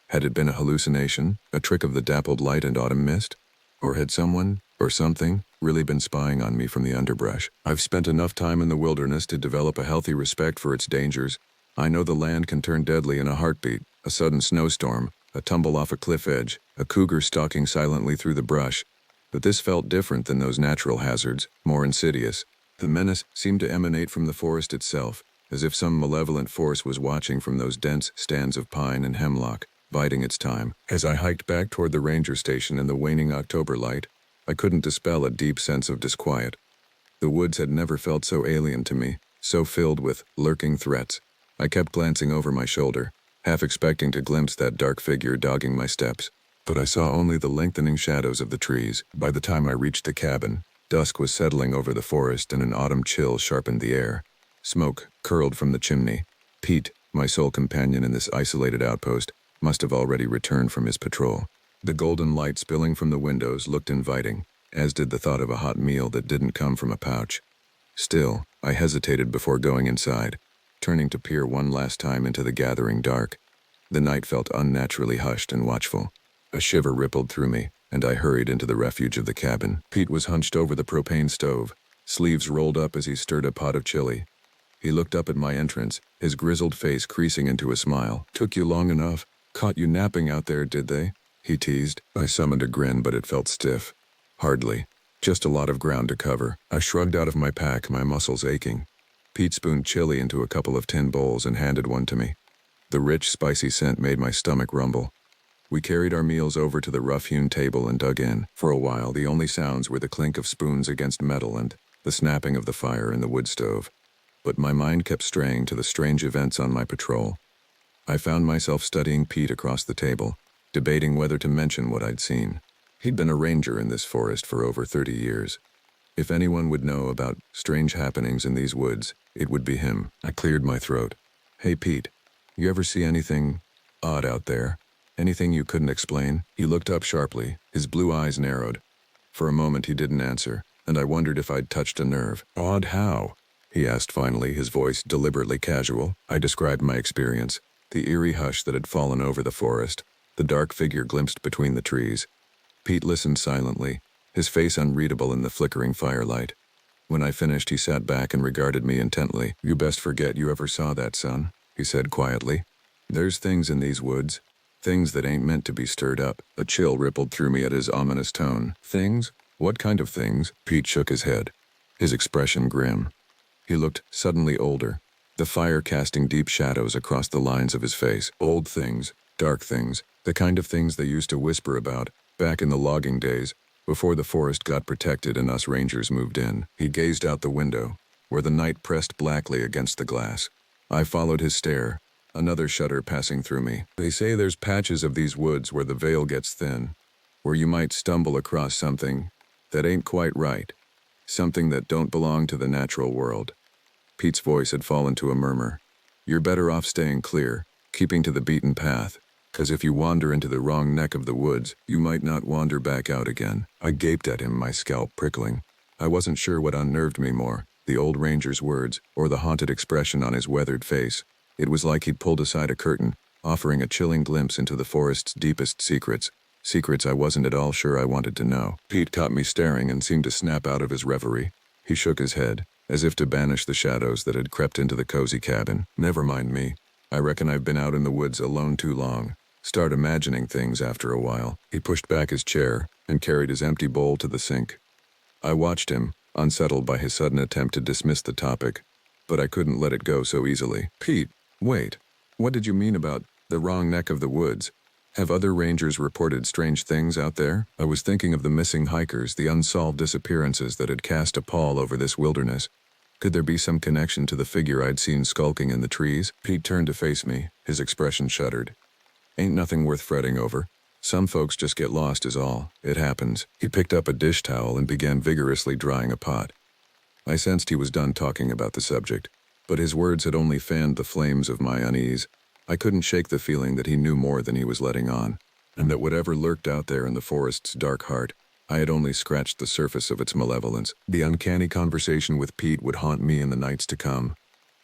Had it been a hallucination, a trick of the dappled light and autumn mist? Or had someone, or something, really been spying on me from the underbrush? I've spent enough time in the wilderness to develop a healthy respect for its dangers. I know the land can turn deadly in a heartbeat, a sudden snowstorm, a tumble off a cliff edge, a cougar stalking silently through the brush. But this felt different than those natural hazards, more insidious. The menace seemed to emanate from the forest itself, as if some malevolent force was watching from those dense stands of pine and hemlock, biding its time. As I hiked back toward the ranger station in the waning October light, I couldn't dispel a deep sense of disquiet. The woods had never felt so alien to me, so filled with lurking threats. I kept glancing over my shoulder, half expecting to glimpse that dark figure dogging my steps. But I saw only the lengthening shadows of the trees. By the time I reached the cabin, dusk was settling over the forest and an autumn chill sharpened the air. Smoke curled from the chimney. Pete, my sole companion in this isolated outpost, must have already returned from his patrol. The golden light spilling from the windows looked inviting, as did the thought of a hot meal that didn't come from a pouch. Still, I hesitated before going inside, turning to peer one last time into the gathering dark. The night felt unnaturally hushed and watchful. A shiver rippled through me, and I hurried into the refuge of the cabin. Pete was hunched over the propane stove, sleeves rolled up as he stirred a pot of chili. He looked up at my entrance, his grizzled face creasing into a smile. "Took you long enough. Caught you napping out there, did they?" he teased. I summoned a grin, but it felt stiff. Hardly. Just a lot of ground to cover. I shrugged out of my pack, my muscles aching. Pete spooned chili into a couple of tin bowls and handed one to me. The rich, spicy scent made my stomach rumble. We carried our meals over to the rough-hewn table and dug in. For a while, the only sounds were the clink of spoons against metal and the snapping of the fire in the wood stove. But my mind kept straying to the strange events on my patrol. I found myself studying Pete across the table, debating whether to mention what I'd seen. He'd been a ranger in this forest for over 30 years. If anyone would know about strange happenings in these woods, it would be him. I cleared my throat. "Hey, Pete, you ever see anything odd out there? Anything you couldn't explain?" He looked up sharply, his blue eyes narrowed. For a moment he didn't answer, and I wondered if I'd touched a nerve. "Odd how?" he asked finally, his voice deliberately casual. I described my experience, the eerie hush that had fallen over the forest, the dark figure glimpsed between the trees. Pete listened silently, his face unreadable in the flickering firelight. When I finished, he sat back and regarded me intently. "You best forget you ever saw that, son," he said quietly. "There's things in these woods, things that ain't meant to be stirred up." A chill rippled through me at his ominous tone. "Things? What kind of things?" Pete shook his head, his expression grim. He looked suddenly older, the fire casting deep shadows across the lines of his face. "Old things, dark things, the kind of things they used to whisper about, back in the logging days, before the forest got protected and us rangers moved in." He gazed out the window, where the night pressed blackly against the glass. I followed his stare, another shudder passing through me. "They say there's patches of these woods where the veil gets thin, where you might stumble across something that ain't quite right, something that don't belong to the natural world." Pete's voice had fallen to a murmur. "You're better off staying clear, keeping to the beaten path, 'cause if you wander into the wrong neck of the woods, you might not wander back out again." I gaped at him, my scalp prickling. I wasn't sure what unnerved me more, the old ranger's words or the haunted expression on his weathered face. It was like he'd pulled aside a curtain, offering a chilling glimpse into the forest's deepest secrets, secrets I wasn't at all sure I wanted to know. Pete caught me staring and seemed to snap out of his reverie. He shook his head, as if to banish the shadows that had crept into the cozy cabin. "Never mind me. I reckon I've been out in the woods alone too long. Start imagining things after a while. He pushed back his chair and carried his empty bowl to the sink. I watched him, unsettled by his sudden attempt to dismiss the topic, but I couldn't let it go so easily. Pete, wait. What did you mean about the wrong neck of the woods? Have other rangers reported strange things out there? I was thinking of the missing hikers, the unsolved disappearances that had cast a pall over this wilderness. Could there be some connection to the figure I'd seen skulking in the trees? Pete turned to face me, his expression shuddered. Ain't nothing worth fretting over. Some folks just get lost is all. It happens. He picked up a dish towel and began vigorously drying a pot. I sensed he was done talking about the subject, but his words had only fanned the flames of my unease. I couldn't shake the feeling that he knew more than he was letting on, and that whatever lurked out there in the forest's dark heart, I had only scratched the surface of its malevolence. The uncanny conversation with Pete would haunt me in the nights to come,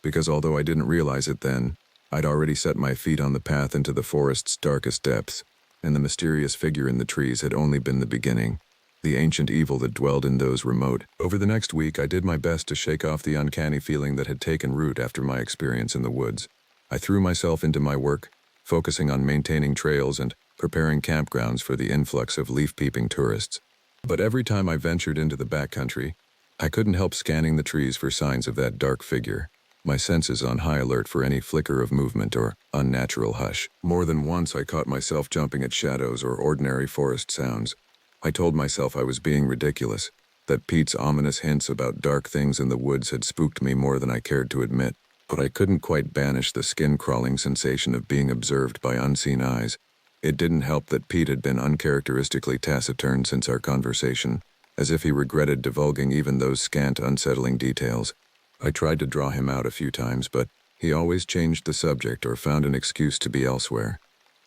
because although I didn't realize it then, I'd already set my feet on the path into the forest's darkest depths, and the mysterious figure in the trees had only been the beginning, the ancient evil that dwelled in those remote. Over the next week, I did my best to shake off the uncanny feeling that had taken root after my experience in the woods. I threw myself into my work, focusing on maintaining trails and preparing campgrounds for the influx of leaf-peeping tourists. But every time I ventured into the backcountry, I couldn't help scanning the trees for signs of that dark figure, my senses on high alert for any flicker of movement or unnatural hush. More than once I caught myself jumping at shadows or ordinary forest sounds. I told myself I was being ridiculous, that Pete's ominous hints about dark things in the woods had spooked me more than I cared to admit. But I couldn't quite banish the skin-crawling sensation of being observed by unseen eyes. It didn't help that Pete had been uncharacteristically taciturn since our conversation, as if he regretted divulging even those scant, unsettling details. I tried to draw him out a few times, but he always changed the subject or found an excuse to be elsewhere.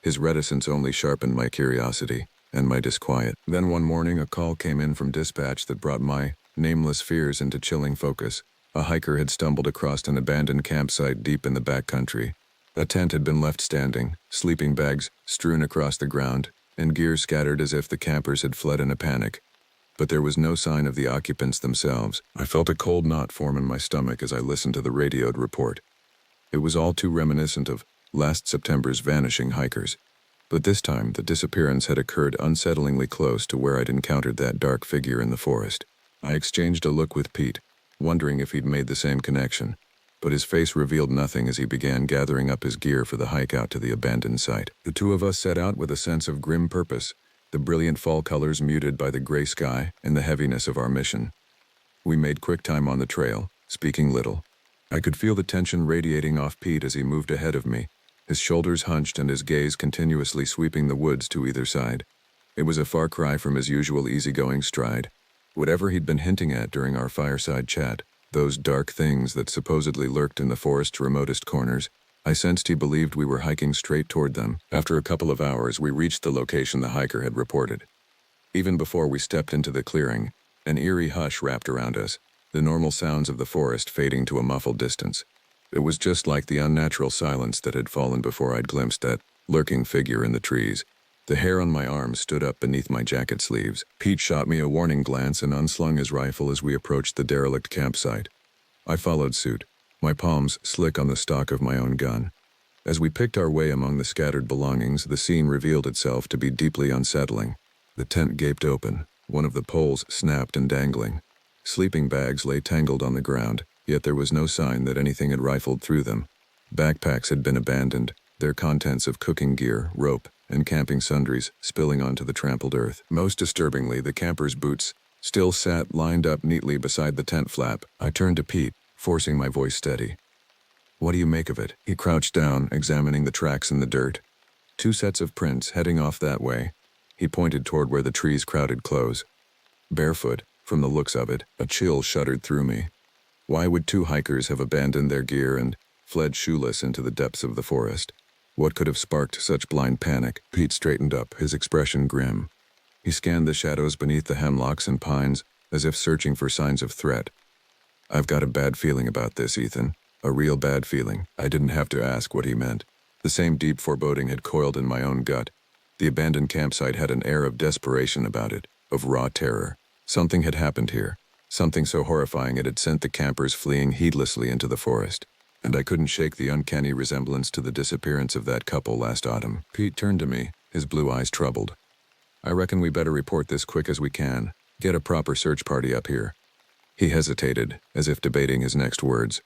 His reticence only sharpened my curiosity and my disquiet. Then one morning a call came in from dispatch that brought my nameless fears into chilling focus. A hiker had stumbled across an abandoned campsite deep in the backcountry. A tent had been left standing, sleeping bags strewn across the ground, and gear scattered as if the campers had fled in a panic. But there was no sign of the occupants themselves. I felt a cold knot form in my stomach as I listened to the radioed report. It was all too reminiscent of last September's vanishing hikers. But this time, the disappearance had occurred unsettlingly close to where I'd encountered that dark figure in the forest. I exchanged a look with Pete, wondering if he'd made the same connection, but his face revealed nothing as he began gathering up his gear for the hike out to the abandoned site. The two of us set out with a sense of grim purpose, the brilliant fall colors muted by the gray sky and the heaviness of our mission. We made quick time on the trail, speaking little. I could feel the tension radiating off Pete as he moved ahead of me, his shoulders hunched and his gaze continuously sweeping the woods to either side. It was a far cry from his usual easygoing stride. Whatever he'd been hinting at during our fireside chat, those dark things that supposedly lurked in the forest's remotest corners, I sensed he believed we were hiking straight toward them. After a couple of hours, we reached the location the hiker had reported. Even before we stepped into the clearing, an eerie hush wrapped around us, the normal sounds of the forest fading to a muffled distance. It was just like the unnatural silence that had fallen before I'd glimpsed that lurking figure in the trees. The hair on my arm stood up beneath my jacket sleeves. Pete shot me a warning glance and unslung his rifle as we approached the derelict campsite. I followed suit, my palms slick on the stock of my own gun. As we picked our way among the scattered belongings, the scene revealed itself to be deeply unsettling. The tent gaped open, one of the poles snapped and dangling. Sleeping bags lay tangled on the ground, yet there was no sign that anything had rifled through them. Backpacks had been abandoned, their contents of cooking gear, rope, and camping sundries spilling onto the trampled earth. Most disturbingly, the campers' boots still sat lined up neatly beside the tent flap. I turned to Pete, forcing my voice steady. "What do you make of it?" He crouched down, examining the tracks in the dirt. Two sets of prints heading off that way. He pointed toward where the trees crowded close. Barefoot, from the looks of it, a chill shuddered through me. Why would two hikers have abandoned their gear and fled shoeless into the depths of the forest? What could have sparked such blind panic? Pete straightened up, his expression grim. He scanned the shadows beneath the hemlocks and pines, as if searching for signs of threat. "I've got a bad feeling about this, Ethan. A real bad feeling." I didn't have to ask what he meant. The same deep foreboding had coiled in my own gut. The abandoned campsite had an air of desperation about it, of raw terror. Something had happened here, something so horrifying it had sent the campers fleeing heedlessly into the forest. and I couldn't shake the uncanny resemblance to the disappearance of that couple last autumn. Pete turned to me, his blue eyes troubled. "I reckon we better report this quick as we can. Get a proper search party up here." He hesitated, as if debating his next words.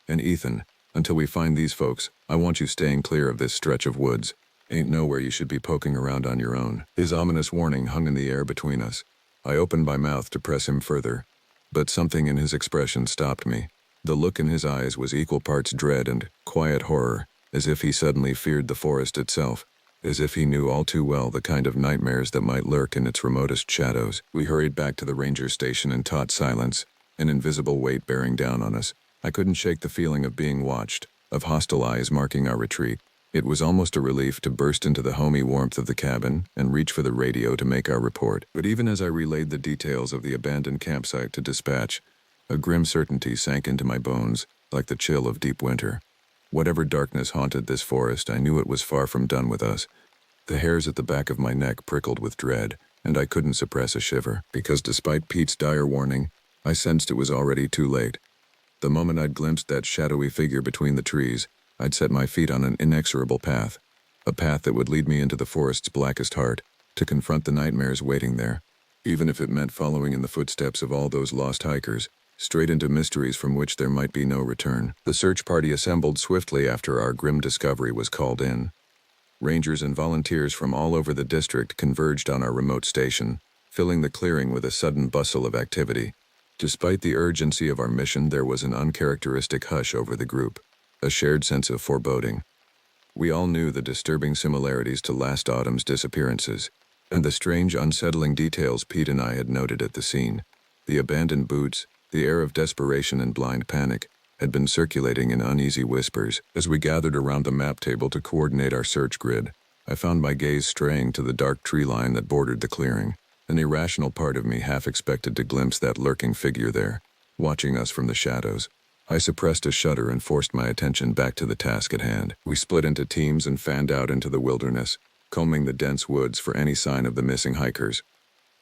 "And Ethan, until we find these folks, I want you staying clear of this stretch of woods. Ain't nowhere you should be poking around on your own." His ominous warning hung in the air between us. I opened my mouth to press him further, but something in his expression stopped me. The look in his eyes was equal parts dread and quiet horror, as if he suddenly feared the forest itself, as if he knew all too well the kind of nightmares that might lurk in its remotest shadows. We hurried back to the ranger station in taut silence, an invisible weight bearing down on us. I couldn't shake the feeling of being watched, of hostile eyes marking our retreat. It was almost a relief to burst into the homey warmth of the cabin and reach for the radio to make our report. But even as I relayed the details of the abandoned campsite to dispatch, a grim certainty sank into my bones, like the chill of deep winter. Whatever darkness haunted this forest, I knew it was far from done with us. The hairs at the back of my neck prickled with dread, and I couldn't suppress a shiver, because despite Pete's dire warning, I sensed it was already too late. The moment I'd glimpsed that shadowy figure between the trees, I'd set my feet on an inexorable path, a path that would lead me into the forest's blackest heart, to confront the nightmares waiting there, even if it meant following in the footsteps of all those lost hikers, straight into mysteries from which there might be no return. The search party assembled swiftly after our grim discovery was called in. Rangers and volunteers from all over the district converged on our remote station, filling the clearing with a sudden bustle of activity. Despite the urgency of our mission, there was an uncharacteristic hush over the group, a shared sense of foreboding. We all knew the disturbing similarities to last autumn's disappearances, and the strange, unsettling details Pete and I had noted at the scene. The abandoned boots, the air of desperation and blind panic, had been circulating in uneasy whispers. As we gathered around the map table to coordinate our search grid, I found my gaze straying to the dark tree line that bordered the clearing. An irrational part of me half expected to glimpse that lurking figure there, watching us from the shadows. I suppressed a shudder and forced my attention back to the task at hand. We split into teams and fanned out into the wilderness, combing the dense woods for any sign of the missing hikers.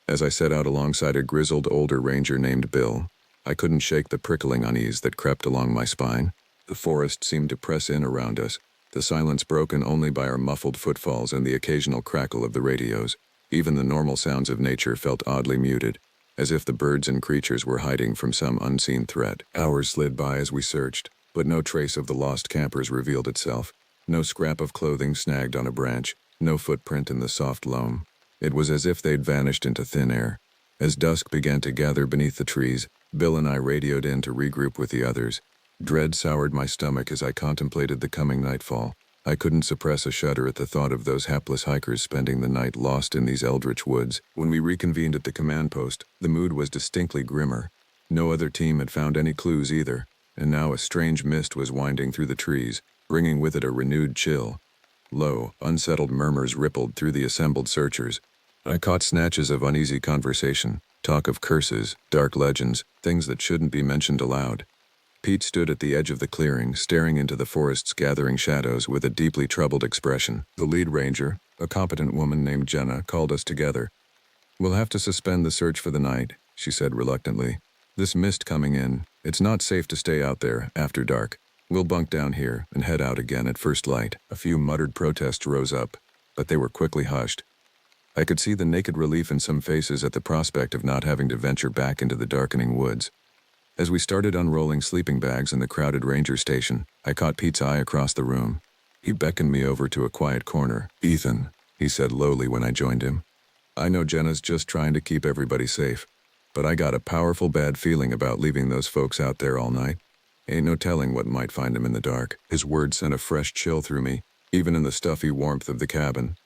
As I set out alongside a grizzled older ranger named Bill, I couldn't shake the prickling unease that crept along my spine. The forest seemed to press in around us, the silence broken only by our muffled footfalls and the occasional crackle of the radios. Even the normal sounds of nature felt oddly muted, as if the birds and creatures were hiding from some unseen threat. Hours slid by as we searched, but no trace of the lost campers revealed itself. No scrap of clothing snagged on a branch, no footprint in the soft loam. It was as if they'd vanished into thin air. As dusk began to gather beneath the trees, Bill and I radioed in to regroup with the others. Dread soured my stomach as I contemplated the coming nightfall. I couldn't suppress a shudder at the thought of those hapless hikers spending the night lost in these eldritch woods. When we reconvened at the command post, the mood was distinctly grimmer. No other team had found any clues either, and now a strange mist was winding through the trees, bringing with it a renewed chill. Low, unsettled murmurs rippled through the assembled searchers. I caught snatches of uneasy conversation, talk of curses, dark legends, things that shouldn't be mentioned aloud. Pete stood at the edge of the clearing, staring into the forest's gathering shadows with a deeply troubled expression. The lead ranger, a competent woman named Jenna, called us together. "We'll have to suspend the search for the night," she said reluctantly. "This mist coming in, it's not safe to stay out there after dark. We'll bunk down here and head out again at first light." A few muttered protests rose up, but they were quickly hushed. I could see the naked relief in some faces at the prospect of not having to venture back into the darkening woods. As we started unrolling sleeping bags in the crowded ranger station, I caught Pete's eye across the room. He beckoned me over to a quiet corner. "Ethan," he said lowly when I joined him, "I know Jenna's just trying to keep everybody safe, but I got a powerful bad feeling about leaving those folks out there all night. Ain't no telling what might find them in the dark." His words sent a fresh chill through me, even in the stuffy warmth of the cabin.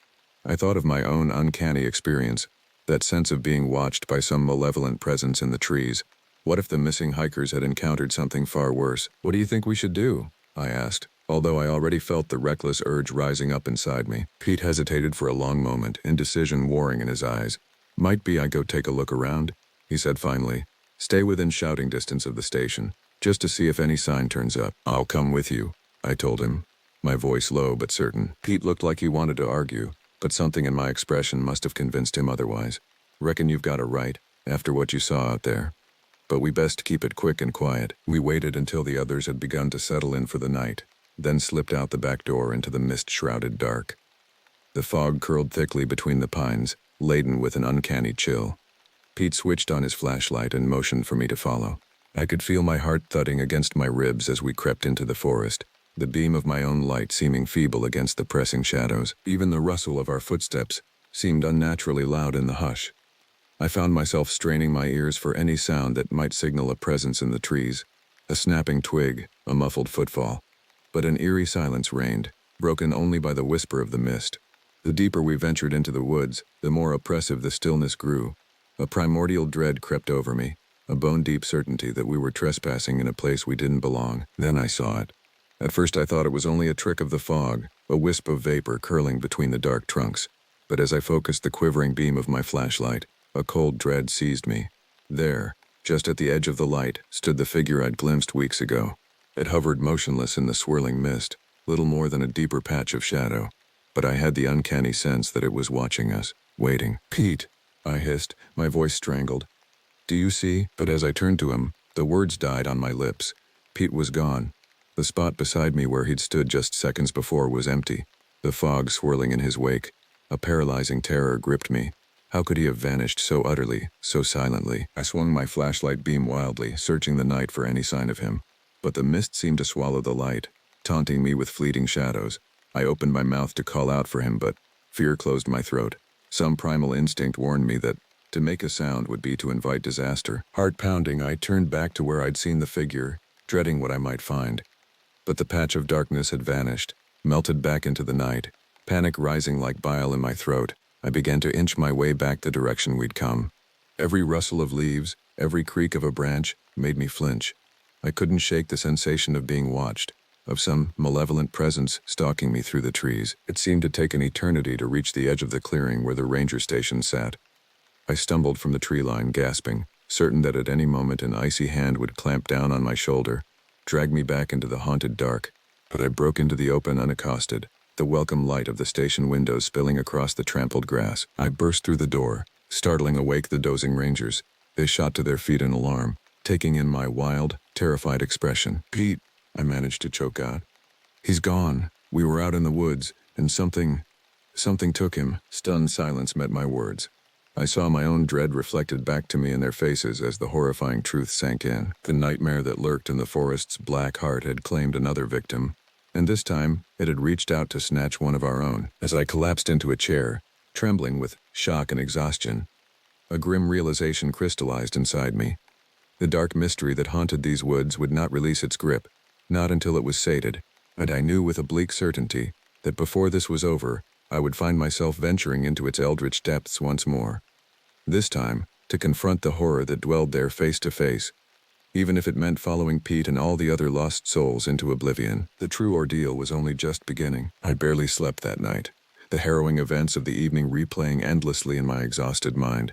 I thought of my own uncanny experience, that sense of being watched by some malevolent presence in the trees. What if the missing hikers had encountered something far worse? "What do you think we should do?" I asked, although I already felt the reckless urge rising up inside me. Pete hesitated for a long moment, indecision warring in his eyes. "Might be I go take a look around," he said finally. "Stay within shouting distance of the station, just to see if any sign turns up." "I'll come with you," I told him, my voice low but certain. Pete looked like he wanted to argue, but something in my expression must have convinced him otherwise. "Reckon you've got a right, after what you saw out there." but we best keep it quick and quiet. We waited until the others had begun to settle in for the night, then slipped out the back door into the mist-shrouded dark. The fog curled thickly between the pines, laden with an uncanny chill. Pete switched on his flashlight and motioned for me to follow. I could feel my heart thudding against my ribs as we crept into the forest, the beam of my own light seeming feeble against the pressing shadows. Even the rustle of our footsteps seemed unnaturally loud in the hush. I found myself straining my ears for any sound that might signal a presence in the trees, a snapping twig, a muffled footfall. But an eerie silence reigned, broken only by the whisper of the mist. The deeper we ventured into the woods, the more oppressive the stillness grew. A primordial dread crept over me, a bone-deep certainty that we were trespassing in a place we didn't belong. Then I saw it. At first I thought it was only a trick of the fog, a wisp of vapor curling between the dark trunks. But as I focused the quivering beam of my flashlight, a cold dread seized me. There, just at the edge of the light, stood the figure I'd glimpsed weeks ago. It hovered motionless in the swirling mist, little more than a deeper patch of shadow. But I had the uncanny sense that it was watching us, waiting. "Pete," I hissed, my voice strangled. "Do you see?" But as I turned to him, the words died on my lips. Pete was gone. The spot beside me where he'd stood just seconds before was empty, the fog swirling in his wake. A paralyzing terror gripped me. How could he have vanished so utterly, so silently? I swung my flashlight beam wildly, searching the night for any sign of him. But the mist seemed to swallow the light, taunting me with fleeting shadows. I opened my mouth to call out for him, but fear closed my throat. Some primal instinct warned me that to make a sound would be to invite disaster. Heart pounding, I turned back to where I'd seen the figure, dreading what I might find. But the patch of darkness had vanished, melted back into the night. Panic rising like bile in my throat, I began to inch my way back the direction we'd come. Every rustle of leaves, every creak of a branch, made me flinch. I couldn't shake the sensation of being watched, of some malevolent presence stalking me through the trees. It seemed to take an eternity to reach the edge of the clearing where the ranger station sat. I stumbled from the tree line, gasping, certain that at any moment an icy hand would clamp down on my shoulder, drag me back into the haunted dark. But I broke into the open unaccosted, the welcome light of the station windows spilling across the trampled grass. I burst through the door, startling awake the dozing rangers. They shot to their feet in alarm, taking in my wild, terrified expression. "Pete," I managed to choke out. "He's gone. We were out in the woods, and something took him." Stunned silence met my words. I saw my own dread reflected back to me in their faces as the horrifying truth sank in. The nightmare that lurked in the forest's black heart had claimed another victim, and this time it had reached out to snatch one of our own. As I collapsed into a chair, trembling with shock and exhaustion, a grim realization crystallized inside me. The dark mystery that haunted these woods would not release its grip, not until it was sated, and I knew with a bleak certainty that before this was over, I would find myself venturing into its eldritch depths once more. This time, to confront the horror that dwelled there face to face, even if it meant following Pete and all the other lost souls into oblivion. The true ordeal was only just beginning. I barely slept that night, the harrowing events of the evening replaying endlessly in my exhausted mind.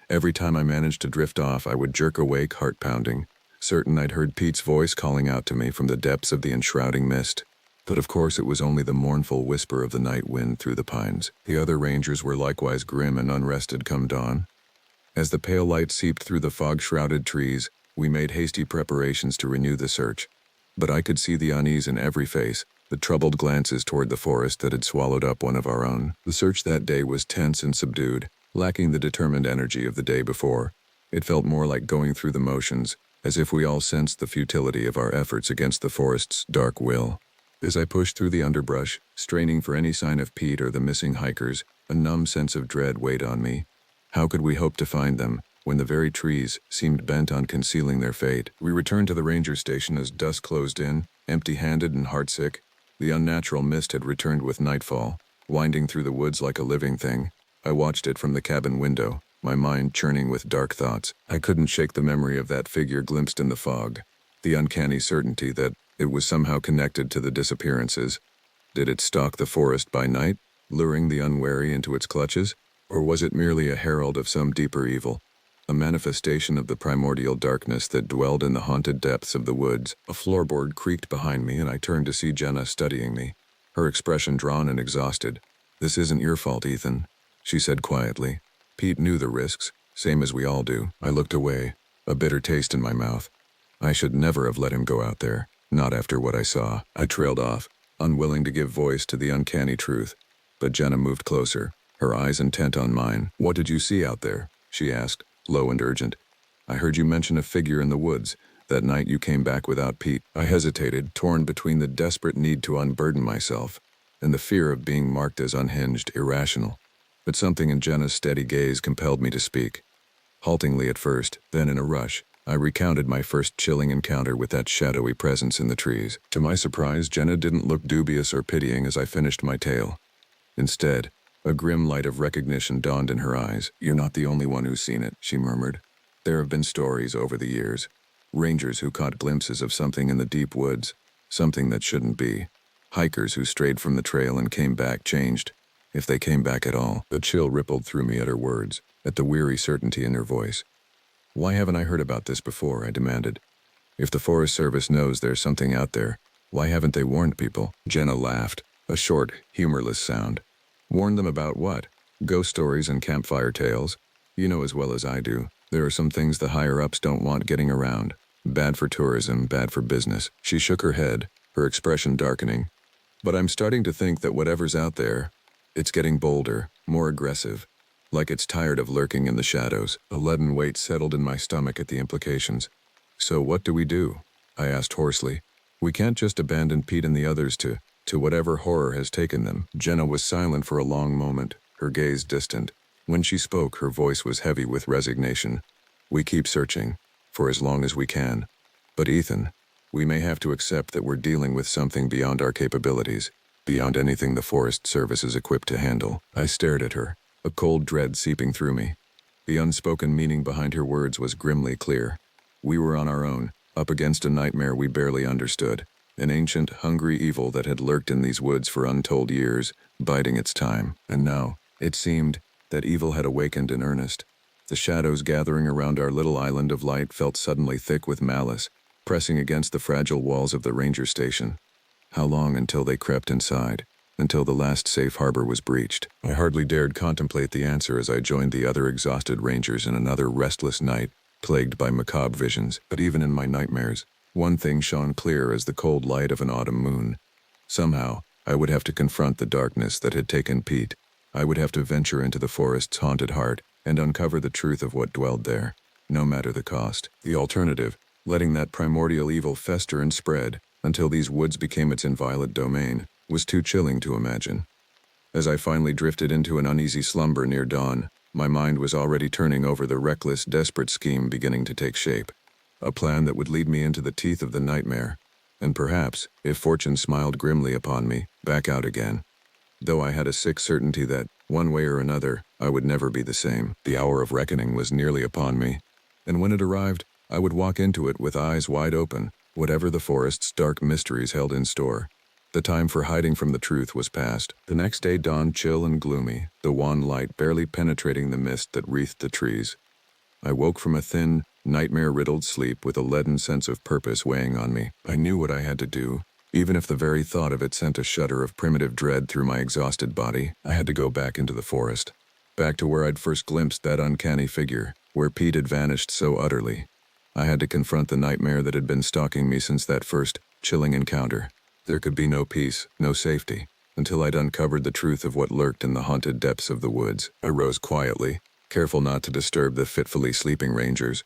Every time I managed to drift off, I would jerk awake, heart pounding, certain I'd heard Pete's voice calling out to me from the depths of the enshrouding mist. But of course it was only the mournful whisper of the night wind through the pines. The other rangers were likewise grim and unrested come dawn. As the pale light seeped through the fog-shrouded trees, we made hasty preparations to renew the search. But I could see the unease in every face, the troubled glances toward the forest that had swallowed up one of our own. The search that day was tense and subdued, lacking the determined energy of the day before. It felt more like going through the motions, as if we all sensed the futility of our efforts against the forest's dark will. As I pushed through the underbrush, straining for any sign of Pete or the missing hikers, a numb sense of dread weighed on me. How could we hope to find them, when the very trees seemed bent on concealing their fate? We returned to the ranger station as dusk closed in, empty-handed and heartsick. The unnatural mist had returned with nightfall, winding through the woods like a living thing. I watched it from the cabin window, my mind churning with dark thoughts. I couldn't shake the memory of that figure glimpsed in the fog, the uncanny certainty that it was somehow connected to the disappearances. Did it stalk the forest by night, luring the unwary into its clutches? Or was it merely a herald of some deeper evil, a manifestation of the primordial darkness that dwelled in the haunted depths of the woods? A floorboard creaked behind me and I turned to see Jenna studying me, her expression drawn and exhausted. "This isn't your fault, Ethan," she said quietly. "Pete knew the risks, same as we all do." I looked away, a bitter taste in my mouth. I should never have let him go out there, not after what I saw. I trailed off, unwilling to give voice to the uncanny truth. But Jenna moved closer, her eyes intent on mine. "What did you see out there?" she asked, low and urgent. "I heard you mention a figure in the woods, that night you came back without Pete." I hesitated, torn between the desperate need to unburden myself and the fear of being marked as unhinged, irrational. But something in Jenna's steady gaze compelled me to speak. Haltingly at first, then in a rush, I recounted my first chilling encounter with that shadowy presence in the trees. To my surprise, Jenna didn't look dubious or pitying as I finished my tale. Instead, a grim light of recognition dawned in her eyes. "You're not the only one who's seen it," she murmured. "There have been stories over the years. Rangers who caught glimpses of something in the deep woods, something that shouldn't be. Hikers who strayed from the trail and came back changed, if they came back at all." A chill rippled through me at her words, at the weary certainty in her voice. "Why haven't I heard about this before?" I demanded. "If the Forest Service knows there's something out there, why haven't they warned people?" Jenna laughed, a short, humorless sound. "Warned them about what? Ghost stories and campfire tales? You know as well as I do, there are some things the higher-ups don't want getting around. Bad for tourism, bad for business." She shook her head, her expression darkening. "But I'm starting to think that whatever's out there, it's getting bolder, more aggressive. Like it's tired of lurking in the shadows." A leaden weight settled in my stomach at the implications. "So what do we do?" I asked hoarsely. "We can't just abandon Pete and the others to whatever horror has taken them." Jenna was silent for a long moment, her gaze distant. When she spoke, her voice was heavy with resignation. "We keep searching, for as long as we can. But Ethan, we may have to accept that we're dealing with something beyond our capabilities, beyond anything the Forest Service is equipped to handle." I stared at her, a cold dread seeping through me. The unspoken meaning behind her words was grimly clear. We were on our own, up against a nightmare we barely understood, an ancient, hungry evil that had lurked in these woods for untold years, biding its time. And now, it seemed, that evil had awakened in earnest. The shadows gathering around our little island of light felt suddenly thick with malice, pressing against the fragile walls of the ranger station. How long until they crept inside? Until the last safe harbor was breached? I hardly dared contemplate the answer as I joined the other exhausted rangers in another restless night, plagued by macabre visions. But even in my nightmares, one thing shone clear as the cold light of an autumn moon. Somehow, I would have to confront the darkness that had taken Pete. I would have to venture into the forest's haunted heart and uncover the truth of what dwelled there, no matter the cost. The alternative, letting that primordial evil fester and spread until these woods became its inviolate domain, was too chilling to imagine. As I finally drifted into an uneasy slumber near dawn, my mind was already turning over the reckless, desperate scheme beginning to take shape. A plan that would lead me into the teeth of the nightmare, and perhaps, if fortune smiled grimly upon me, back out again. Though I had a sick certainty that, one way or another, I would never be the same. The hour of reckoning was nearly upon me, and when it arrived, I would walk into it with eyes wide open, whatever the forest's dark mysteries held in store. The time for hiding from the truth was past. The next day dawned chill and gloomy, the wan light barely penetrating the mist that wreathed the trees. I woke from a thin, nightmare-riddled sleep with a leaden sense of purpose weighing on me. I knew what I had to do, even if the very thought of it sent a shudder of primitive dread through my exhausted body. I had to go back into the forest, back to where I'd first glimpsed that uncanny figure, where Pete had vanished so utterly. I had to confront the nightmare that had been stalking me since that first, chilling encounter. There could be no peace, no safety, until I'd uncovered the truth of what lurked in the haunted depths of the woods. I rose quietly, careful not to disturb the fitfully sleeping rangers.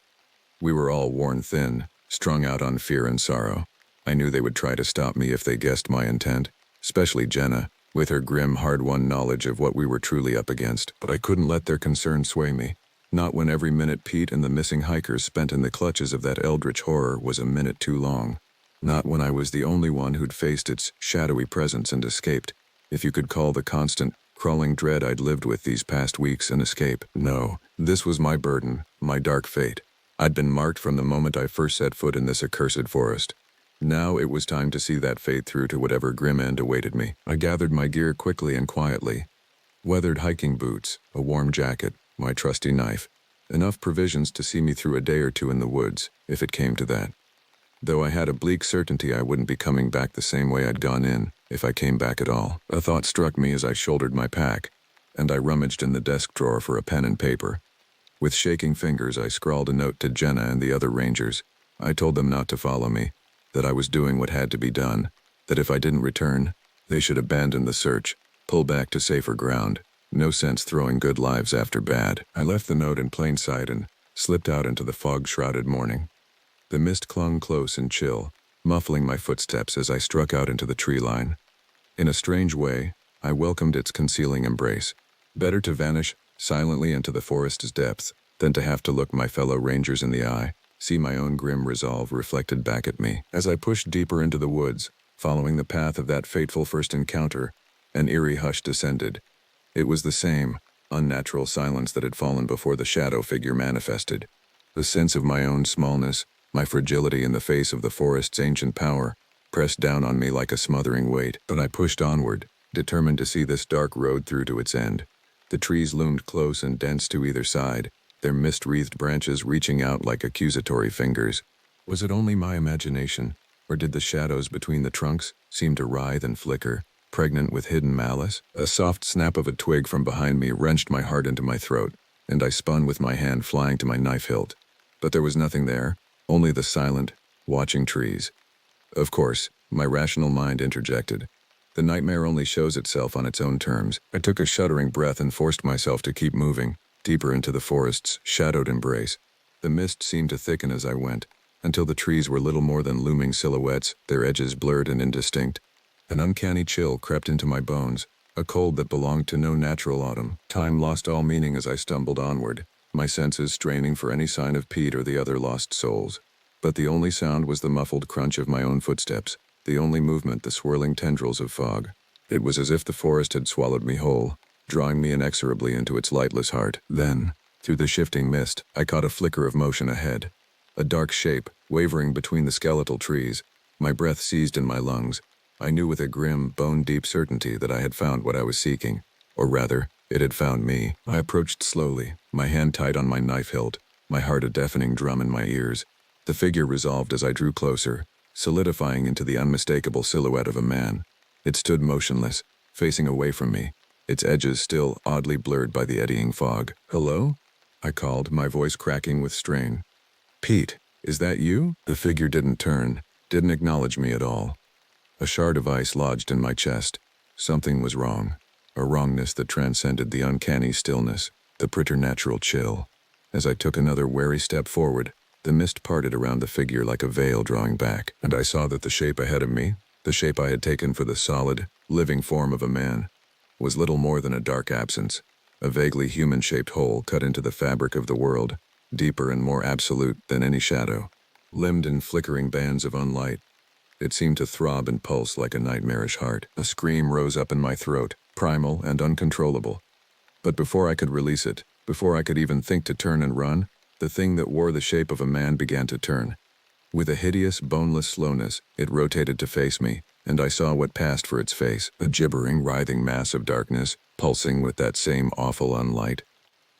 We were all worn thin, strung out on fear and sorrow. I knew they would try to stop me if they guessed my intent, especially Jenna, with her grim, hard-won knowledge of what we were truly up against. But I couldn't let their concern sway me, not when every minute Pete and the missing hikers spent in the clutches of that eldritch horror was a minute too long. Not when I was the only one who'd faced its shadowy presence and escaped, if you could call the constant, crawling dread I'd lived with these past weeks an escape. No, this was my burden, my dark fate. I'd been marked from the moment I first set foot in this accursed forest. Now it was time to see that fate through to whatever grim end awaited me. I gathered my gear quickly and quietly. Weathered hiking boots, a warm jacket, my trusty knife. Enough provisions to see me through a day or two in the woods, if it came to that. Though I had a bleak certainty I wouldn't be coming back the same way I'd gone in, if I came back at all. A thought struck me as I shouldered my pack, and I rummaged in the desk drawer for a pen and paper. With shaking fingers, I scrawled a note to Jenna and the other rangers. I told them not to follow me, that I was doing what had to be done, that if I didn't return, they should abandon the search, pull back to safer ground. No sense throwing good lives after bad. I left the note in plain sight and slipped out into the fog-shrouded morning. The mist clung close and chill, muffling my footsteps as I struck out into the tree line. In a strange way, I welcomed its concealing embrace. Better to vanish silently into the forest's depths than to have to look my fellow rangers in the eye, see my own grim resolve reflected back at me. As I pushed deeper into the woods, following the path of that fateful first encounter, an eerie hush descended. It was the same, unnatural silence that had fallen before the shadow figure manifested. The sense of my own smallness, my fragility in the face of the forest's ancient power, pressed down on me like a smothering weight. But I pushed onward, determined to see this dark road through to its end. The trees loomed close and dense to either side, their mist-wreathed branches reaching out like accusatory fingers. Was it only my imagination, or did the shadows between the trunks seem to writhe and flicker, pregnant with hidden malice? A soft snap of a twig from behind me wrenched my heart into my throat, and I spun with my hand flying to my knife hilt. But there was nothing there, only the silent, watching trees. Of course, my rational mind interjected. The nightmare only shows itself on its own terms. I took a shuddering breath and forced myself to keep moving, deeper into the forest's shadowed embrace. The mist seemed to thicken as I went, until the trees were little more than looming silhouettes, their edges blurred and indistinct. An uncanny chill crept into my bones, a cold that belonged to no natural autumn. Time lost all meaning as I stumbled onward, my senses straining for any sign of Pete or the other lost souls. But the only sound was the muffled crunch of my own footsteps, the only movement the swirling tendrils of fog. It was as if the forest had swallowed me whole, drawing me inexorably into its lightless heart. Then, through the shifting mist, I caught a flicker of motion ahead. A dark shape, wavering between the skeletal trees. My breath seized in my lungs. I knew with a grim, bone-deep certainty that I had found what I was seeking. Or rather, it had found me. I approached slowly, my hand tight on my knife hilt, my heart a deafening drum in my ears. The figure resolved as I drew closer, solidifying into the unmistakable silhouette of a man. It stood motionless, facing away from me, its edges still oddly blurred by the eddying fog. "Hello?" I called, my voice cracking with strain. "Pete, is that you?" The figure didn't turn, didn't acknowledge me at all. A shard of ice lodged in my chest. Something was wrong, a wrongness that transcended the uncanny stillness, the preternatural chill. As I took another wary step forward, the mist parted around the figure like a veil drawing back, and I saw that the shape ahead of me, the shape I had taken for the solid, living form of a man, was little more than a dark absence, a vaguely human-shaped hole cut into the fabric of the world, deeper and more absolute than any shadow. Limned in flickering bands of unlight, it seemed to throb and pulse like a nightmarish heart. A scream rose up in my throat, primal and uncontrollable. But before I could release it, before I could even think to turn and run, the thing that wore the shape of a man began to turn. With a hideous, boneless slowness, it rotated to face me, and I saw what passed for its face, a gibbering, writhing mass of darkness, pulsing with that same awful unlight.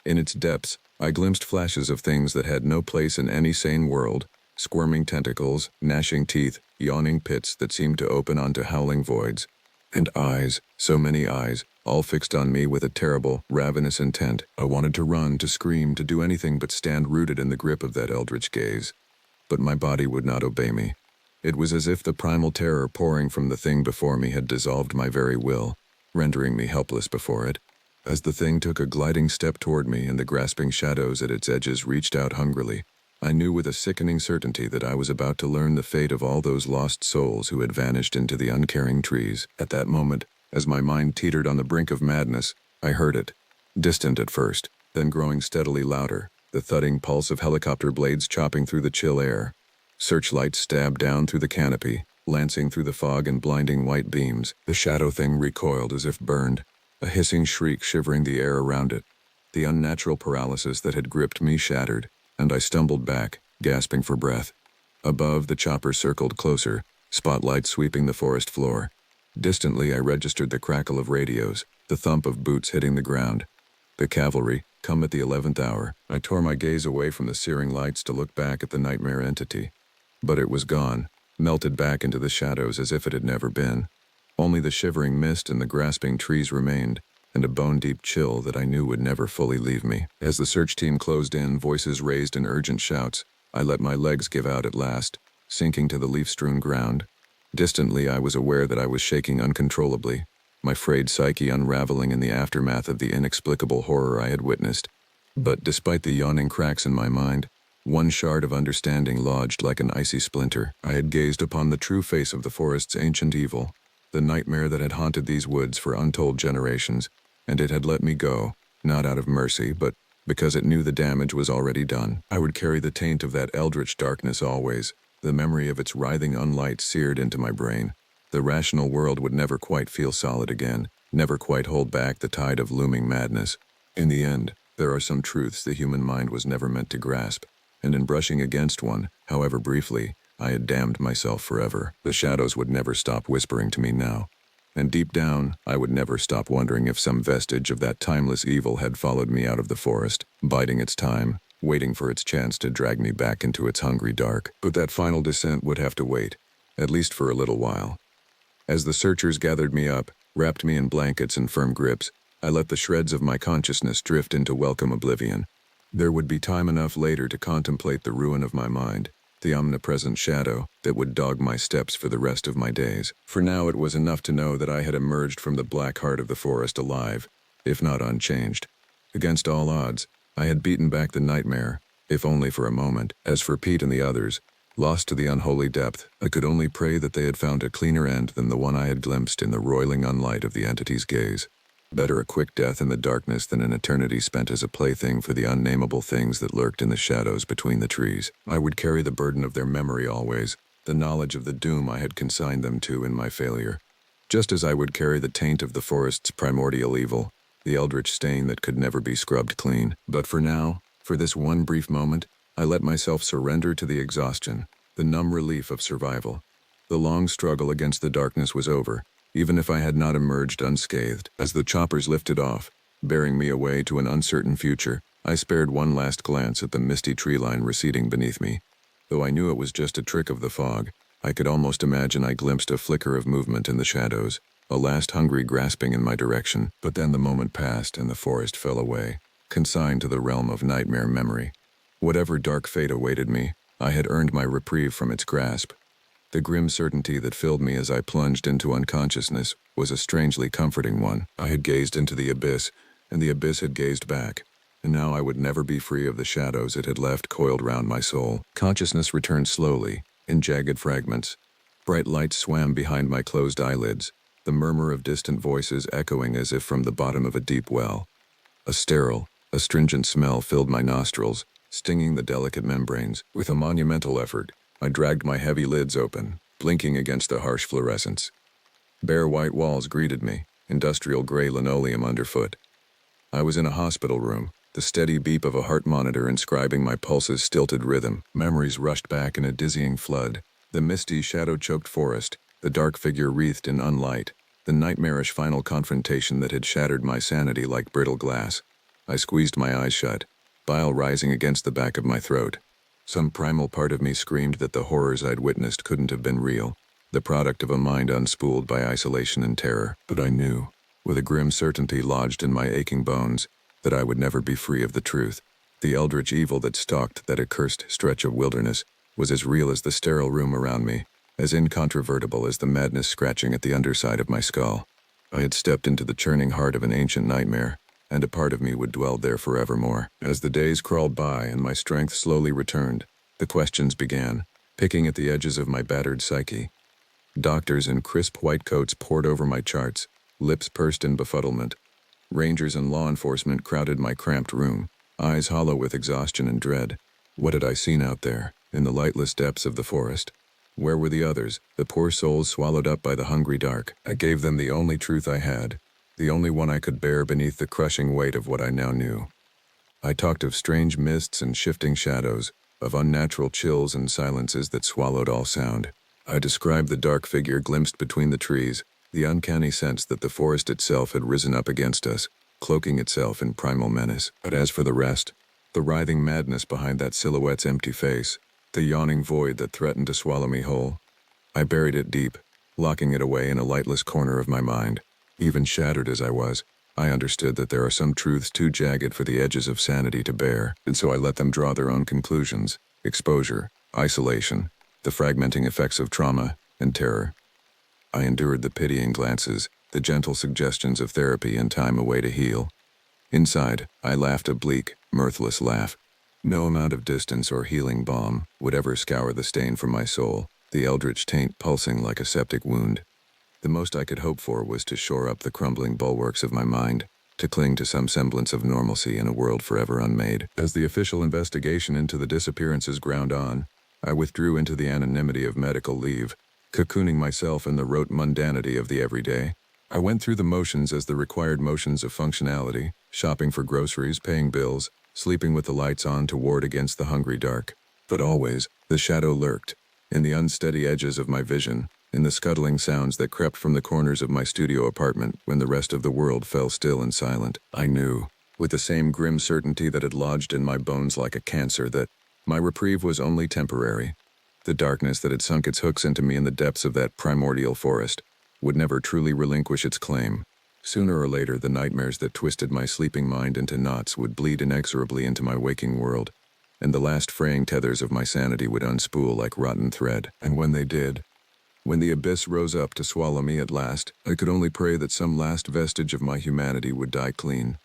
In its depths, I glimpsed flashes of things that had no place in any sane world, squirming tentacles, gnashing teeth, yawning pits that seemed to open onto howling voids. And eyes, so many eyes, all fixed on me with a terrible, ravenous intent. I wanted to run, to scream, to do anything but stand rooted in the grip of that eldritch gaze. But my body would not obey me. It was as if the primal terror pouring from the thing before me had dissolved my very will, rendering me helpless before it. As the thing took a gliding step toward me and the grasping shadows at its edges reached out hungrily, I knew with a sickening certainty that I was about to learn the fate of all those lost souls who had vanished into the uncaring trees. At that moment, as my mind teetered on the brink of madness, I heard it, distant at first, then growing steadily louder, the thudding pulse of helicopter blades chopping through the chill air. Searchlights stabbed down through the canopy, lancing through the fog in blinding white beams. The shadow thing recoiled as if burned, a hissing shriek shivering the air around it. The unnatural paralysis that had gripped me shattered, and I stumbled back, gasping for breath. Above, the chopper circled closer, spotlights sweeping the forest floor. Distantly, I registered the crackle of radios, the thump of boots hitting the ground. The cavalry, come at the 11th hour. I tore my gaze away from the searing lights to look back at the nightmare entity. But it was gone, melted back into the shadows as if it had never been. Only the shivering mist and the grasping trees remained, and a bone-deep chill that I knew would never fully leave me. As the search team closed in, voices raised in urgent shouts, I let my legs give out at last, sinking to the leaf-strewn ground. Distantly, I was aware that I was shaking uncontrollably, my frayed psyche unraveling in the aftermath of the inexplicable horror I had witnessed. But despite the yawning cracks in my mind, one shard of understanding lodged like an icy splinter. I had gazed upon the true face of the forest's ancient evil, the nightmare that had haunted these woods for untold generations, and it had let me go, not out of mercy, but because it knew the damage was already done. I would carry the taint of that eldritch darkness always, the memory of its writhing unlight seared into my brain. The rational world would never quite feel solid again, never quite hold back the tide of looming madness. In the end, there are some truths the human mind was never meant to grasp, and in brushing against one, however briefly, I had damned myself forever. The shadows would never stop whispering to me now, and deep down, I would never stop wondering if some vestige of that timeless evil had followed me out of the forest, biding its time, waiting for its chance to drag me back into its hungry dark. But that final descent would have to wait, at least for a little while. As the searchers gathered me up, wrapped me in blankets and firm grips, I let the shreds of my consciousness drift into welcome oblivion. There would be time enough later to contemplate the ruin of my mind, the omnipresent shadow that would dog my steps for the rest of my days. For now it was enough to know that I had emerged from the black heart of the forest alive, if not unchanged. Against all odds, I had beaten back the nightmare, if only for a moment. As for Pete and the others, lost to the unholy depth, I could only pray that they had found a cleaner end than the one I had glimpsed in the roiling unlight of the entity's gaze. Better a quick death in the darkness than an eternity spent as a plaything for the unnameable things that lurked in the shadows between the trees. I would carry the burden of their memory always, the knowledge of the doom I had consigned them to in my failure, just as I would carry the taint of the forest's primordial evil, the eldritch stain that could never be scrubbed clean. But for now, for this one brief moment, I let myself surrender to the exhaustion, the numb relief of survival. The long struggle against the darkness was over, even if I had not emerged unscathed. As the choppers lifted off, bearing me away to an uncertain future, I spared one last glance at the misty tree line receding beneath me. Though I knew it was just a trick of the fog, I could almost imagine I glimpsed a flicker of movement in the shadows, a last hungry grasping in my direction. But then the moment passed and the forest fell away, consigned to the realm of nightmare memory. Whatever dark fate awaited me, I had earned my reprieve from its grasp. The grim certainty that filled me as I plunged into unconsciousness was a strangely comforting one. I had gazed into the abyss, and the abyss had gazed back, and now I would never be free of the shadows it had left coiled round my soul. Consciousness returned slowly, in jagged fragments. Bright lights swam behind my closed eyelids, the murmur of distant voices echoing as if from the bottom of a deep well. A sterile, astringent smell filled my nostrils, stinging the delicate membranes. With a monumental effort, I dragged my heavy lids open, blinking against the harsh fluorescence. Bare white walls greeted me, industrial gray linoleum underfoot. I was in a hospital room, the steady beep of a heart monitor inscribing my pulse's stilted rhythm. Memories rushed back in a dizzying flood. The misty, shadow-choked forest, the dark figure wreathed in unlight, the nightmarish final confrontation that had shattered my sanity like brittle glass. I squeezed my eyes shut, bile rising against the back of my throat. Some primal part of me screamed that the horrors I'd witnessed couldn't have been real, the product of a mind unspooled by isolation and terror. But I knew, with a grim certainty lodged in my aching bones, that I would never be free of the truth. The eldritch evil that stalked that accursed stretch of wilderness was as real as the sterile room around me, as incontrovertible as the madness scratching at the underside of my skull. I had stepped into the churning heart of an ancient nightmare, and a part of me would dwell there forevermore. As the days crawled by and my strength slowly returned, the questions began, picking at the edges of my battered psyche. Doctors in crisp white coats pored over my charts, lips pursed in befuddlement. Rangers and law enforcement crowded my cramped room, eyes hollow with exhaustion and dread. What had I seen out there, in the lightless depths of the forest? Where were the others, the poor souls swallowed up by the hungry dark? I gave them the only truth I had, the only one I could bear beneath the crushing weight of what I now knew. I talked of strange mists and shifting shadows, of unnatural chills and silences that swallowed all sound. I described the dark figure glimpsed between the trees, the uncanny sense that the forest itself had risen up against us, cloaking itself in primal menace. But as for the rest, the writhing madness behind that silhouette's empty face, the yawning void that threatened to swallow me whole, I buried it deep, locking it away in a lightless corner of my mind. Even shattered as I was, I understood that there are some truths too jagged for the edges of sanity to bear, and so I let them draw their own conclusions. Exposure, isolation, the fragmenting effects of trauma, and terror. I endured the pitying glances, the gentle suggestions of therapy and time away to heal. Inside, I laughed a bleak, mirthless laugh. No amount of distance or healing balm would ever scour the stain from my soul, the eldritch taint pulsing like a septic wound. The most I could hope for was to shore up the crumbling bulwarks of my mind, to cling to some semblance of normalcy in a world forever unmade. As the official investigation into the disappearances ground on, I withdrew into the anonymity of medical leave, cocooning myself in the rote mundanity of the everyday. I went through the motions as the required motions of functionality, shopping for groceries, paying bills, sleeping with the lights on to ward against the hungry dark. But always, the shadow lurked, in the unsteady edges of my vision, in the scuttling sounds that crept from the corners of my studio apartment when the rest of the world fell still and silent. I knew, with the same grim certainty that had lodged in my bones like a cancer, that my reprieve was only temporary. The darkness that had sunk its hooks into me in the depths of that primordial forest would never truly relinquish its claim. Sooner or later, the nightmares that twisted my sleeping mind into knots would bleed inexorably into my waking world, and the last fraying tethers of my sanity would unspool like rotten thread. And when they did, when the abyss rose up to swallow me at last, I could only pray that some last vestige of my humanity would die clean,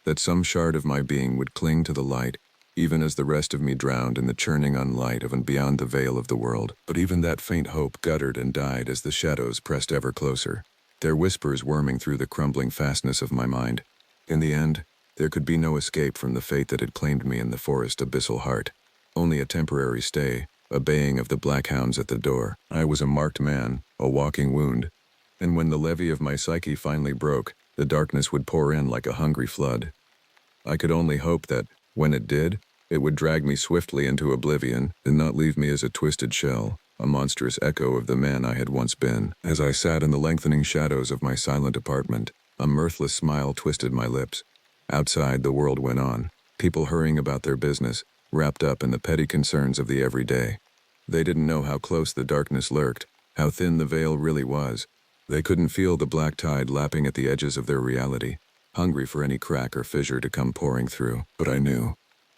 that some shard of my being would cling to the light, even as the rest of me drowned in the churning unlight of and beyond the veil of the world. But even that faint hope guttered and died as the shadows pressed ever closer, their whispers worming through the crumbling fastness of my mind. In the end, there could be no escape from the fate that had claimed me in the forest abyssal heart, only a temporary stay, a baying of the black hounds at the door. I was a marked man, a walking wound, and when the levee of my psyche finally broke, the darkness would pour in like a hungry flood. I could only hope that, when it did, it would drag me swiftly into oblivion and not leave me as a twisted shell, a monstrous echo of the man I had once been. As I sat in the lengthening shadows of my silent apartment, a mirthless smile twisted my lips. Outside, the world went on, people hurrying about their business, wrapped up in the petty concerns of the everyday. They didn't know how close the darkness lurked, how thin the veil really was. They couldn't feel the black tide lapping at the edges of their reality, hungry for any crack or fissure to come pouring through. But I knew.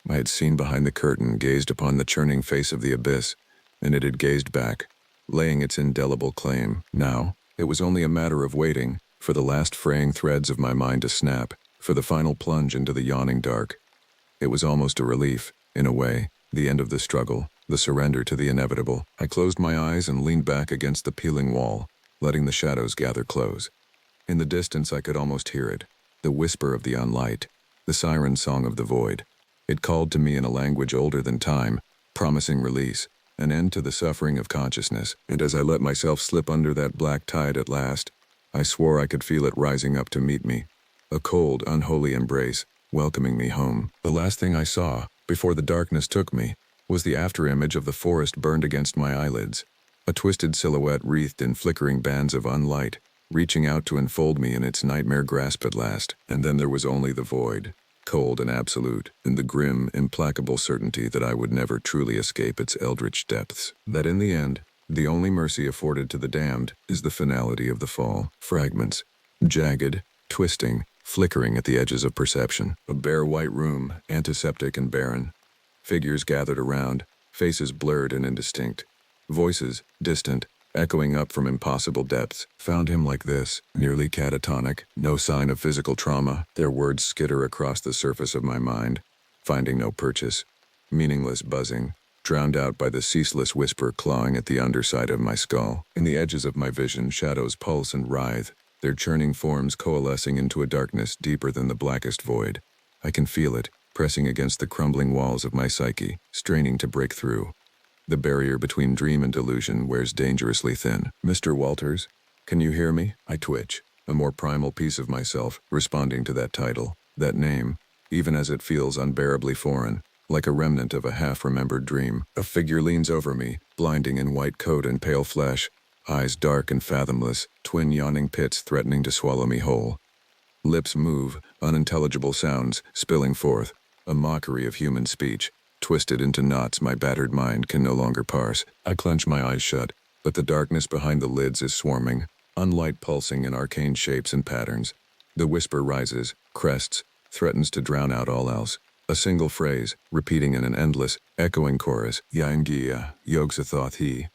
I had seen behind the curtain, gazed upon the churning face of the abyss, and it had gazed back, laying its indelible claim. Now, it was only a matter of waiting for the last fraying threads of my mind to snap, for the final plunge into the yawning dark. It was almost a relief, in a way, the end of the struggle, the surrender to the inevitable. I closed my eyes and leaned back against the peeling wall, letting the shadows gather close. In the distance I could almost hear it, the whisper of the unlight, the siren song of the void. It called to me in a language older than time, promising release, an end to the suffering of consciousness. And as I let myself slip under that black tide at last, I swore I could feel it rising up to meet me, a cold, unholy embrace, welcoming me home. The last thing I saw, before the darkness took me, was the afterimage of the forest burned against my eyelids, a twisted silhouette wreathed in flickering bands of unlight, reaching out to enfold me in its nightmare grasp at last. And then there was only the void, cold and absolute, and the grim, implacable certainty that I would never truly escape its eldritch depths. That in the end, the only mercy afforded to the damned is the finality of the fall. Fragments, jagged, twisting, flickering at the edges of perception. A bare white room, antiseptic and barren. Figures gathered around, faces blurred and indistinct. Voices, distant, echoing up from impossible depths. Found him like this, nearly catatonic, no sign of physical trauma. Their words skitter across the surface of my mind, finding no purchase. Meaningless buzzing, drowned out by the ceaseless whisper clawing at the underside of my skull. In the edges of my vision, shadows pulse and writhe, their churning forms coalescing into a darkness deeper than the blackest void. I can feel it, pressing against the crumbling walls of my psyche, straining to break through. The barrier between dream and delusion wears dangerously thin. Mr. Walters, can you hear me? I twitch, a more primal piece of myself, responding to that title, that name, even as it feels unbearably foreign, like a remnant of a half-remembered dream. A figure leans over me, blinding in white coat and pale flesh, eyes dark and fathomless, twin yawning pits threatening to swallow me whole. Lips move, unintelligible sounds spilling forth, a mockery of human speech, twisted into knots my battered mind can no longer parse. I clench my eyes shut, but the darkness behind the lids is swarming, unlight pulsing in arcane shapes and patterns. The whisper rises, crests, threatens to drown out all else. A single phrase, repeating in an endless, echoing chorus, Yaingia, Yogsathoth he.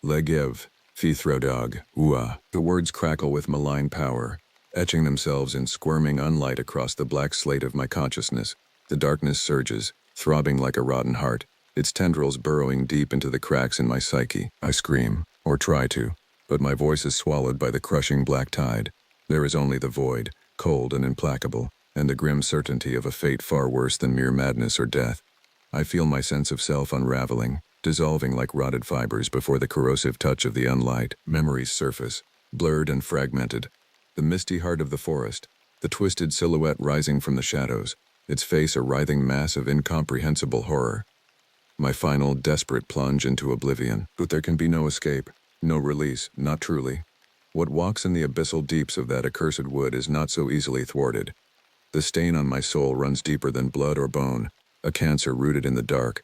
Legev, Fithrodog, Ua. The words crackle with malign power, etching themselves in squirming unlight across the black slate of my consciousness. The darkness surges, throbbing like a rotten heart, its tendrils burrowing deep into the cracks in my psyche. I scream, or try to, but my voice is swallowed by the crushing black tide. There is only the void, cold and implacable, and the grim certainty of a fate far worse than mere madness or death. I feel my sense of self unraveling, dissolving like rotted fibers before the corrosive touch of the unlight. Memories surface, blurred and fragmented. The misty heart of the forest, the twisted silhouette rising from the shadows, its face a writhing mass of incomprehensible horror. My final, desperate plunge into oblivion. But there can be no escape, no release, not truly. What walks in the abyssal deeps of that accursed wood is not so easily thwarted. The stain on my soul runs deeper than blood or bone, a cancer rooted in the dark,